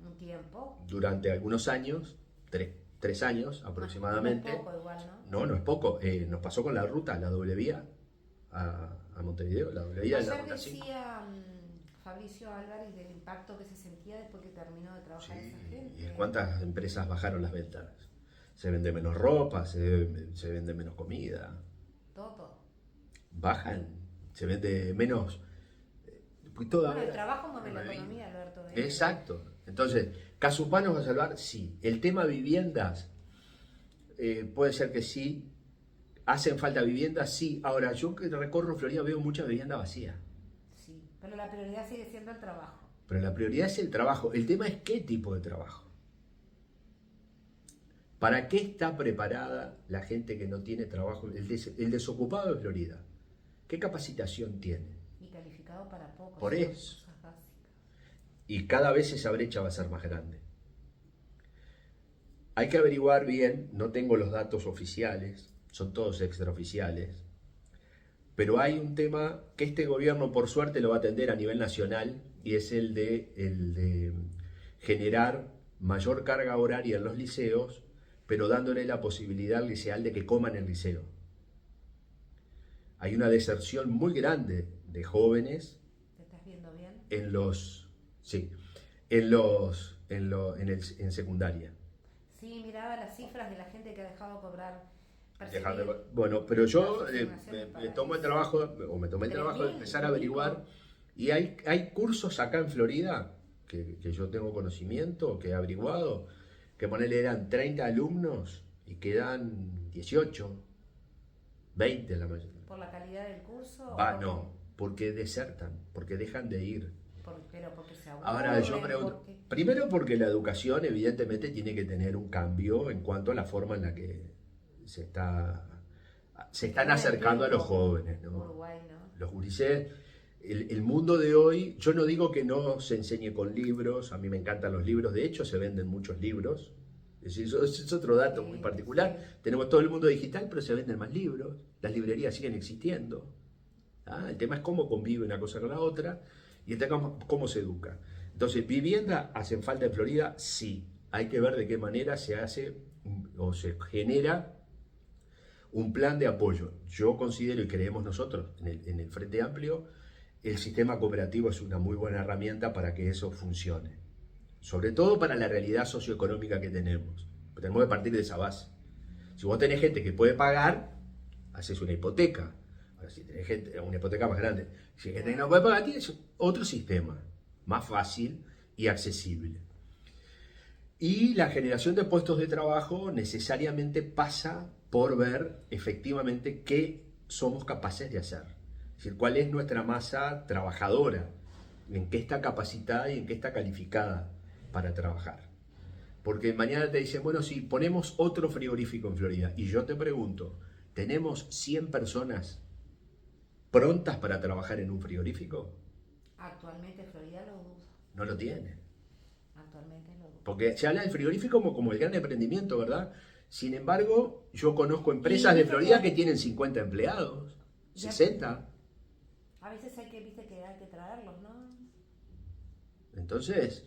Un tiempo. durante algunos años, tres años aproximadamente. No es poco igual, ¿no? No es poco. Nos pasó con la ruta, la doble vía a Montevideo, la doble vía de la Ayer ruta 5. decía Fabricio Álvarez del impacto que se sentía después que terminó de trabajar esa gente. ¿Y cuántas empresas bajaron las ventas? Se vende menos ropa, se vende menos comida. Todo. Bajan, se vende menos. Bueno, el trabajo mueve la economía, Alberto. Exacto. Entonces, ¿Casupá nos va a salvar? Sí. El tema viviendas, puede ser que sí. ¿Hacen falta viviendas? Sí. Ahora, yo que recorro Florida veo mucha vivienda vacía. Sí, pero la prioridad sigue siendo el trabajo. Pero la prioridad es el trabajo. El tema es qué tipo de trabajo. ¿Para qué está preparada la gente que no tiene trabajo? El desocupado de Florida. ¿Qué capacitación tiene? Y calificado para poco. Por eso. Y cada vez esa brecha va a ser más grande. Hay que averiguar bien, no tengo los datos oficiales, son todos extraoficiales, pero hay un tema que este gobierno por suerte lo va a atender a nivel nacional y es el de generar mayor carga horaria en los liceos, pero dándole la posibilidad al liceal de que coman en el liceo. Hay una deserción muy grande de jóvenes. ¿Te estás viendo bien? En secundaria. Sí, miraba las cifras de la gente que ha dejado de cobrar. Bueno, pero yo me tomo el trabajo, o me tomé el trabajo de empezar a averiguar, y hay cursos acá en Florida, que yo tengo conocimiento, que he averiguado, que ponele eran 30 alumnos y quedan 18, 20 la mayoría. ¿Por la calidad del curso? No, porque desertan, porque dejan de ir. Pero porque se aburren. Ahora yo pregunto, primero porque la educación evidentemente tiene que tener un cambio en cuanto a la forma en la que se están acercando a los jóvenes, ¿no? Uruguay, ¿no? Los gurises, el mundo de hoy, yo no digo que no se enseñe con libros, a mí me encantan los libros, de hecho se venden muchos libros, es decir, eso es otro dato muy particular, tenemos todo el mundo digital, pero se venden más libros, las librerías siguen existiendo, el tema es cómo convive una cosa con la otra, y el tema es cómo se educa. Entonces, ¿vivienda hacen falta en Florida? Sí, hay que ver de qué manera se hace o se genera un plan de apoyo. Yo considero y creemos nosotros en el Frente Amplio, el sistema cooperativo es una muy buena herramienta para que eso funcione. Sobre todo para la realidad socioeconómica que tenemos. Tenemos que partir de esa base. Si vos tenés gente que puede pagar, haces una hipoteca. Ahora, si tenés gente, una hipoteca más grande. Si hay gente que no puede pagar, tienes otro sistema, más fácil y accesible. Y la generación de puestos de trabajo necesariamente pasa por ver efectivamente qué somos capaces de hacer. Es decir, cuál es nuestra masa trabajadora, en qué está capacitada y en qué está calificada para trabajar. Porque mañana te dicen, bueno, si ponemos otro frigorífico en Florida, y yo te pregunto, ¿tenemos 100 personas prontas para trabajar en un frigorífico? Actualmente Florida lo dudo. No lo tiene. Actualmente lo dudo. Porque se habla del frigorífico como el gran emprendimiento, ¿verdad? Sin embargo, yo conozco empresas Y de viste Florida que- que tienen 50 empleados, Ya- 60. A veces viste que hay que traerlos, ¿no? Entonces,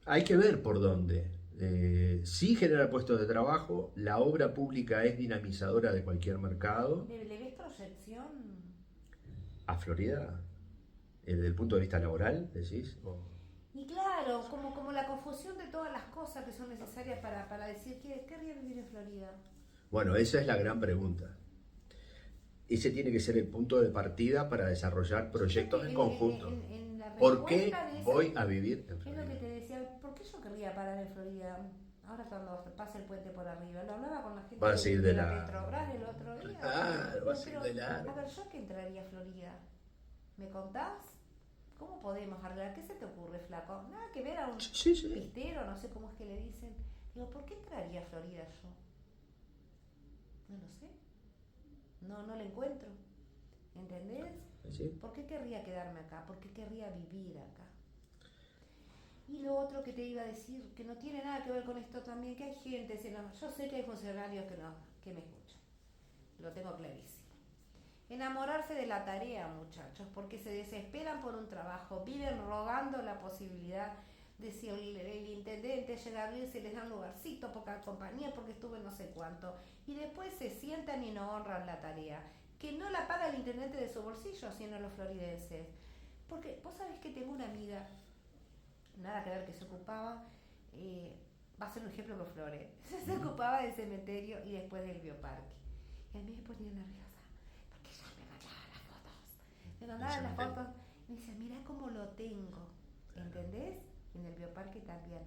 hay que ver por dónde. Sí genera puestos de trabajo, la obra pública es dinamizadora de cualquier mercado. ¿Le ves proyección? A Florida, desde el punto de vista laboral, decís. Y claro, como la confusión de todas las cosas que son necesarias para decir que querría vivir en Florida. Bueno, esa es la gran pregunta. Ese tiene que ser el punto de partida para desarrollar proyectos en conjunto. En la ¿Por qué respuesta de esa- voy a vivir en Es lo que Florida? te decía, ¿por qué yo querría parar en Florida? Ahora cuando pase el puente por arriba, lo hablaba con la gente Va a seguir de la largo. Petrobras el otro día. Claro, va a seguir Pero, de largo. a ver, ¿yo qué entraría a Florida? ¿Me contás? ¿Cómo podemos arreglar? ¿Qué se te ocurre, flaco? Nada que ver a un Sí, sí. pistero, no sé cómo es que le dicen. Digo, ¿por qué entraría a Florida yo? No lo sé. No lo encuentro. ¿Entendés? Sí. ¿Por qué querría quedarme acá? ¿Por qué querría vivir acá? Y lo otro que te iba a decir, que no tiene nada que ver con esto también, que hay gente, yo sé que hay funcionarios que me escuchan, lo tengo clarísimo. Enamorarse de la tarea, muchachos, porque se desesperan por un trabajo, viven rogando la posibilidad de si el intendente llega a abrir, se les da un lugarcito, poca compañía, porque estuve no sé cuánto, y después se sientan y no honran la tarea, que no la paga el intendente de su bolsillo, sino los floridenses. Porque vos sabés que tengo una amiga, nada que ver, que se ocupaba, va a ser un ejemplo con Flores, se ocupaba del cementerio y después del bioparque. Y a mí me ponía nerviosa, porque ella me mandaba las fotos. Me mandaba las fotos y me decía, mirá cómo lo tengo, ¿entendés? En el bioparque también.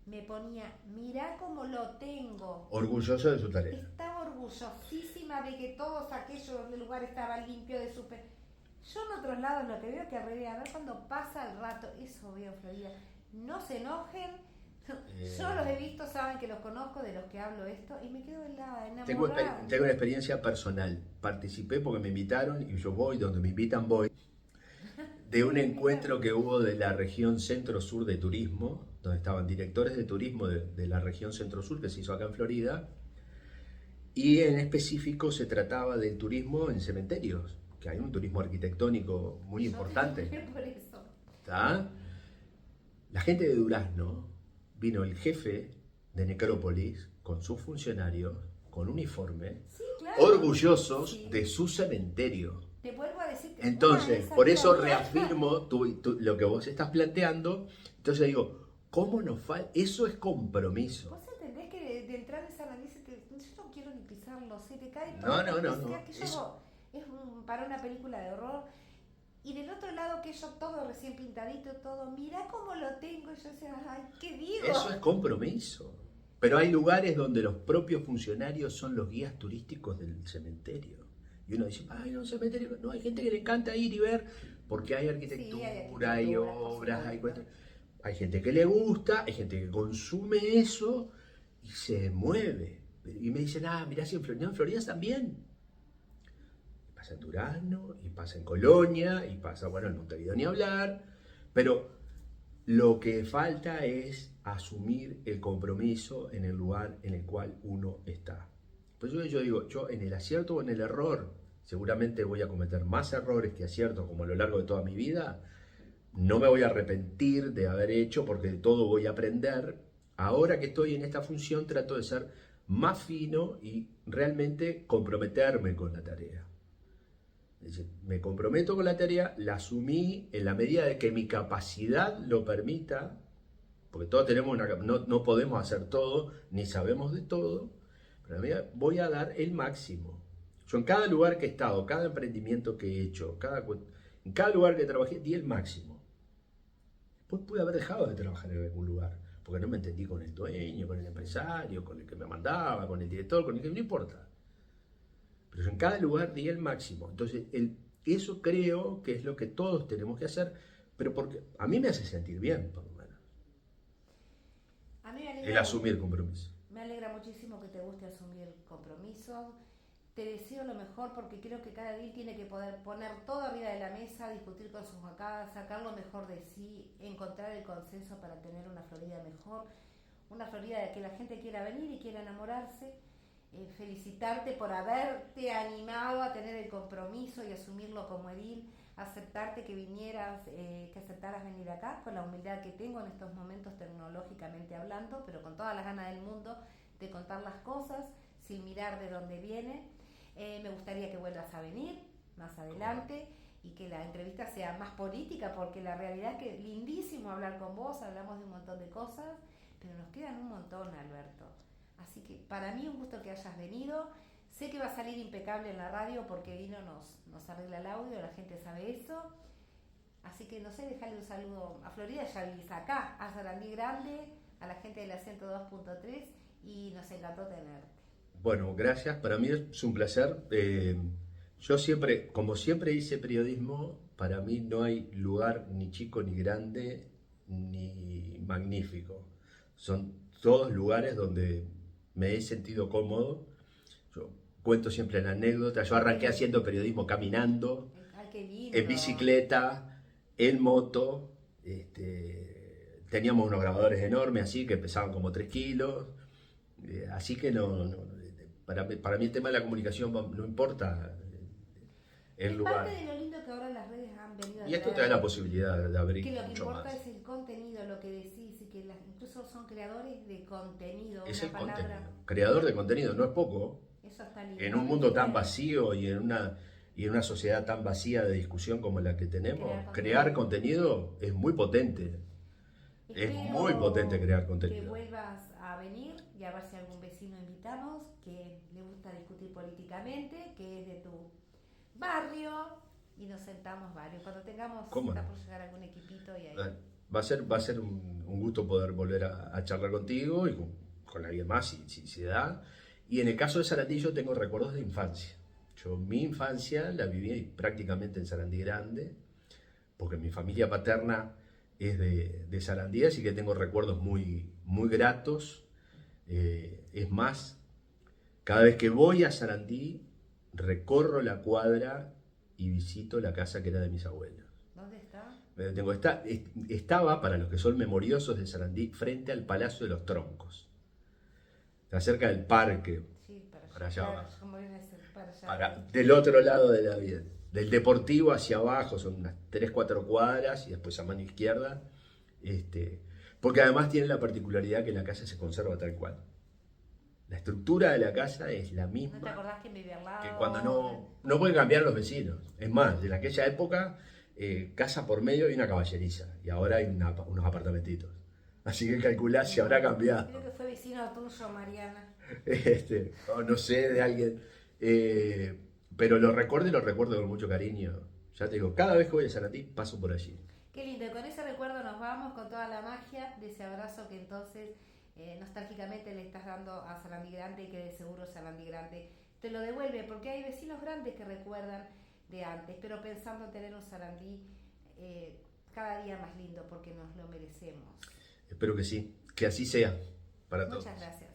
Me ponía, mirá cómo lo tengo. Orgulloso de su tarea. Estaba orgullosísima de que todos aquellos lugares estaban limpios de su... Yo en otros lados lo que veo que arreglé, a ver cuando pasa el rato, eso veo en Florida. No se enojen, yo los he visto, saben que los conozco, de los que hablo esto, y me quedo enamorada. Tengo una experiencia personal. Participé porque me invitaron y yo voy, donde me invitan voy. De un encuentro que hubo de la región centro-sur de turismo, donde estaban directores de turismo de la región centro-sur que se hizo acá en Florida, y en específico se trataba del turismo en cementerios, que hay un turismo arquitectónico muy importante. Por eso. ¿Tá? La gente de Durazno, vino el jefe de Necrópolis con sus funcionarios, con uniforme, Sí, claro. orgullosos Sí. de su cementerio. Te vuelvo a decir que... Entonces, por eso reafirmo lo que vos estás planteando. Entonces digo, ¿cómo nos falta? Eso es compromiso. Vos entendés que de entrar en ese análisis, yo no quiero ni pisarlo, se te cae No, todo. no, no, Es no. que aquello es para una película de horror. Y del otro lado, que yo todo recién pintadito, todo, mirá cómo lo tengo. Y yo decía, ay, ¿qué digo? Eso es compromiso. Pero hay lugares donde los propios funcionarios son los guías turísticos del cementerio. Y uno dice, ay, no, cementerio. No, hay gente que le encanta ir y ver, porque hay arquitectura, hay obras, hay cuestiones. Hay gente que le gusta, hay gente que consume eso y se mueve. Y me dicen, mirá, si en Florida también. Pasa en Durazno, y pasa en Colonia, y pasa, bueno, en Montevideo ni hablar. Pero lo que falta es asumir el compromiso en el lugar en el cual uno está. Por eso yo digo, yo en el acierto o en el error, seguramente voy a cometer más errores que aciertos como a lo largo de toda mi vida. No me voy a arrepentir de haber hecho porque de todo voy a aprender. Ahora que estoy en esta función trato de ser más fino y realmente comprometerme con la tarea. Es decir, me comprometo con la tarea, la asumí en la medida de que mi capacidad lo permita, porque todos tenemos no podemos hacer todo, ni sabemos de todo, pero voy a dar el máximo. Yo en cada lugar que he estado, cada emprendimiento que he hecho, en cada lugar que trabajé, di el máximo. Después pude haber dejado de trabajar en algún lugar, porque no me entendí con el dueño, con el empresario, con el que me mandaba, con el director, con el que no importa. Pero yo en cada lugar di el máximo. Entonces, eso creo que es lo que todos tenemos que hacer, pero porque a mí me hace sentir bien, por lo menos. A mí me alegra El asumir compromiso. Me alegra muchísimo que te guste asumir compromisos. te deseo lo mejor porque creo que cada día tiene que poder poner todo arriba de la mesa, discutir con sus bancadas, sacar lo mejor de sí, encontrar el consenso para tener una Florida mejor, una Florida de que la gente quiera venir y quiera enamorarse. Felicitarte por haberte animado a tener el compromiso y asumirlo como edil, aceptarte que vinieras, que aceptaras venir acá con la humildad que tengo en estos momentos tecnológicamente hablando, pero con todas las ganas del mundo de contar las cosas sin mirar de dónde viene. Me gustaría que vuelvas a venir más adelante y que la entrevista sea más política, porque la realidad es que lindísimo hablar con vos, hablamos de un montón de cosas, pero nos quedan un montón, Alberto. Así que para mí un gusto que hayas venido. Sé que va a salir impecable en la radio porque Vino nos arregla el audio, la gente sabe eso. Así que no sé, dejarle un saludo a Florida, ya vivís acá, a Sarandí Grande, a la gente de la 102.3 y nos encantó tenerte. Bueno, gracias. Para mí es un placer. Yo siempre, como siempre hice periodismo, para mí no hay lugar ni chico, ni grande, ni magnífico. Son todos lugares donde me he sentido cómodo. Yo cuento siempre la anécdota. Yo arranqué haciendo periodismo caminando, Ay, qué lindo. en bicicleta, en moto. Teníamos unos grabadores enormes así que pesaban como 3 kilos. Así que para mí el tema de la comunicación no importa el lugar. Parte de lo lindo que ahora las redes han venido a Y esto te traer, da la posibilidad de abrir que lo que mucho importa más. es el contenido, lo que decís, y que incluso son creadores de contenido, Es una el palabra. contenido. Creador de contenido, no es poco. Eso está lindo. En un mundo tan vacío y en una sociedad tan vacía de discusión como la que tenemos, crear contenido es muy potente. Es muy potente crear contenido. Que vuelvas a venir y a ver si algún vecino invitamos que le gusta discutir políticamente, que es de tu barrio, y nos sentamos varios. Cuando tengamos, está por llegar algún equipito y ahí. Va a ser un gusto poder volver a charlar contigo y con alguien más si se da. Y en el caso de Sarandí yo tengo recuerdos de infancia. Mi infancia la viví prácticamente en Sarandí Grande, porque mi familia paterna es de Sarandí, así que tengo recuerdos muy, muy gratos. Es más, cada vez que voy a Sarandí, recorro la cuadra y visito la casa que era de mis abuelos. ¿Dónde está? Estaba, para los que son memoriosos de Sarandí, frente al Palacio de los Troncos. Está cerca del parque. Sí, para allá claro, abajo. ¿cómo viene a ser? Para allá. Del otro lado de la vía. Del Deportivo hacia abajo son unas 3-4 cuadras y después a mano izquierda. Porque además tiene la particularidad que la casa se conserva tal cual. La estructura de la casa es la misma. ¿No te acordás quién vivía al lado? Que cuando no pueden cambiar los vecinos. Es más, en aquella época, casa por medio y una caballeriza. Y ahora hay unos apartamentitos. Así que calculá si habrá cambiado. Creo que fue vecino tuyo, Mariana. No sé, de alguien. Pero lo recuerdo con mucho cariño. Ya te digo, cada vez que voy a Sarandí paso por allí. Qué lindo, y con ese recuerdo nos vamos con toda la magia de ese abrazo que entonces nostálgicamente le estás dando a Sarandí Grande y que de seguro Sarandí Grande te lo devuelve, porque hay vecinos grandes que recuerdan de antes, pero pensando en tener un Sarandí cada día más lindo porque nos lo merecemos. Espero que sí, que así sea para todos. Muchas gracias.